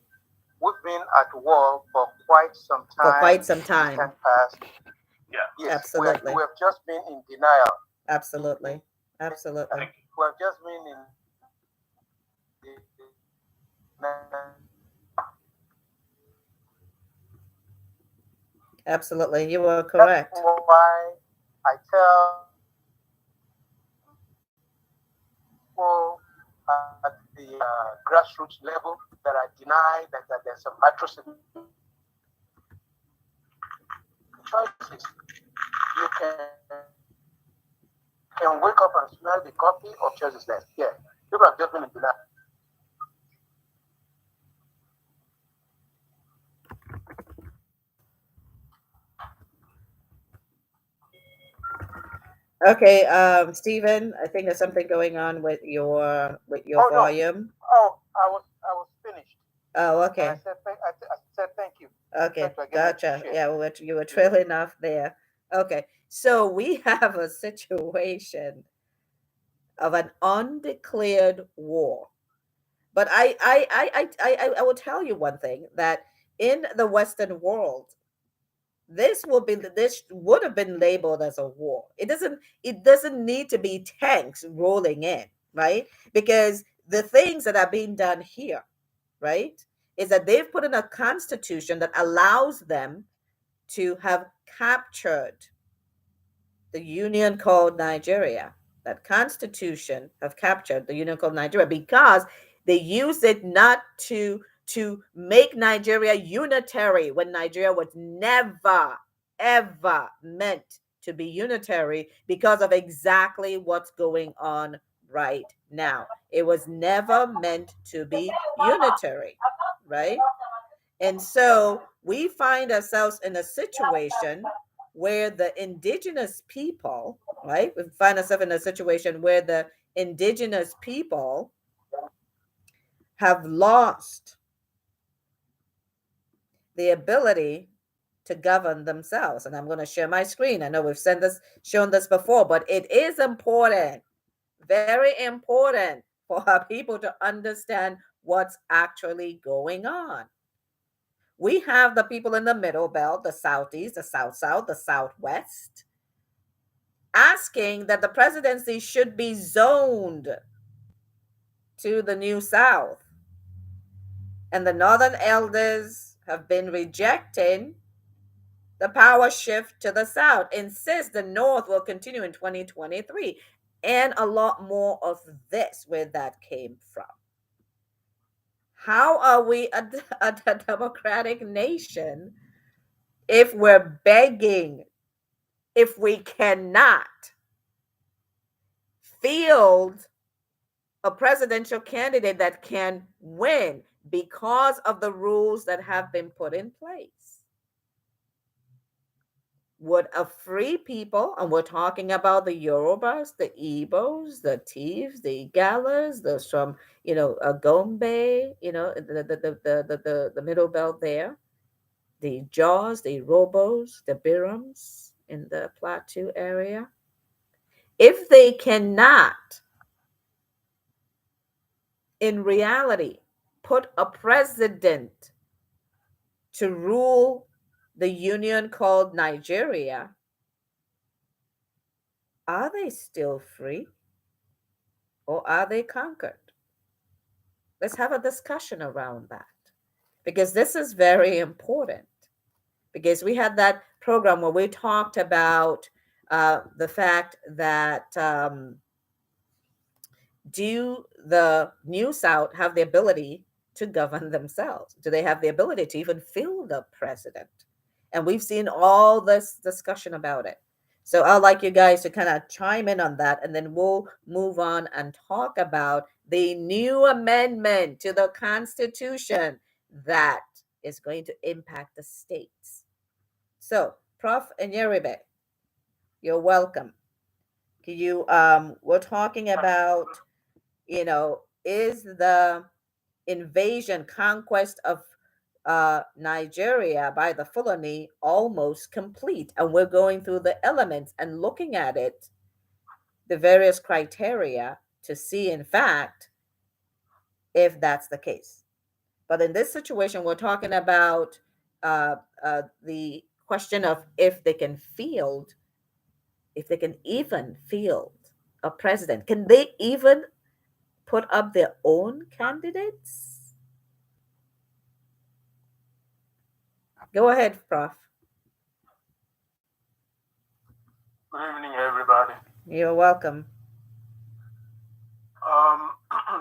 [SPEAKER 6] we've been at war for quite some time.
[SPEAKER 1] For quite some time.
[SPEAKER 6] Past.
[SPEAKER 2] Yeah.
[SPEAKER 6] Yes,
[SPEAKER 1] absolutely.
[SPEAKER 6] We have just been in denial.
[SPEAKER 1] Absolutely. Absolutely.
[SPEAKER 6] We have just been in
[SPEAKER 1] Absolutely, you are correct.
[SPEAKER 6] That's why I tell people at the grassroots level that I deny that there's some atrocity. Choices. You can wake up and smell the coffee or choice is less. Yeah, people have just been in denial.
[SPEAKER 1] Okay, Stephen, I think there's something going on with your volume.
[SPEAKER 6] No. Oh, I was finished.
[SPEAKER 1] Oh, okay.
[SPEAKER 6] I said thank you.
[SPEAKER 1] Okay, gotcha. Yeah, you were trailing off there. Okay, so we have a situation of an undeclared war. But I will tell you one thing, that in the Western world, this would have been labeled as a war. It doesn't need to be tanks rolling in, right? Because the things that are being done here, right, is that they've put in a constitution that allows them to have captured the union called Nigeria. That constitution have captured the union called Nigeria because they use it not to make Nigeria unitary, when Nigeria was never ever meant to be unitary, because of exactly what's going on right now. It was never meant to be unitary, right? And so we find ourselves in a situation where the indigenous people, right? We find ourselves in a situation where the indigenous people have lost the ability to govern themselves. And I'm going to share my screen. I know we've shown this before, but it is important, very important, for our people to understand what's actually going on. We have the people in the middle belt, the southeast, the south-south, the southwest, asking that the presidency should be zoned to the new south. And the northern elders have been rejecting the power shift to the south, insist the north will continue in 2023, and a lot more of this, where that came from. How are we a democratic nation if we're begging, if we cannot field a presidential candidate that can win because of the rules that have been put in place? Would a free people, and we're talking about the Yorubas, the Igbos, the Tivs, the Igalas, those from, Gombe, the middle belt there, the Jaws, the Robos, the Birams in the Plateau area, if they cannot, in reality, put a president to rule the union called Nigeria, are they still free, or are they conquered? Let's have a discussion around that. because this is very important. Because we had that program where we talked about the fact that do the New South have the ability to govern themselves? Do they have the ability to even fill the president? And we've seen all this discussion about it. So I'd like you guys to kind of chime in on that, and then we'll move on and talk about the new amendment to the Constitution that is going to impact the states. So, Prof. Nyeribe, you're welcome. We're talking about, is the invasion, conquest of Nigeria by the Fulani almost complete? And we're going through the elements and looking at it, the various criteria to see, in fact, if that's the case. But in this situation, we're talking about the question of if they can even field a president. Can they even put up their own candidates? Go ahead, Prof.
[SPEAKER 2] Good evening, everybody.
[SPEAKER 1] You're welcome.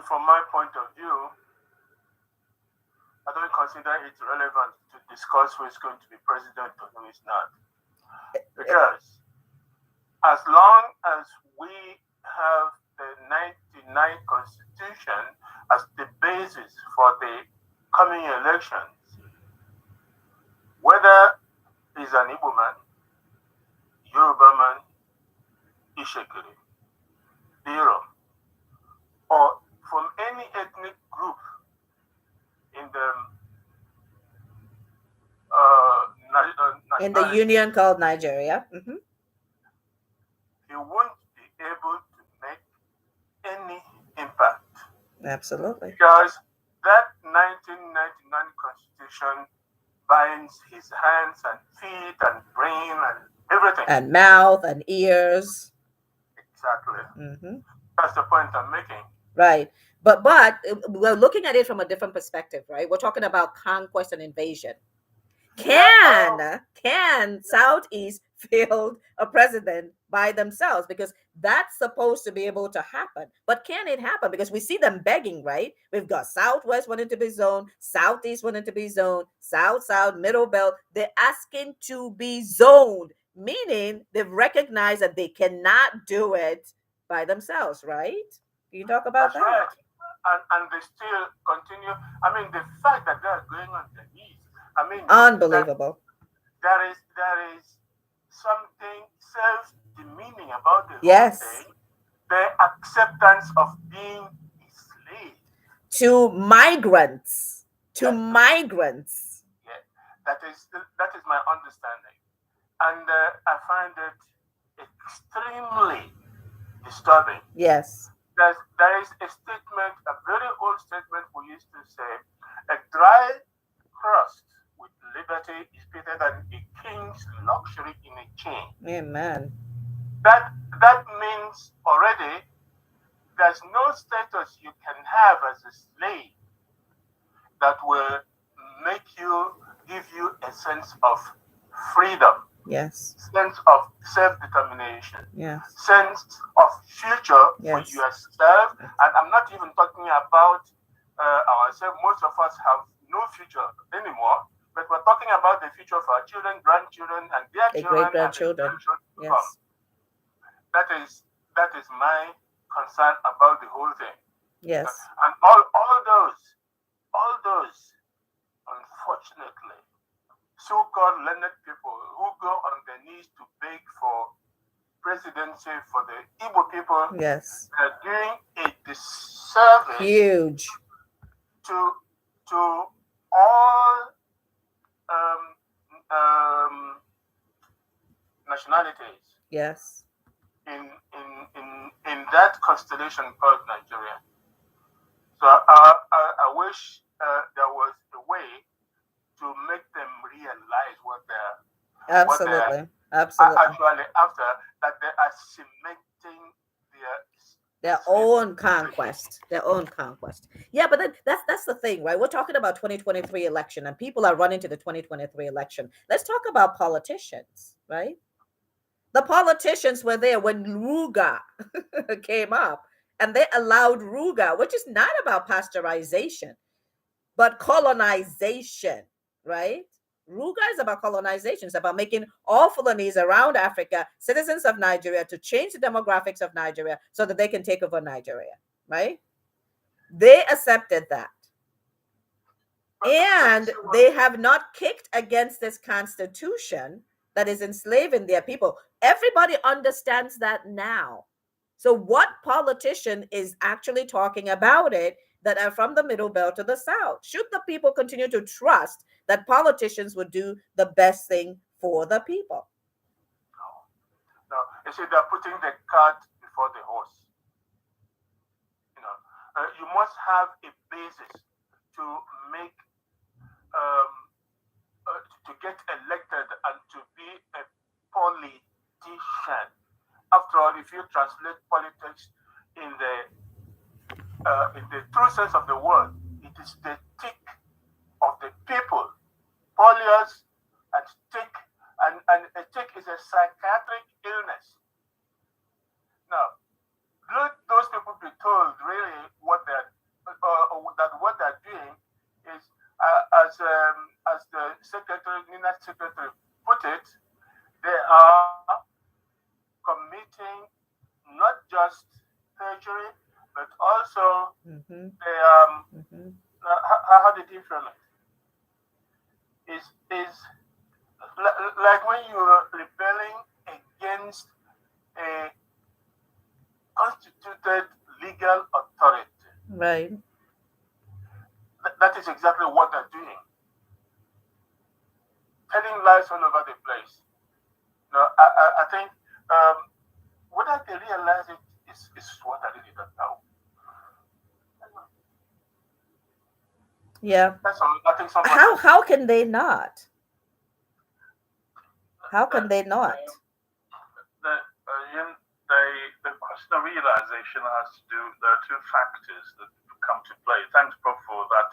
[SPEAKER 2] From my point of view, I don't consider it relevant to discuss who is going to be president or who is not. Because as long as we have the 99 Constitution as the basis for the coming elections, whether he's an Igbo man, Yoruba man, Ishekiri, Biro, or from any ethnic group in the
[SPEAKER 1] in the union called Nigeria,
[SPEAKER 2] he won't be able to make any impact.
[SPEAKER 1] Absolutely.
[SPEAKER 2] Because that 1999 Constitution binds his hands and feet and brain and everything.
[SPEAKER 1] And mouth and ears.
[SPEAKER 2] Exactly. That's the point I'm making.
[SPEAKER 1] Right. But we're looking at it from a different perspective, right? We're talking about conquest and invasion. Can Southeast field a president by themselves? Because that's supposed to be able to happen. But can it happen? Because we see them begging, right? We've got Southwest wanting to be zoned, Southeast wanting to be zoned, South, Middle Belt. They're asking to be zoned, meaning they've recognized that they cannot do it by themselves, right? Can you talk about
[SPEAKER 2] that?
[SPEAKER 1] Right.
[SPEAKER 2] And they still continue. I mean, the fact that they're going on their knees. I mean,
[SPEAKER 1] unbelievable.
[SPEAKER 2] There is something self-demeaning about the
[SPEAKER 1] whole thing.
[SPEAKER 2] The acceptance of being a slave
[SPEAKER 1] to migrants. Migrants.
[SPEAKER 2] Yeah, that is my understanding, and I find it extremely disturbing.
[SPEAKER 1] Yes.
[SPEAKER 2] There is a statement, a very old statement we used to say: a dry crust with liberty is better than a king's luxury in a chain.
[SPEAKER 1] Amen. That
[SPEAKER 2] means already there's no status you can have as a slave that will give you a sense of freedom.
[SPEAKER 1] Yes.
[SPEAKER 2] Sense of self-determination.
[SPEAKER 1] Yes.
[SPEAKER 2] Sense of future for yourself. And I'm not even talking about ourselves. Most of us have no future anymore, but we're talking about the future of our children, grandchildren, and their children,
[SPEAKER 1] great-grandchildren.
[SPEAKER 2] Yes. That is my concern about the whole thing.
[SPEAKER 1] Yes.
[SPEAKER 2] And all those, unfortunately, so-called learned people who go on their knees to beg for presidency for the Igbo people,
[SPEAKER 1] yes,
[SPEAKER 2] are doing a disservice
[SPEAKER 1] huge
[SPEAKER 2] to all nationalities.
[SPEAKER 1] Yes.
[SPEAKER 2] In that constellation called Nigeria. So I wish there was a way to make them realize what they're
[SPEAKER 1] absolutely
[SPEAKER 2] actually after, that they are cementing
[SPEAKER 1] Their own conquest. Their own conquest. Yeah, but then that's the thing, right? We're talking about 2023 election, and people are running to the 2023 election. Let's talk about politicians, right? The politicians were there when RUGA came up, and they allowed RUGA, which is not about pasteurization, but colonization, right? RUGA is about colonization. It's about making all Fulanese around Africa citizens of Nigeria to change the demographics of Nigeria so that they can take over Nigeria, right? They accepted that. And they have not kicked against this constitution that is enslaving their people. Everybody understands that now. So what politician is actually talking about it that are from the middle belt to the south? Should the people continue to trust that politicians would do the best thing for the people?
[SPEAKER 9] No, you see, they're putting the cart before the horse. You must have a basis to make, to get elected and to be a politician. After all, if you translate politics in the true sense of the word, it is the tick of the people. Polius and tick, and a tick is a psychiatric illness. Now, let those people be told really what they're that what they're doing is, as the secretary, Nina secretary put it, they are committing not just perjury, but also how did he frame it? Is like when you're rebelling against a constituted legal authority.
[SPEAKER 1] Right.
[SPEAKER 9] That is exactly what they're doing. Telling lies all over the place. I think whether they realize it is what I really don't know.
[SPEAKER 1] Yeah.
[SPEAKER 9] That's all. I think
[SPEAKER 1] how can they not? How can they not?
[SPEAKER 2] The question of realization has to do. There are two factors that come to play. Thanks, Prof, for that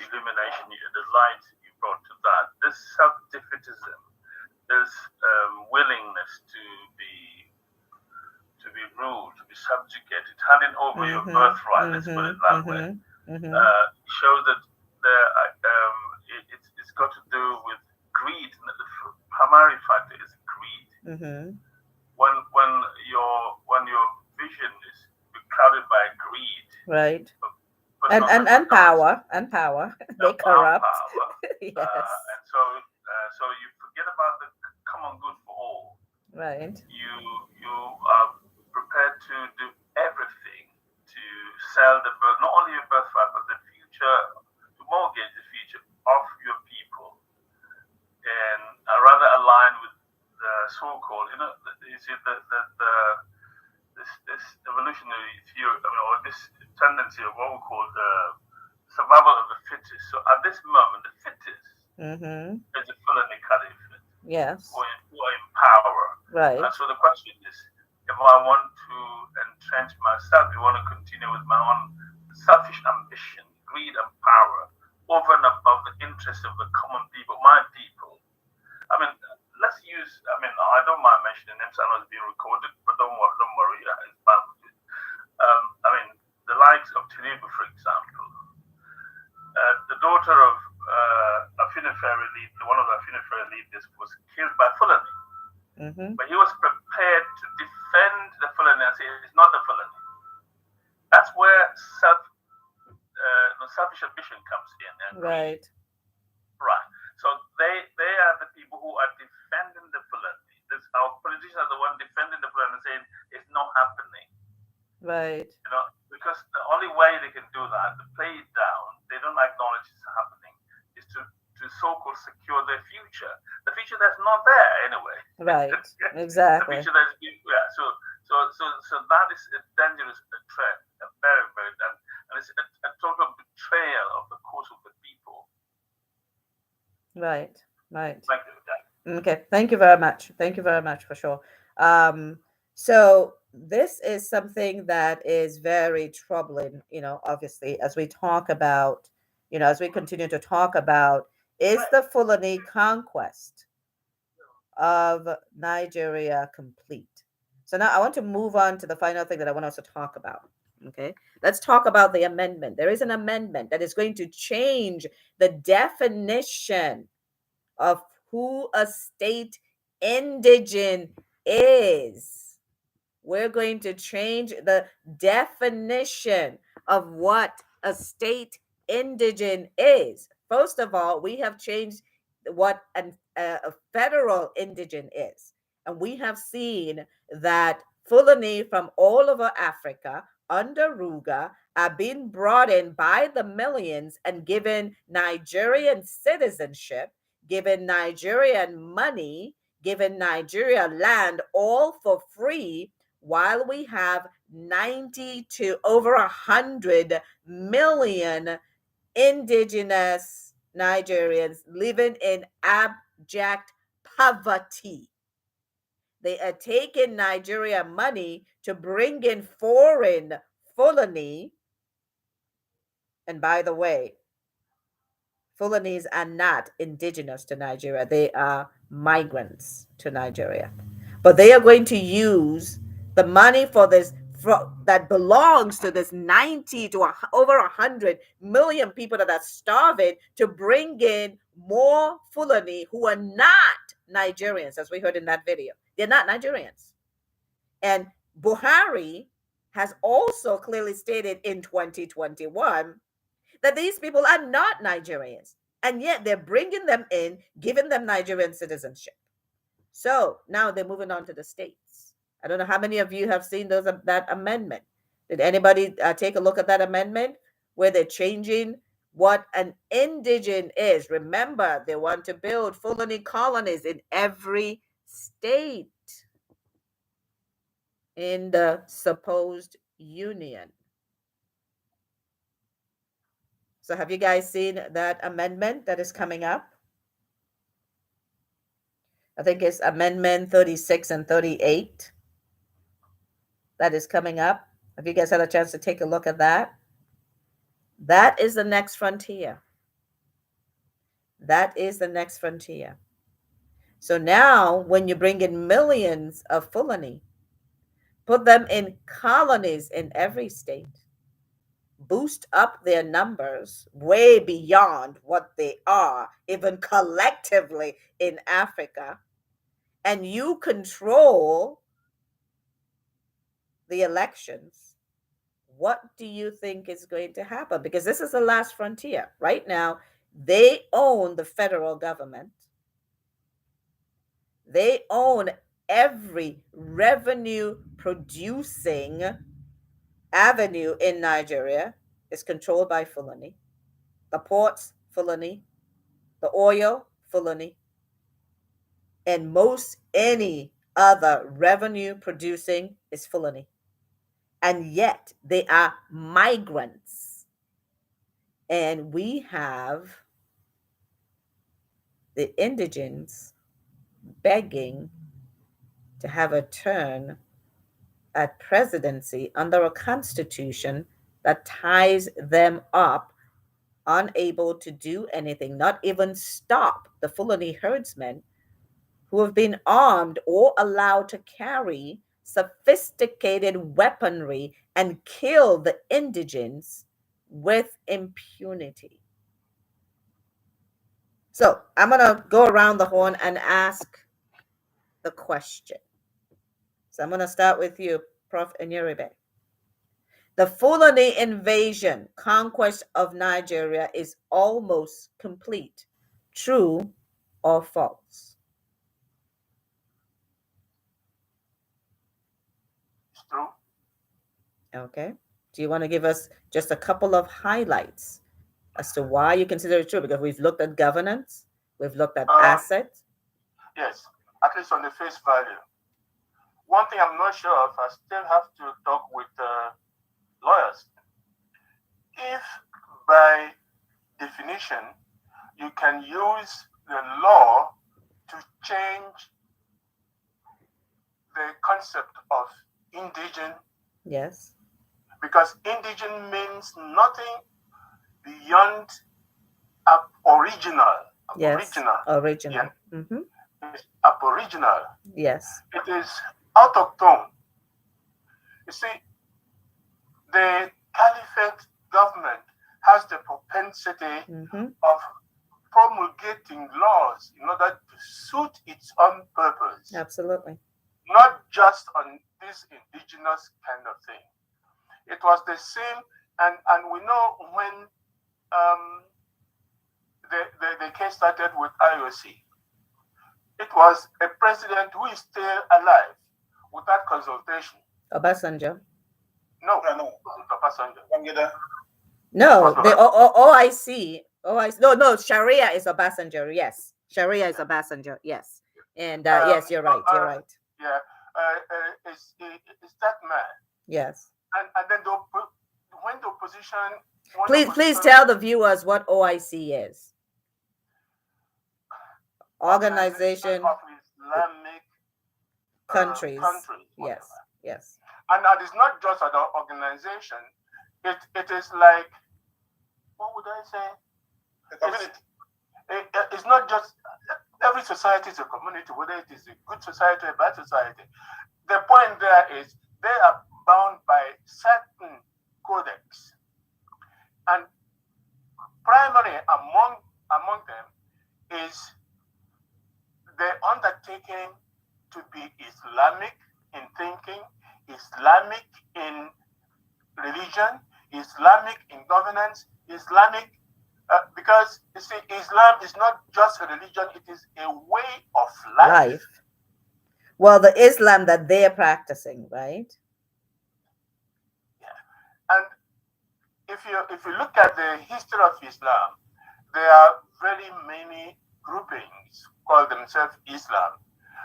[SPEAKER 2] illumination, the light you brought to that. This self-defeatism, this willingness to be ruled, to be subjugated, handing over your birthright. Let's put it that way. Shows that it's got to do with greed. The primary factor is greed. When your vision is clouded by greed,
[SPEAKER 1] right? And power. They corrupt.
[SPEAKER 2] Power.
[SPEAKER 1] Yes.
[SPEAKER 2] And so you forget about the common good for all.
[SPEAKER 1] Right.
[SPEAKER 2] You are prepared to do everything to sell not only your birthright, but the future, to mortgage the future of your people, and rather aligned with the so-called, you see this evolutionary theory, or this tendency of what we call the survival of the fittest. So at this moment, the fittest is the Fulani Caliphate.
[SPEAKER 1] Yes.
[SPEAKER 2] Who are in power.
[SPEAKER 1] Right.
[SPEAKER 2] And so the question is, if I want to entrench myself, if I want to continue with my own selfish ambition, greed and power, over and above the interests of the common people, my people. Let's use, I don't mind mentioning names, I know it's being recorded, but don't worry, it's fine with it. The likes of Tinubu, for example, the daughter of Afinifere leader, one of the Afinifere leaders, was killed by Fulani. But he was prepared to defend the Fulani and say it's not the Fulani. That's where selfish ambition comes in.
[SPEAKER 1] Right.
[SPEAKER 2] Right. So they are the people who are defending the Fulani. Our politicians are the one defending the Fulani and saying it's not happening.
[SPEAKER 1] Right.
[SPEAKER 2] Because the only way they can do that, to play it down, they don't acknowledge it's happening, is to so-called secure their future. The future that's not there anyway.
[SPEAKER 1] Right. Exactly.
[SPEAKER 2] The future that's so that is a dangerous trend, a very, very, and it's a total betrayal of the cause of the people.
[SPEAKER 1] Right.
[SPEAKER 2] Thank you.
[SPEAKER 1] Okay. Thank you very much. For sure. So this is something that is very troubling, obviously, as we talk about, as we continue to talk about, is the Fulani conquest of Nigeria complete? So now I want to move on to the final thing that I want us to talk about. Okay, let's talk about the amendment. There is an amendment that is going to change the definition of who a state indigene is. We're going to change the definition of what a state indigene is. First of all, we have changed what a federal indigene is. And we have seen that Fulani from all over Africa under RUGA are being brought in by the millions and given Nigerian citizenship, given Nigerian money, given Nigeria land, all for free, while we have 90 to over 100 million indigenous Nigerians living in abject poverty. They are taking Nigeria money to bring in foreign Fulani. And by the way, Fulanis are not indigenous to Nigeria. They are migrants to Nigeria. But they are going to use the money for this that belongs to this 90 to over 100 million people that are starving to bring in more Fulani who are not Nigerians, as we heard in that video. They're not Nigerians. And Buhari has also clearly stated in 2021 that these people are not Nigerians, and yet they're bringing them in, giving them Nigerian citizenship. So now they're moving on to the states. I don't know how many of you have seen that amendment. Did anybody take a look at that amendment where they're changing what an indigene is? Remember, they want to build Fulani colonies in every state in the supposed union. So have you guys seen that amendment that is coming up? I think it's Amendment 36 and 38 that is coming up. Have you guys had a chance to take a look at that? That is the next frontier. That is the next frontier. So now when you bring in millions of Fulani, put them in colonies in every state, boost up their numbers way beyond what they are, even collectively in Africa, and you control the elections, what do you think is going to happen? Because this is the last frontier. Right now, they own the federal government. They own every revenue producing avenue in Nigeria is controlled by Fulani. The ports, Fulani. The oil, Fulani. And most any other revenue producing is Fulani. And yet they are migrants. And we have the indigenes begging to have a turn at presidency under a constitution that ties them up, unable to do anything, not even stop the Fulani herdsmen who have been armed or allowed to carry sophisticated weaponry and kill the indigenes with impunity. So I'm going to go around the horn and ask the question. So I'm going to start with you, Prof. Enyeribe. The Fulani invasion, conquest of Nigeria is almost complete. True or false?
[SPEAKER 2] It's true.
[SPEAKER 1] Okay. Do you want to give us just a couple of highlights as to why you consider it true? Because we've looked at governance, we've looked at assets.
[SPEAKER 2] Yes, at least on the face value. One thing I'm not sure of, I still have to talk with lawyers. If by definition you can use the law to change the concept of indigene.
[SPEAKER 1] Yes.
[SPEAKER 2] Because indigene means nothing beyond original.
[SPEAKER 1] Yes. Original.
[SPEAKER 2] Yeah.
[SPEAKER 1] Mm-hmm.
[SPEAKER 2] It's aboriginal.
[SPEAKER 1] Yes.
[SPEAKER 2] It is autochthone. You see, the caliphate government has the propensity of promulgating laws in order to suit its own purpose.
[SPEAKER 1] Absolutely.
[SPEAKER 2] Not just on this indigenous kind of thing. It was the same, and we know when the case started with IOC, it was a president who is still alive without consultation.
[SPEAKER 1] Obasanjo.
[SPEAKER 2] No, Obasanjo.
[SPEAKER 1] No, the OIC. No, Sharia is Obasanjo. Yes, Sharia is Obasanjo. Yes, and yes, you're right. You're right.
[SPEAKER 2] Yeah, it's that man.
[SPEAKER 1] Yes.
[SPEAKER 2] And then when the opposition.
[SPEAKER 1] Please tell the viewers what OIC is. Organization
[SPEAKER 2] of Islamic
[SPEAKER 1] countries.
[SPEAKER 2] Yes,
[SPEAKER 1] yes.
[SPEAKER 2] And that is not just an organization. It is like, what would I say? A community. It's not just every society is a community, whether it is a good society or a bad society. The point there is they are bound by certain codex, and primary among them is the undertaking to be Islamic in thinking, Islamic in religion, Islamic in governance, Islamic, because you see, Islam is not just a religion, it is a way of life.
[SPEAKER 1] Well, the Islam that they're practicing, right?
[SPEAKER 2] Yeah. And if you look at the history of Islam, there are very many groupings call themselves Islam.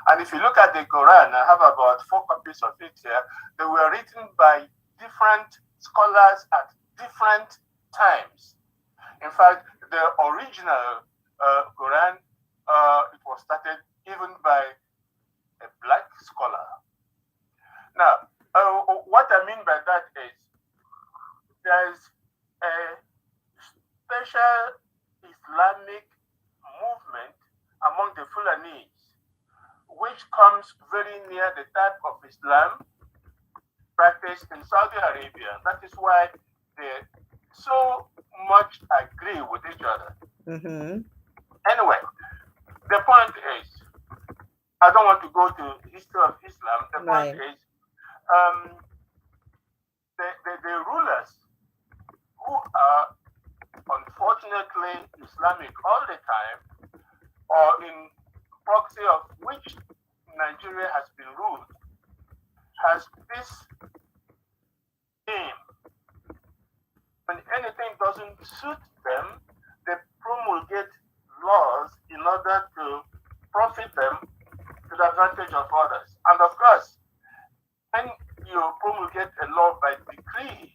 [SPEAKER 2] And if you look at the Quran, I have about 4 copies of it here. They were written by different scholars at different times. In fact, the original Quran, it was started even by a black scholar. Now, what I mean by that is there is a special Islamic movement among the Fulanis, which comes very near the type of Islam practiced in Saudi Arabia. That is why they so much agree with each other. Anyway, the point is, I don't want to go to the history of Islam. The point is, the rulers who are unfortunately Islamic all the time, or in proxy of which Nigeria has been ruled, has this aim. When anything doesn't suit them, they promulgate laws in order to profit them to the advantage of others. And of course, when you promulgate a law by decree,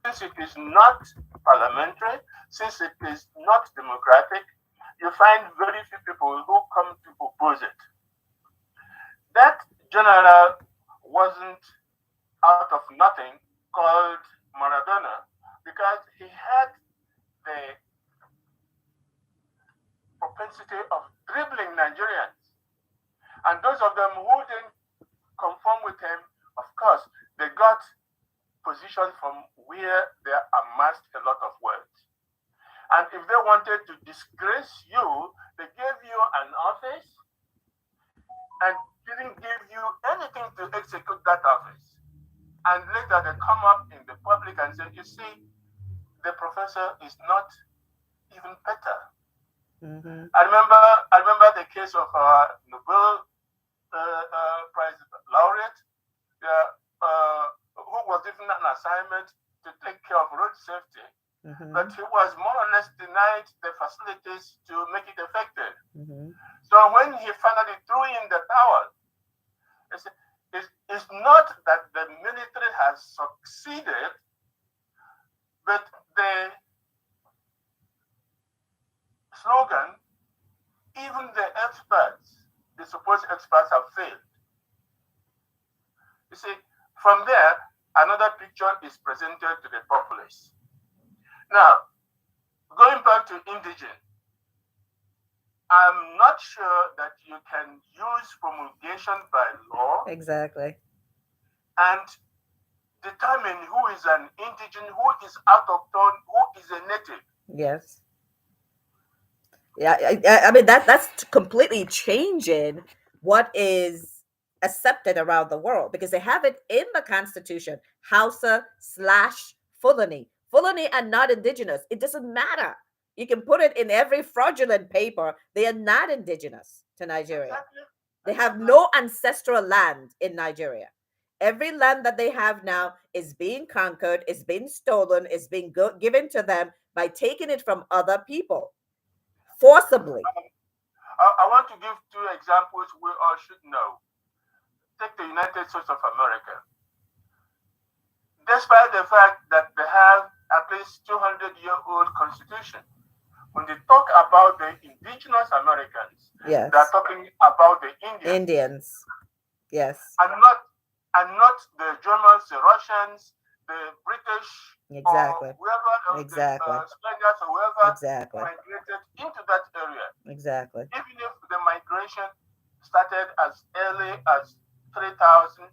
[SPEAKER 2] since it is not parliamentary, since it is not democratic, you find very few people who come to oppose it. That general wasn't out of nothing called Maradona, because he had the propensity of dribbling Nigerians. And those of them who didn't conform with him, of course, they got position from where they amassed a lot of wealth. And if they wanted to disgrace you, they gave you an office and didn't give you anything to execute that office. And later they come up in the public and say, you see, the professor is not even better. I remember the case of our Nobel Prize laureate, who was given an assignment to take care of road safety, but he was more or less denied the facilities to make it effective. So when he finally threw in the towel, it's not that the military has succeeded, but the slogan, even the experts, the supposed experts, have failed. You see, from there, another picture is presented to the populace. Now, going back to indigenous, I'm not sure that you can use promulgation by law
[SPEAKER 1] exactly
[SPEAKER 2] and determine who is an indigenous, who is autochthone, who is a native.
[SPEAKER 1] Yes. Yeah, I mean that's completely changing what is accepted around the world, because they have it in the Constitution, Hausa/Fulani. Fulani are not indigenous. It doesn't matter. You can put it in every fraudulent paper. They are not indigenous to Nigeria.
[SPEAKER 2] Exactly.
[SPEAKER 1] They have no ancestral land in Nigeria. Every land that they have now is being conquered, is being stolen, is being given to them by taking it from other people forcibly.
[SPEAKER 2] I want to give two examples we all should know. Take the United States of America. Despite the fact that they have at least 200-year-old constitution, when they talk about the indigenous Americans,
[SPEAKER 1] yes,
[SPEAKER 2] they're talking about the
[SPEAKER 1] Indians. Yes.
[SPEAKER 2] And not the Germans, the Russians, the British,
[SPEAKER 1] exactly,
[SPEAKER 2] or whoever,
[SPEAKER 1] exactly,
[SPEAKER 2] the Spaniards or whoever
[SPEAKER 1] exactly
[SPEAKER 2] migrated into that area.
[SPEAKER 1] Exactly.
[SPEAKER 2] Even if the migration started as early as 3,000,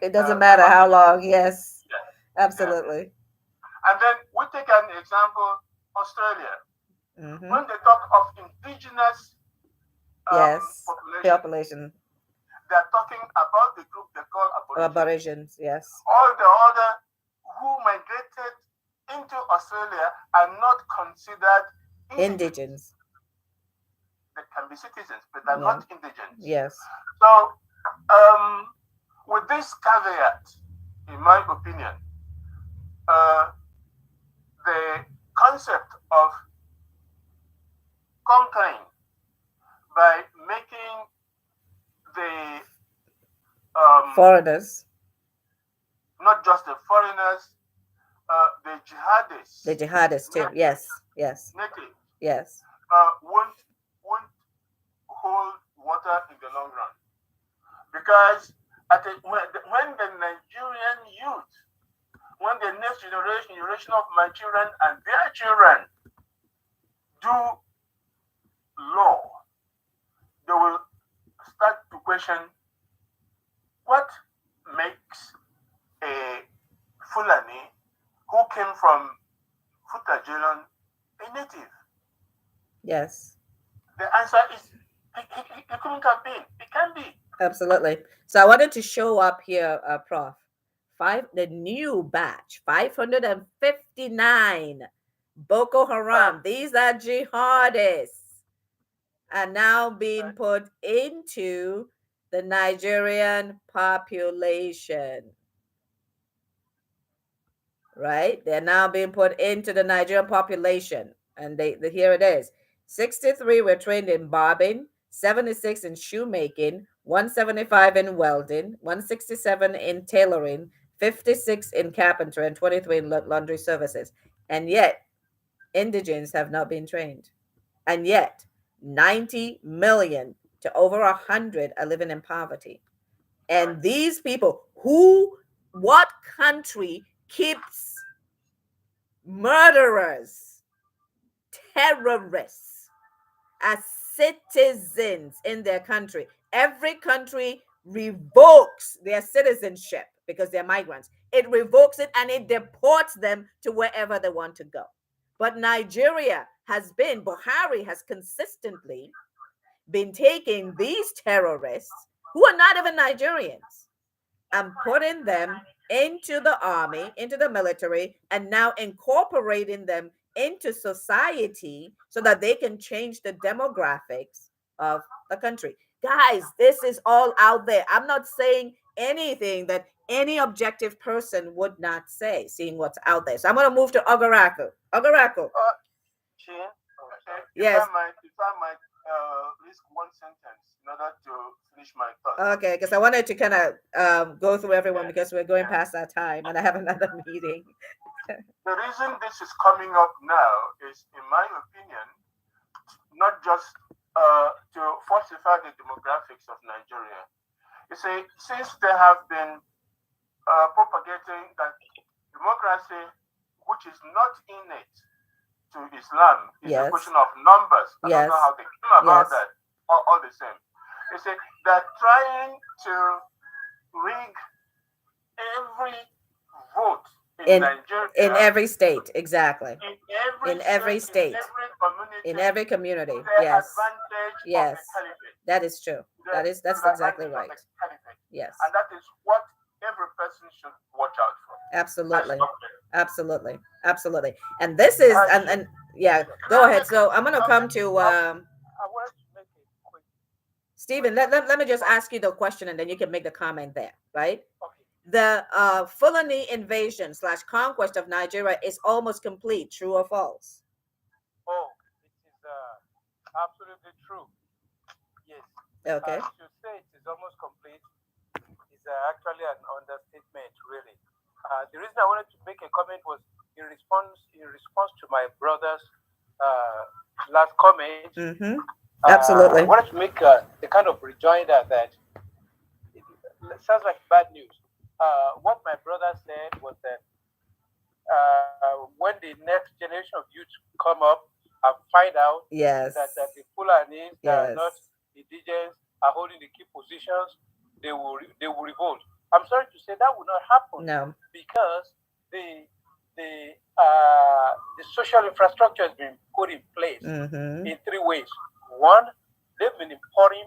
[SPEAKER 1] it doesn't matter how long. Yes,
[SPEAKER 2] yeah.
[SPEAKER 1] absolutely.
[SPEAKER 2] Yeah. And then we take an example, Australia.
[SPEAKER 1] Mm-hmm.
[SPEAKER 2] When they talk of indigenous
[SPEAKER 1] population,
[SPEAKER 2] they're talking about the group they call
[SPEAKER 1] aborigines. Yes.
[SPEAKER 2] All the other who migrated into Australia are not considered
[SPEAKER 1] indigenous.
[SPEAKER 2] They can be citizens, but they're not indigenous.
[SPEAKER 1] Yes.
[SPEAKER 2] So, with this caveat, in my opinion, the concept of conquering by making the
[SPEAKER 1] foreigners,
[SPEAKER 2] not just the foreigners, the jihadists.
[SPEAKER 1] The jihadists too. Yes. Yes.
[SPEAKER 2] Native.
[SPEAKER 1] Yes.
[SPEAKER 2] Won't hold water in the long run, because when the Nigerian youth, when the next generation of my children and their children do law, they will start to question what makes a Fulani who came from Futajilan a native.
[SPEAKER 1] Yes.
[SPEAKER 2] The answer is it couldn't have been. It can be.
[SPEAKER 1] Absolutely. So I wanted to show up here, Prof. The new batch, 559 Boko Haram. These are jihadists, are now being put into the Nigerian population. Right? They're now being put into the Nigerian population. And here it is. 63 were trained in barbing, 76 in shoemaking, 175 in welding, 167 in tailoring, 56 in carpentry, and 23 in laundry services. And yet, indigenes have not been trained. And yet, 90 million to over 100 are living in poverty. And these people, what country keeps murderers, terrorists as citizens in their country? Every country revokes their citizenship because they're migrants. It revokes it and it deports them to wherever they want to go. But Nigeria Buhari has consistently been taking these terrorists who are not even Nigerians and putting them into the army, into the military, and now incorporating them into society so that they can change the demographics of the country. Guys, this is all out there. I'm not saying anything that any objective person would not say, seeing what's out there. So I'm going to move to Ogaraku. Ogaraku. Yes.
[SPEAKER 2] If I might risk one sentence in order to finish my thought.
[SPEAKER 1] Okay, because I wanted to kind of go through everyone because we're going past our time and I have another meeting.
[SPEAKER 2] The reason this is coming up now is, in my opinion, not just to falsify the demographics of Nigeria. You see, since they have been propagating that democracy, which is not innate to Islam, is a question of numbers. I don't know how they came about that. All the same. You see, they're trying to rig every vote in Nigeria.
[SPEAKER 1] In every state, exactly.
[SPEAKER 2] In every state.
[SPEAKER 1] In every community.
[SPEAKER 2] Yes.
[SPEAKER 1] Yes. That is true. That's exactly right. Yes.
[SPEAKER 2] And that is what every person should watch out for.
[SPEAKER 1] Absolutely. And this is and yeah, go ahead. So I'm gonna come to
[SPEAKER 6] I wanted to make a quick
[SPEAKER 1] Stephen, let me just ask you the question and then you can make the comment there, right?
[SPEAKER 6] Okay.
[SPEAKER 1] The Fulani invasion / conquest of Nigeria is almost complete, true or false?
[SPEAKER 6] Oh, it is absolutely true. Yes.
[SPEAKER 1] Okay.
[SPEAKER 6] To say it is almost complete is actually an understatement, really. The reason I wanted to make a comment was in response to my brother's last comment.
[SPEAKER 1] Mm-hmm. Absolutely.
[SPEAKER 6] I wanted to make the kind of rejoinder that it sounds like bad news. What my brother said was that when the next generation of youth come up and find out that the Fulani that are not indigenous are holding the key positions, they will revolt. I'm sorry to say that will not happen.
[SPEAKER 1] No,
[SPEAKER 6] because the social infrastructure has been put in place in three ways. One, they've been importing.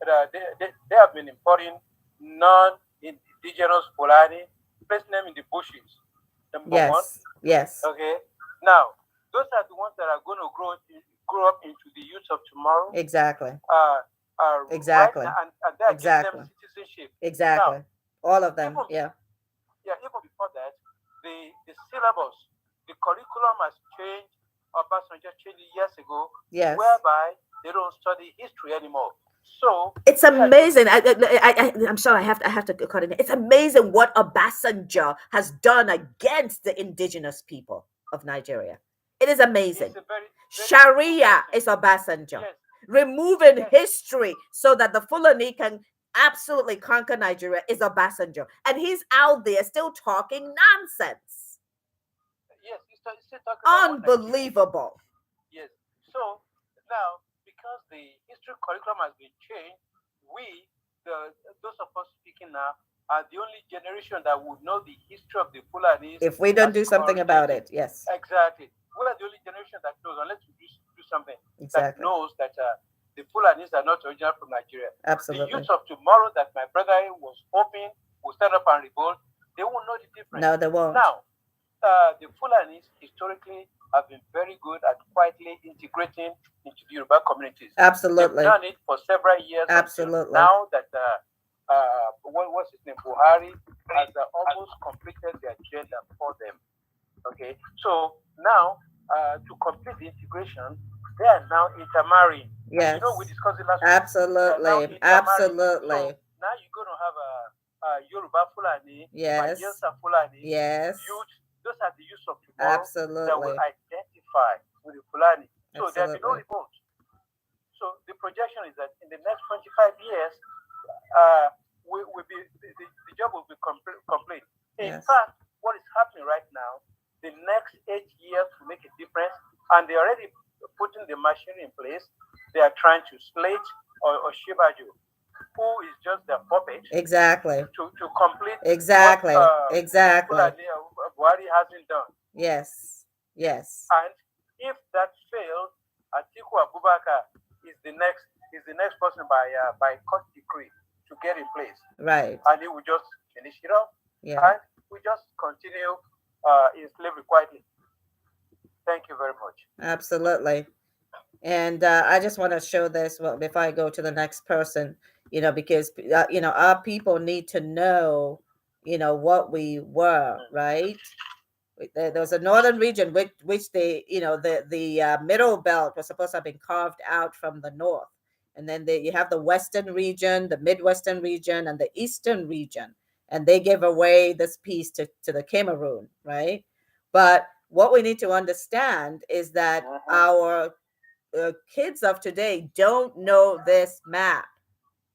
[SPEAKER 6] They have been importing non-indigenous Fulani, placing them in the bushes. Number one.
[SPEAKER 1] Yes.
[SPEAKER 6] Okay. Now, those are the ones that are going to grow up into the youth of tomorrow.
[SPEAKER 1] Exactly.
[SPEAKER 6] Exactly. Right? And that gives them citizenship.
[SPEAKER 1] Exactly. Now, all of them.
[SPEAKER 6] Even before that, the syllabus, the curriculum has changed. Obasanjo changed it years ago.
[SPEAKER 1] Yes.
[SPEAKER 6] Whereby they don't study history anymore. So
[SPEAKER 1] it's amazing. I'm sorry, I have to cut it. It's amazing what Obasanjo has done against the indigenous people of Nigeria. It is amazing.
[SPEAKER 6] Very
[SPEAKER 1] Sharia is Obasanjo.
[SPEAKER 6] Yes.
[SPEAKER 1] Removing history so that the Fulani can absolutely conquer Nigeria is Obasanjo. And he's out there still talking nonsense.
[SPEAKER 6] Yes, he's still talking
[SPEAKER 1] unbelievable.
[SPEAKER 6] Yes. So now, because the history curriculum has been changed, those of us speaking now, are the only generation that would know the history of the Fulani.
[SPEAKER 1] If we don't do something about it, yes.
[SPEAKER 6] Exactly. We are the only generation that knows, unless we do something that knows that the Fulanis are not original from Nigeria.
[SPEAKER 1] Absolutely.
[SPEAKER 6] The youth of tomorrow that my brother was hoping will stand up and revolt, they won't know the difference.
[SPEAKER 1] No, they won't.
[SPEAKER 6] Now, the Fulanis historically have been very good at quietly integrating into the Yoruba communities.
[SPEAKER 1] Absolutely.
[SPEAKER 6] They've done it for several years.
[SPEAKER 1] Absolutely.
[SPEAKER 6] Now that what's his name, Buhari has almost completed the agenda for them. Okay, so now to complete the integration, they are now intermarrying.
[SPEAKER 1] Yes.
[SPEAKER 6] You know, we discussed it last week.
[SPEAKER 1] Absolutely. Absolutely.
[SPEAKER 6] So now you're going to have a Yoruba Fulani,
[SPEAKER 1] yes,
[SPEAKER 6] Bayelsa Fulani,
[SPEAKER 1] yes,
[SPEAKER 6] youth. Those are the youth of tomorrow
[SPEAKER 1] absolutely
[SPEAKER 6] that will identify with the Fulani. So there will be no
[SPEAKER 1] absolutely
[SPEAKER 6] revolt. So the projection is that in the next 25 years, the job will be complete. In
[SPEAKER 1] Yes.
[SPEAKER 6] fact, what is happening right now, the next 8 years will make a difference, and they're already putting the machinery in place. They are trying to slate or Shibaju, who is just their puppet,
[SPEAKER 1] Exactly.
[SPEAKER 6] to complete
[SPEAKER 1] Exactly.
[SPEAKER 6] what,
[SPEAKER 1] Exactly.
[SPEAKER 6] Buhari hasn't done.
[SPEAKER 1] Yes. Yes.
[SPEAKER 6] And if that fails, Atiku Abubakar is the next person by court decree to get in place.
[SPEAKER 1] Right.
[SPEAKER 6] And he will just finish it off.
[SPEAKER 1] Yeah.
[SPEAKER 6] And we just continue in slavery quietly. Thank you very much.
[SPEAKER 1] Absolutely. And I just want to show this before I go to the next person, because, our people need to know, what we were, right? There was a northern region which the middle belt was supposed to have been carved out from the north. And then you have the western region, the midwestern region, and the eastern region. And they gave away this piece to the Cameroon, right? But what we need to understand is that our kids of today don't know this map.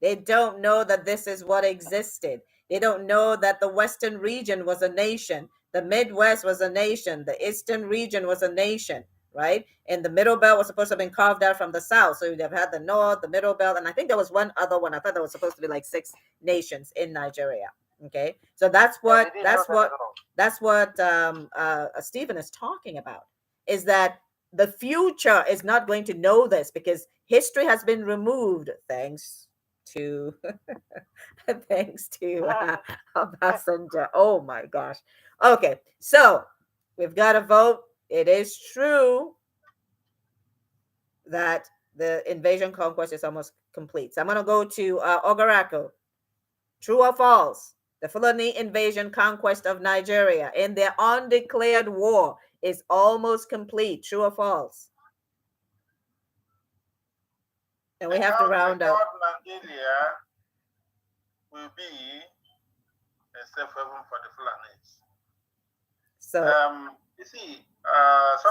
[SPEAKER 1] They don't know that this is what existed. They don't know that the Western region was a nation. The Midwest was a nation. The Eastern region was a nation, right? And the Middle Belt was supposed to have been carved out from the South. So you'd have had the North, the Middle Belt, and I think there was one other one. I thought there was supposed to be like 6 nations in Nigeria. Okay, so that's what Stephen is talking about. Is that the future is not going to know this because history has been removed thanks to thanks to Obasanjo. Oh my gosh. Okay, so we've got a vote. It is true that the invasion conquest is almost complete. So I'm going to go to Ogarako. True or false? The Fulani invasion conquest of Nigeria in their undeclared war is almost complete. True or false? And we have to round up.
[SPEAKER 4] Nigeria will be a safe haven for the Fulanis.
[SPEAKER 1] So,
[SPEAKER 4] you see,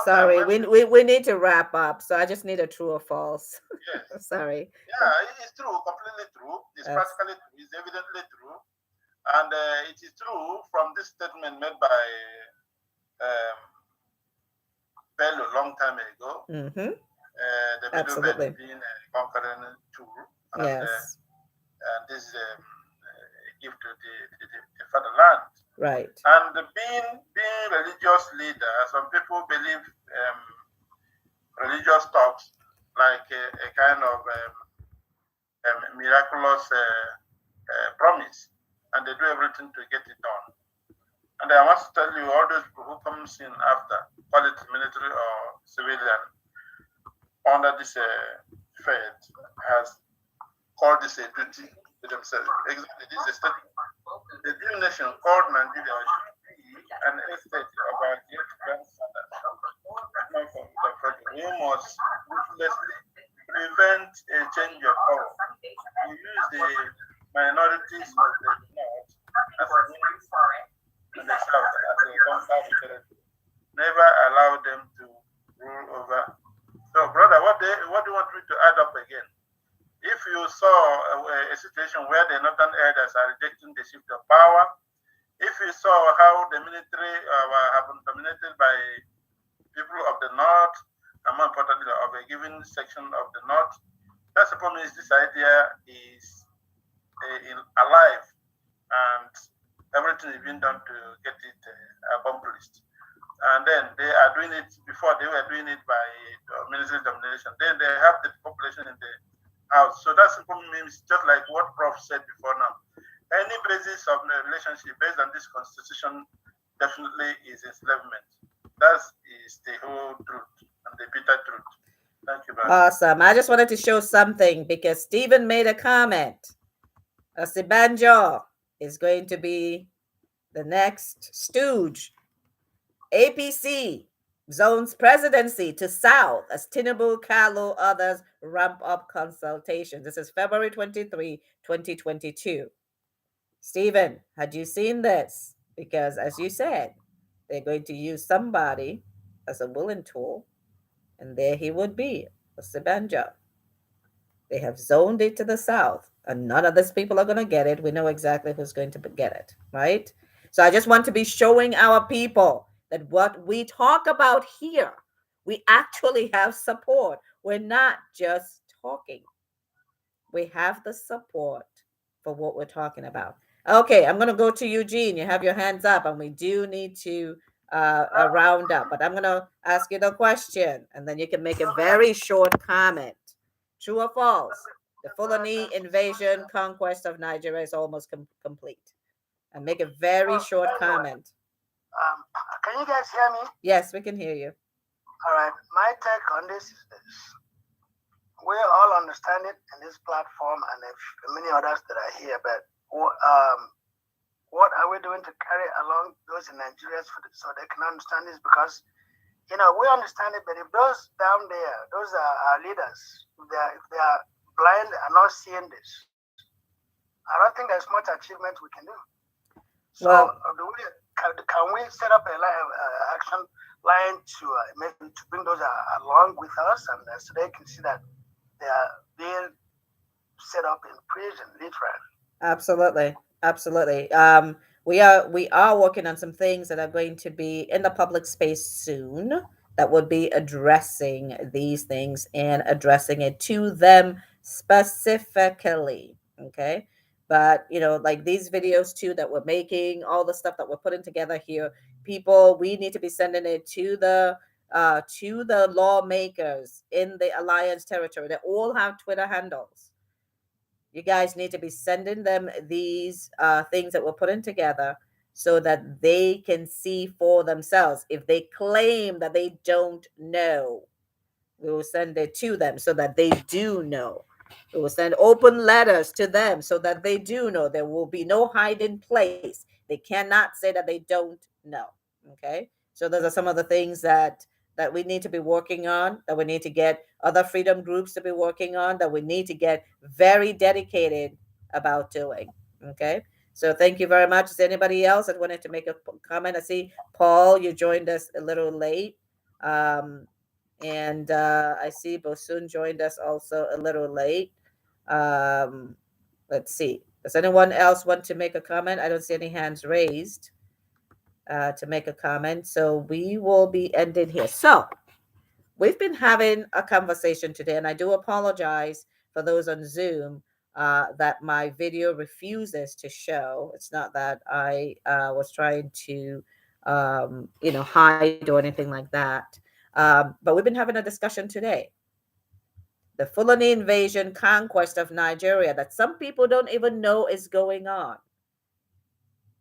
[SPEAKER 1] sorry, we need to wrap up. So I just need a true or false.
[SPEAKER 4] Yes.
[SPEAKER 1] Sorry.
[SPEAKER 4] Yeah, it's true, completely true. It's practically true. It's evidently true. And it is true from this statement made by Bello a long time ago.
[SPEAKER 1] Mm-hmm.
[SPEAKER 4] The Middle Belt being a conquering tool. And,
[SPEAKER 1] yes.
[SPEAKER 4] And this is a gift to the fatherland.
[SPEAKER 1] Right.
[SPEAKER 4] And being religious leader, some people believe religious talks like a kind of miraculous promise, and they do everything to get it done. And I want to tell you, all those people who comes in after, call it military or civilian, under this faith, has called this a duty to themselves. Exactly, this is a statement. The dream nation called Nigeria should be an estate about yet grandfather. We must ruthlessly prevent a change of power. We use the minorities of the North as a means and the South as a conquer territory. Never allow them to rule over. So, brother, what do you want me to add up again? If you saw a situation where the northern elders are rejecting the shift of power, if you saw how the military have been dominated by people of the north, and more importantly of a given section of the north, that's the problem. Is this idea is alive, and everything is being done to get it accomplished. And then they are doing it before they were doing it by military domination. Then they have the population in the house. So that simply means just like what Prof said before now. Any basis of the relationship based on this constitution definitely is enslavement. That is the whole truth and the bitter truth. Thank you very much.
[SPEAKER 1] Awesome. I just wanted to show something because Stephen made a comment. Osibanjo is going to be the next stooge. APC zones presidency to South as Tinubu, Kalu, others ramp up consultations. This is February 23, 2022. Stephen, had you seen this? Because as you said, they're going to use somebody as a willing tool, and there he would be, Osibanjo. They have zoned it to the South, and none of these people are going to get it. We know exactly who's going to get it, right? So I just want to be showing our people that what we talk about here, we actually have support. We're not just talking. We have the support for what we're talking about. Okay, I'm going to go to Eugene. You have your hands up, and we do need to round up. But I'm going to ask you the question, and then you can make a very short comment. True or false? The Fulani invasion conquest of Nigeria is almost complete. And make a very short comment.
[SPEAKER 11] Can you guys hear me?
[SPEAKER 1] Yes, we can hear you.
[SPEAKER 11] All right. My take on this is this. We all understand it in this platform and many others that are here, but what are we doing to carry along those in Nigeria so they can understand this? Because, we understand it, but if those down there, those are our leaders, if they are blind and not seeing this, I don't think there's much achievement we can do. So can we set up a action line to bring those along with us, and so they can see that they are being set up in prison, literally.
[SPEAKER 1] Absolutely, absolutely. We are working on some things that are going to be in the public space soon that would be addressing these things and addressing it to them specifically. Okay. But like these videos too that we're making, all the stuff that we're putting together here, people, we need to be sending it to the lawmakers in the alliance territory. They all have Twitter handles. You guys need to be sending them these things that we're putting together so that they can see for themselves. If they claim that they don't know, we will send it to them so that they do know. We will send open letters to them so that they do know. There will be no hiding place. They cannot say that they don't know. Okay. So those are some of the things that we need to be working on, that we need to get other freedom groups to be working on, that we need to get very dedicated about doing. Okay. So thank you very much. Is there anybody else that wanted to make a comment? I see Paul, you joined us a little late. And I see Bosun joined us also a little late. Um, let's see. Does anyone else want to make a comment? I don't see any hands raised to make a comment. So we will be ending here. So we've been having a conversation today, and I do apologize for those on Zoom that my video refuses to show. It's not that I was trying to, hide or anything like that. But we've been having a discussion today. The Fulani invasion, conquest of Nigeria, that some people don't even know is going on.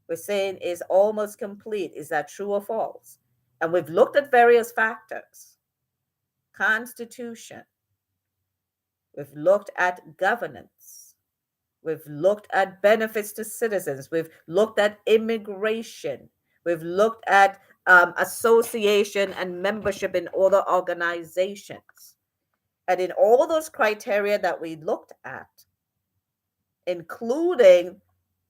[SPEAKER 1] We're saying is almost complete. Is that true or false? And we've looked at various factors. Constitution. We've looked at governance. We've looked at benefits to citizens. We've looked at immigration. We've looked at association and membership in other organizations. And in all those criteria that we looked at, including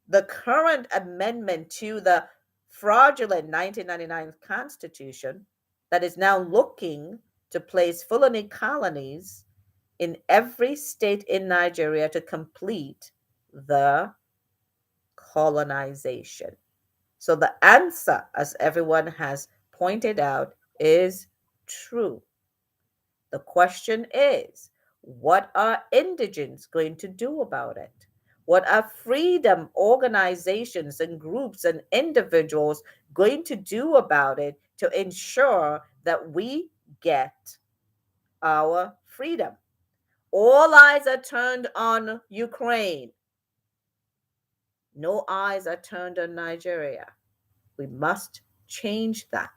[SPEAKER 1] the current amendment to the fraudulent 1999 Constitution that is now looking to place Fulani colonies in every state in Nigeria to complete the colonization. So the answer, as everyone has pointed out, is true. The question is, what are indigents going to do about it? What are freedom organizations and groups and individuals going to do about it to ensure that we get our freedom? All eyes are turned on Ukraine. No eyes are turned on Nigeria. We must change that.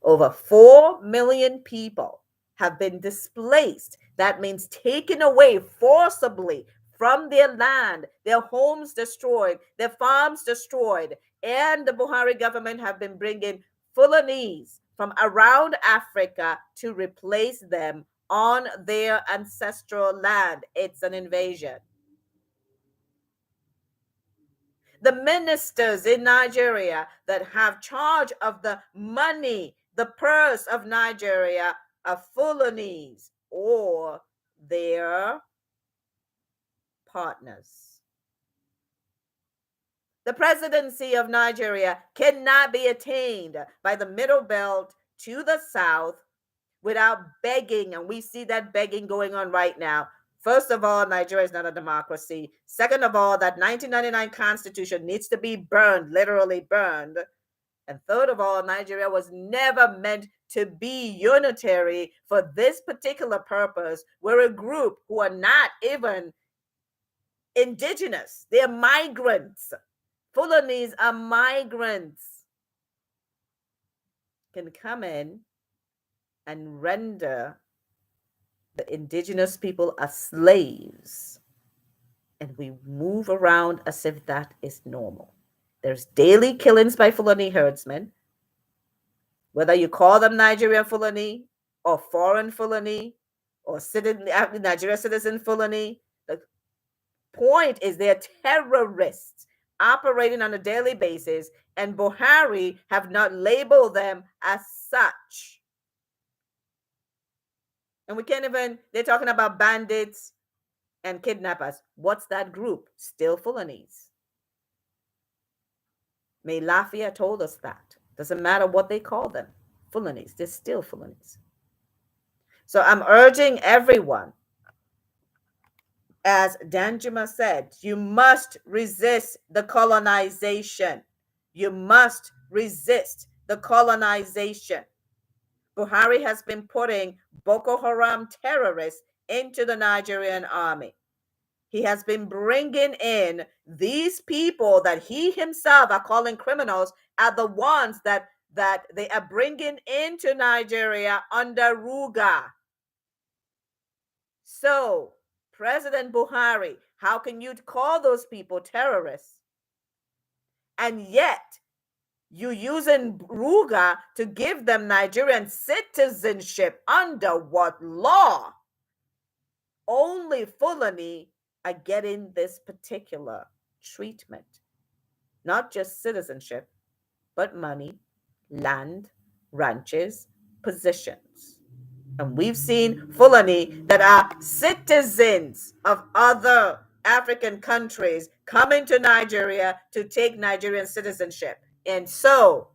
[SPEAKER 1] Over 4 million people have been displaced. That means taken away forcibly from their land, their homes destroyed, their farms destroyed. And the Buhari government have been bringing Fulanese from around Africa to replace them on their ancestral land. It's an invasion. The ministers in Nigeria that have charge of the money, the purse of Nigeria, are Fulanese or their partners. The presidency of Nigeria cannot be attained by the middle belt to the south without begging, and we see that begging going on right now. First of all, Nigeria is not a democracy. Second of all, that 1999 Constitution needs to be burned, literally burned. And third of all, Nigeria was never meant to be unitary for this particular purpose. We're a group who are not even indigenous. They're migrants. Fulanese are migrants. Can come in and render the indigenous people as slaves, and we move around as if that is normal. There's daily killings by Fulani herdsmen, whether you call them Nigerian Fulani or foreign Fulani or Nigeria citizen Fulani. The point is they're terrorists operating on a daily basis, and Buhari have not labeled them as such. And we can't even, they're talking about bandits. and kidnappers. What's that group? Still Fulanese. May Lafayette told us that. Doesn't matter what they call them. Fulanese. They're still Fulanese. So I'm urging everyone, as Danjuma said, you must resist the colonization. You must resist the colonization. Buhari has been putting Boko Haram terrorists into the Nigerian army. He has been bringing in these people that he himself are calling criminals, are the ones that they are bringing into Nigeria under RUGA. So, President Buhari, how can you call those people terrorists? And yet, you using RUGA to give them Nigerian citizenship under what law? Only Fulani are getting this particular treatment. Not just citizenship, but money, land, ranches, positions. And we've seen Fulani that are citizens of other African countries coming to Nigeria to take Nigerian citizenship. And so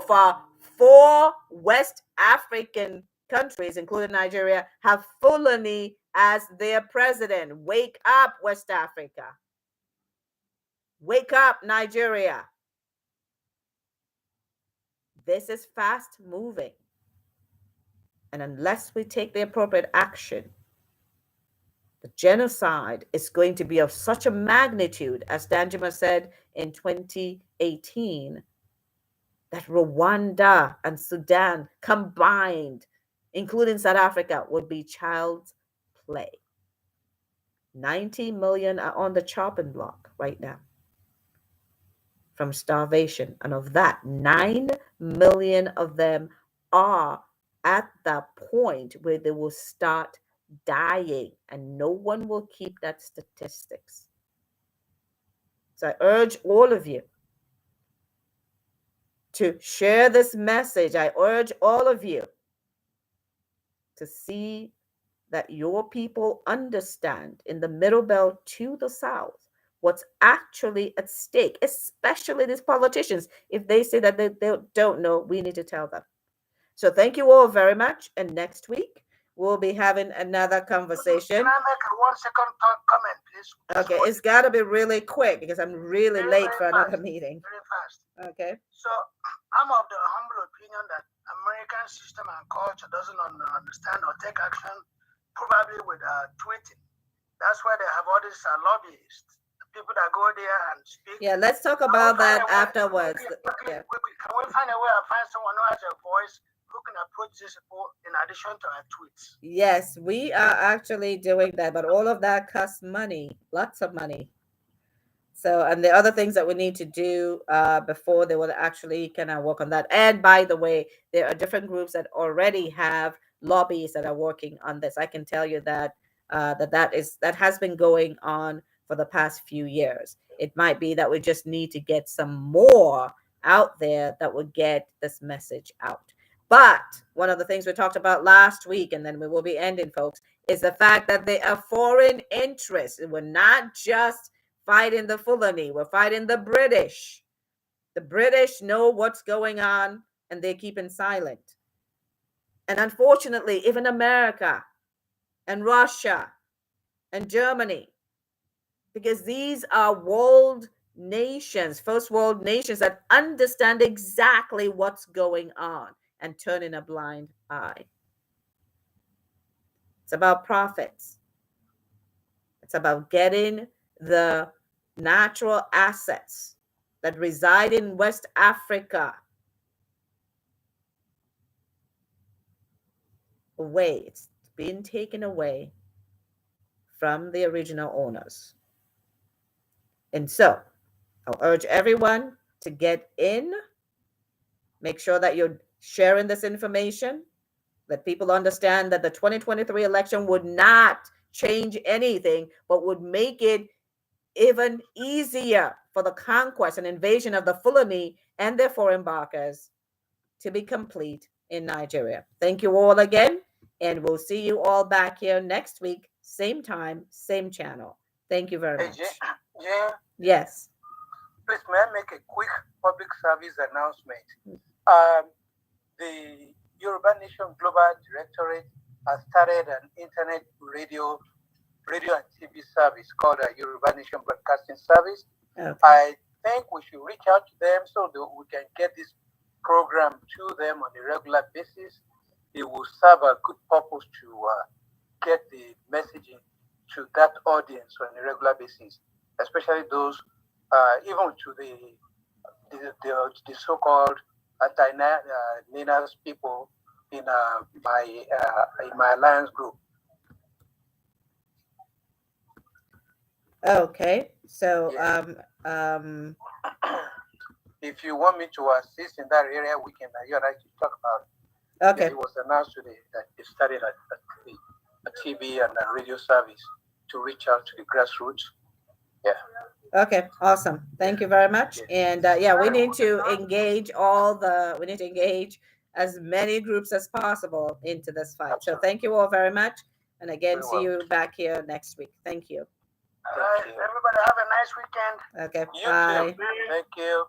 [SPEAKER 1] far, 4 West African countries, including Nigeria, have Fulani as their president. Wake up, West Africa. Wake up, Nigeria. This is fast moving. And unless we take the appropriate action, the genocide is going to be of such a magnitude, as Danjuma said in 2018, that Rwanda and Sudan combined, including South Africa, would be child's play. 90 million are on the chopping block right now from starvation. And of that, 9 million of them are at the point where they will start dying, and no one will keep that statistics. So I urge all of you to share this message. I urge all of you to see that your people understand in the Middle Belt to the South what's actually at stake, especially these politicians. If they say that they don't know, we need to tell them. So thank you all very much. And next week, we'll be having another conversation.
[SPEAKER 11] Can I make a 1 second comment, please?
[SPEAKER 1] Okay, it's got to be really quick because I'm really late for another meeting.
[SPEAKER 11] Very fast.
[SPEAKER 1] Okay.
[SPEAKER 11] So I'm of the humble opinion that American system and culture doesn't understand or take action, probably with tweeting. That's why they have all these lobbyists, people that go there and speak.
[SPEAKER 1] Yeah, let's talk about that afterwards.
[SPEAKER 11] Can we find a way to find someone who has a voice who can approach these people in addition to our tweets?
[SPEAKER 1] Yes, we are actually doing that, but all of that costs money, lots of money. So, and the other things that we need to do before they will actually kind of work on that. And by the way, there are different groups that already have lobbies that are working on this. I can tell you that that has been going on for the past few years. It might be that we just need to get some more out there that will get this message out. But one of the things we talked about last week, and then we will be ending, folks, is the fact that they are foreign interests. We're not just fighting the Fulani, we're fighting the British. The British know what's going on and they're keeping silent. And unfortunately, even America and Russia and Germany, because these are world nations, first world nations that understand exactly what's going on and turning a blind eye. It's about profits. It's about getting the natural assets that reside in West Africa away. It's being taken away from the original owners. And so I'll urge everyone to get in. Make sure that you're sharing this information. Let people understand that the 2023 election would not change anything, but would make it even easier for the conquest and invasion of the Fulani and their foreign barkers to be complete in Nigeria. Thank you all again, and we'll see you all back here next week, same time, same channel. Thank you very
[SPEAKER 6] Hey,
[SPEAKER 1] much.
[SPEAKER 6] Jane,
[SPEAKER 1] Yes.
[SPEAKER 6] please may I make a quick public service announcement? The Yoruba Nation Global Directorate has started an internet radio and TV service called Yoruba Nation Broadcasting Service.
[SPEAKER 1] Okay.
[SPEAKER 6] I think we should reach out to them so that we can get this program to them on a regular basis. It will serve a good purpose to get the messaging to that audience on a regular basis, especially those, even to the so-called anti-Ninas people in my alliance group.
[SPEAKER 1] Okay. So
[SPEAKER 6] Yeah. If you want me to assist in that area, we can you and I can talk about it.
[SPEAKER 1] okay.
[SPEAKER 6] Yeah, it was announced today that they started a TV and a radio service to reach out to the grassroots. Yeah.
[SPEAKER 1] Okay, awesome. Thank you very much. And yeah, we need to engage we need to engage as many groups as possible into this fight.
[SPEAKER 6] Absolutely.
[SPEAKER 1] So thank you all very much. And again,
[SPEAKER 6] Very
[SPEAKER 1] see you back here next week. Thank you.
[SPEAKER 11] All right, everybody have a nice weekend.
[SPEAKER 1] Okay,
[SPEAKER 6] You
[SPEAKER 1] bye.
[SPEAKER 6] too. Thank you.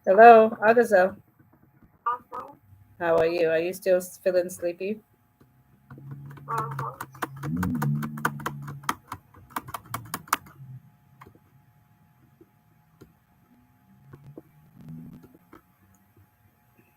[SPEAKER 1] Hello, Agazo. How are you? Are you still feeling sleepy?